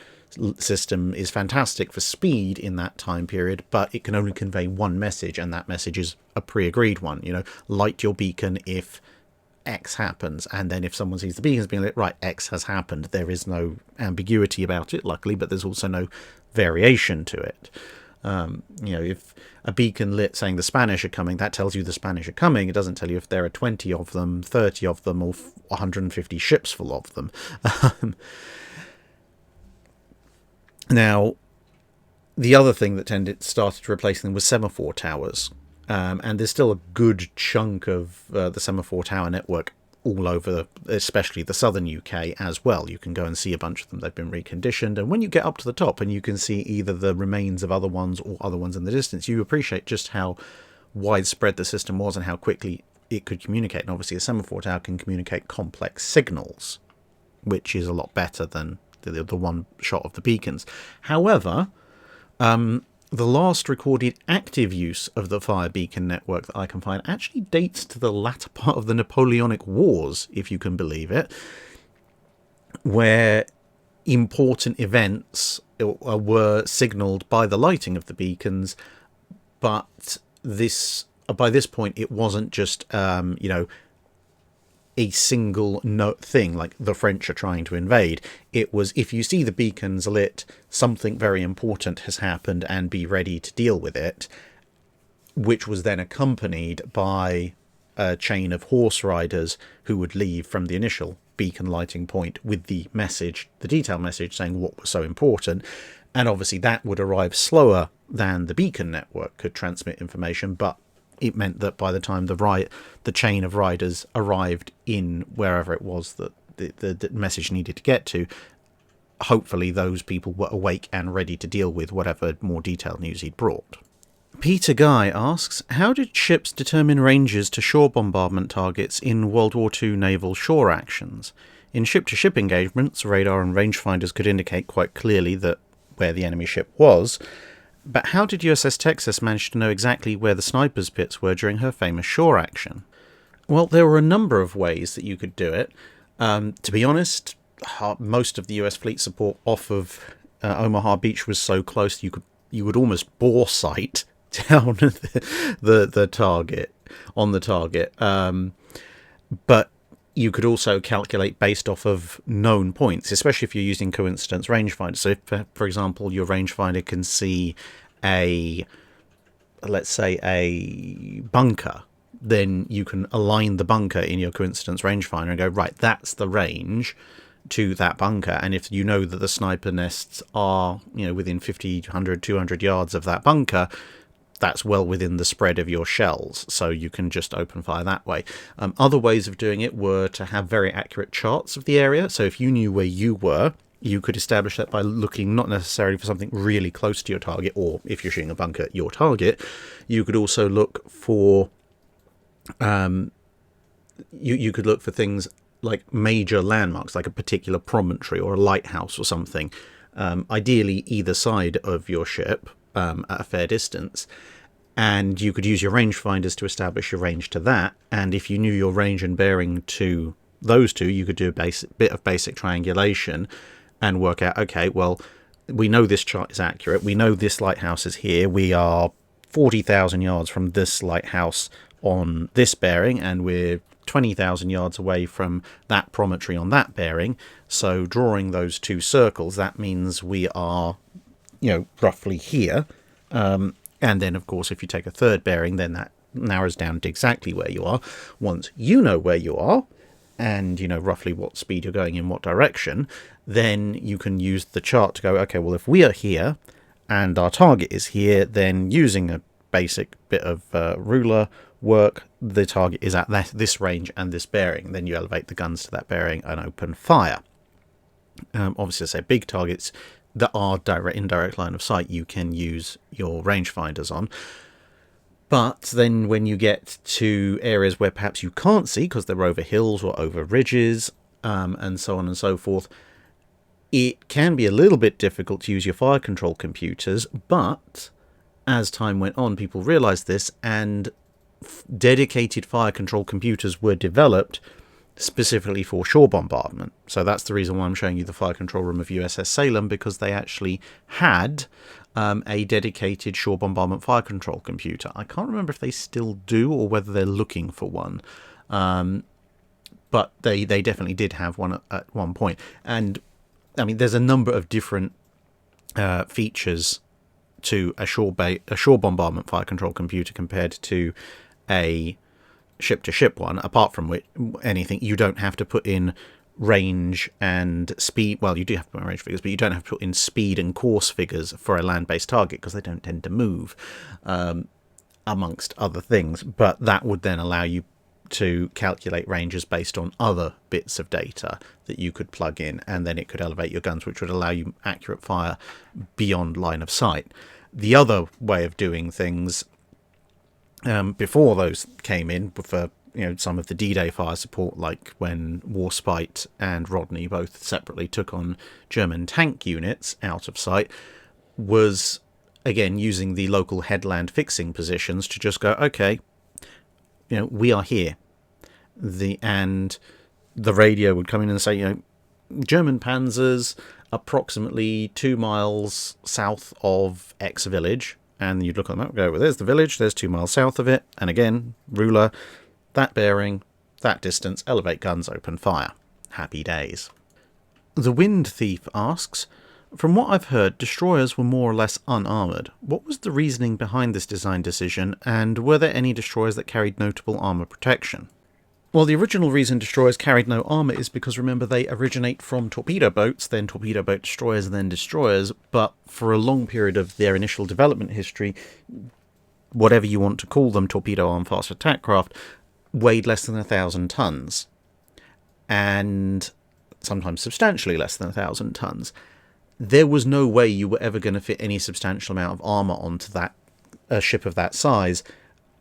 system is fantastic for speed in that time period, but it can only convey one message, and that message is a pre-agreed one. Light your beacon if X happens. And then if someone sees the beacons being lit, right, X has happened. There is no ambiguity about it, luckily, but there's also no variation to it. If a beacon lit saying the Spanish are coming, that tells you the Spanish are coming. It doesn't tell you if there are 20 of them, 30 of them, or 150 ships full of them. Now, the other thing that started to replace them was semaphore towers. And there's still a good chunk of the semaphore tower network all over, especially the southern UK as well. You can go and see a bunch of them. They've been reconditioned. And when you get up to the top and you can see either the remains of other ones or other ones in the distance, you appreciate just how widespread the system was and how quickly it could communicate. And obviously a semaphore tower can communicate complex signals, which is a lot better than the one shot of the beacons. However, the last recorded active use of the fire beacon network that I can find actually dates to the latter part of the Napoleonic Wars, if you can believe it, where important events were signalled by the lighting of the beacons, but by this point it wasn't just a single note thing like the French are trying to invade. It was, if you see the beacons lit, something very important has happened and be ready to deal with it, which was then accompanied by a chain of horse riders who would leave from the initial beacon lighting point with the message, the detail message saying what was so important. And obviously that would arrive slower than the beacon network could transmit information, but it meant that by the time the chain of riders arrived in wherever it was that the message needed to get to, hopefully those people were awake and ready to deal with whatever more detailed news he'd brought. Peter Guy asks, how did ships determine ranges to shore bombardment targets in World War II naval shore actions? In ship-to-ship engagements, radar and rangefinders could indicate quite clearly where the enemy ship was, but how did USS Texas manage to know exactly where the snipers' pits were during her famous shore action? Well, there were a number of ways that you could do it. To be honest, most of the US fleet support off of Omaha Beach was so close you would almost bore sight down the target, on the target. But you could also calculate based off of known points, especially if you're using coincidence rangefinder. So if, for example, your rangefinder can see let's say a bunker, then you can align the bunker in your coincidence rangefinder and go, right, that's the range to that bunker. And if you know that the sniper nests are, within 50, 100, 200 yards of that bunker, that's well within the spread of your shells, so you can just open fire that way. Other ways of doing it were to have very accurate charts of the area. So if you knew where you were, you could establish that by looking not necessarily for something really close to your target, or if you're shooting a bunker at your target, you could also look for you could look for things like major landmarks, like a particular promontory or a lighthouse or something, ideally either side of your ship, at a fair distance, and you could use your rangefinders to establish your range to that. And if you knew your range and bearing to those two, you could do a bit of basic triangulation and work out, okay, well, we know this chart is accurate, we know this lighthouse is here, we are 40,000 yards from this lighthouse on this bearing, and we're 20,000 yards away from that promontory on that bearing. So drawing those two circles, that means we are roughly here, and then of course if you take a third bearing, then that narrows down to exactly where you are. Once you know where you are and roughly what speed you're going in what direction, then you can use the chart to go, okay, well, if we are here and our target is here, then using a basic bit of ruler work, the target is at this range and this bearing. Then you elevate the guns to that bearing and open fire. Obviously, I say big targets that are in direct line of sight, you can use your rangefinders on. But then when you get to areas where perhaps you can't see because they're over hills or over ridges, and so on and so forth, it can be a little bit difficult to use your fire control computers. But as time went on, people realized this, and dedicated fire control computers were developed specifically for shore bombardment. So that's the reason why I'm showing you the fire control room of USS Salem, because they actually had a dedicated shore bombardment fire control computer. I can't remember if they still do or whether they're looking for one. but they definitely did have one at one point. And I mean, there's a number of different features to a shore bombardment fire control computer compared to a ship-to-ship one, apart from which anything you don't have to put in range and speed. Well, you do have to put in range figures, but you don't have to put in speed and course figures for a land-based target because they don't tend to move, amongst other things. But that would then allow you to calculate ranges based on other bits of data that you could plug in, and then it could elevate your guns, which would allow you accurate fire beyond line of sight. The other way of doing things, before those came in, for some of the D-Day fire support, like when Warspite and Rodney both separately took on German tank units out of sight, was again using the local headland fixing positions to just go, okay, we are here. And the radio would come in and say, German panzers approximately 2 miles south of X village. And you'd look at the map and go, well, there's the village, there's 2 miles south of it. And again, ruler, that bearing, that distance, elevate guns, open fire. Happy days. The Wind Thief asks, from what I've heard, destroyers were more or less unarmoured. What was the reasoning behind this design decision, and were there any destroyers that carried notable armour protection? Well, the original reason destroyers carried no armour is because, remember, they originate from torpedo boats, then torpedo boat destroyers, and then destroyers, but for a long period of their initial development history, whatever you want to call them, torpedo armed fast attack craft, weighed less than 1,000 tons, and sometimes substantially less than 1,000 tons. There was no way you were ever going to fit any substantial amount of armour onto a ship of that size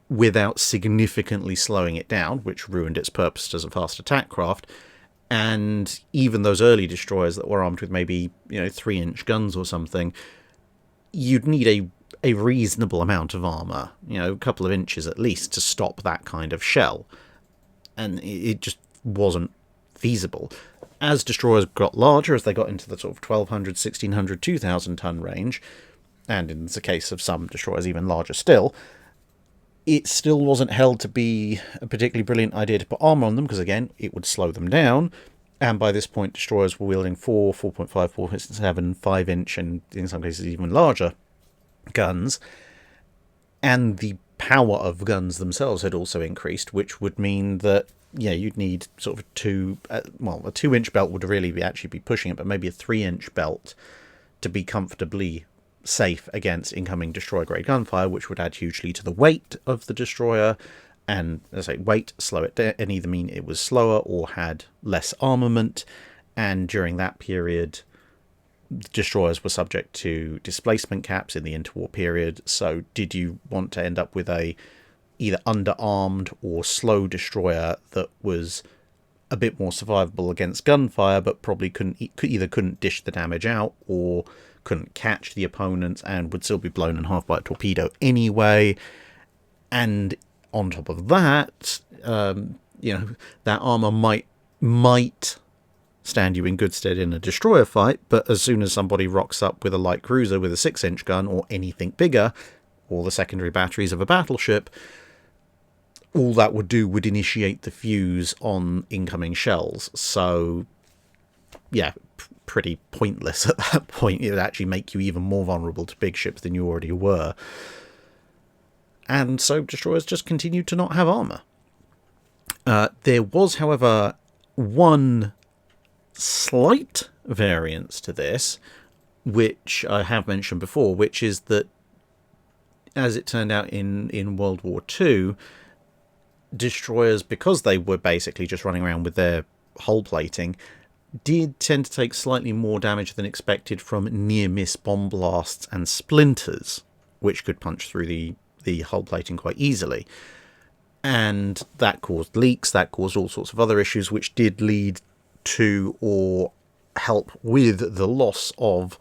without significantly slowing it down, which ruined its purpose as a fast attack craft. And even those early destroyers that were armed with maybe 3-inch guns or something, you'd need a reasonable amount of armour, a couple of inches at least, to stop that kind of shell. And it just wasn't feasible. As destroyers got larger, as they got into the sort of 1,200, 1,600, 2,000 ton range, and in the case of some destroyers even larger still, it still wasn't held to be a particularly brilliant idea to put armour on them, because again, it would slow them down. And by this point, destroyers were wielding 4, 4.5, 4.7, 5-inch, and in some cases even larger guns. And the power of guns themselves had also increased, which would mean that you'd need sort of a 2-inch belt would really actually be pushing it, but maybe a 3-inch belt to be comfortably safe against incoming destroyer-grade gunfire, which would add hugely to the weight of the destroyer, and, as I say, weight, slow it down, and either mean it was slower or had less armament. And during that period, destroyers were subject to displacement caps in the interwar period, so did you want to end up with a either underarmed or slow destroyer that was a bit more survivable against gunfire, but probably couldn't dish the damage out, or couldn't catch the opponents and would still be blown in half by a torpedo anyway. And on top of that, that armour might stand you in good stead in a destroyer fight, but as soon as somebody rocks up with a light cruiser with a 6-inch gun or anything bigger, or the secondary batteries of a battleship, all that would do would initiate the fuse on incoming shells. So, yeah, pretty pointless at that point. It would actually make you even more vulnerable to big ships than you already were. And so destroyers just continued to not have armour. There was, however, one slight variance to this, which I have mentioned before, which is that, as it turned out in World War II, destroyers, because they were basically just running around with their hull plating, did tend to take slightly more damage than expected from near-miss bomb blasts and splinters, which could punch through the hull plating quite easily. And that caused leaks, that caused all sorts of other issues, which did lead to or help with the loss of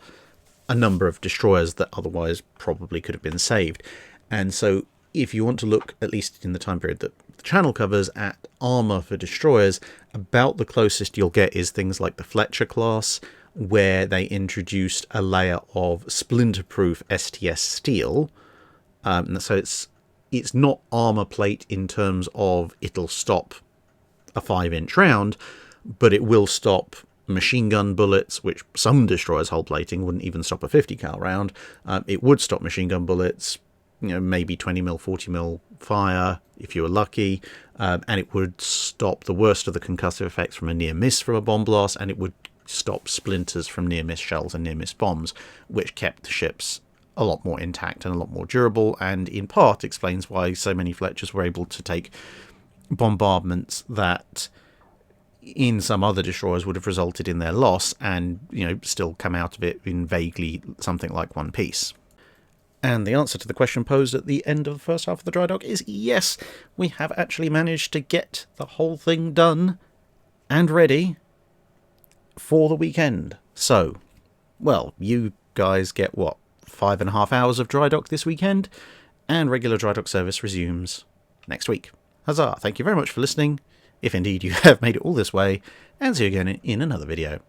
a number of destroyers that otherwise probably could have been saved. And so if you want to look, at least in the time period that the channel covers, at armour for destroyers, about the closest you'll get is things like the Fletcher class, where they introduced a layer of splinter-proof STS steel. So it's not armour plate in terms of it'll stop a 5-inch round, but it will stop machine gun bullets, which some destroyers' hull plating wouldn't even stop a 50 cal round. It would stop machine gun bullets, maybe 20mm, 40mm fire if you were lucky, and it would stop the worst of the concussive effects from a near miss from a bomb blast, and it would stop splinters from near miss shells and near miss bombs, which kept the ships a lot more intact and a lot more durable, and in part explains why so many Fletchers were able to take bombardments that in some other destroyers would have resulted in their loss, and still come out of it in vaguely something like one piece. And the answer to the question posed at the end of the first half of the Drydock is yes, we have actually managed to get the whole thing done and ready for the weekend. So, well, you guys get what, 5.5 hours of Drydock this weekend, and regular Drydock service resumes next week. Huzzah! Thank you very much for listening, if indeed you have made it all this way, and see you again in another video.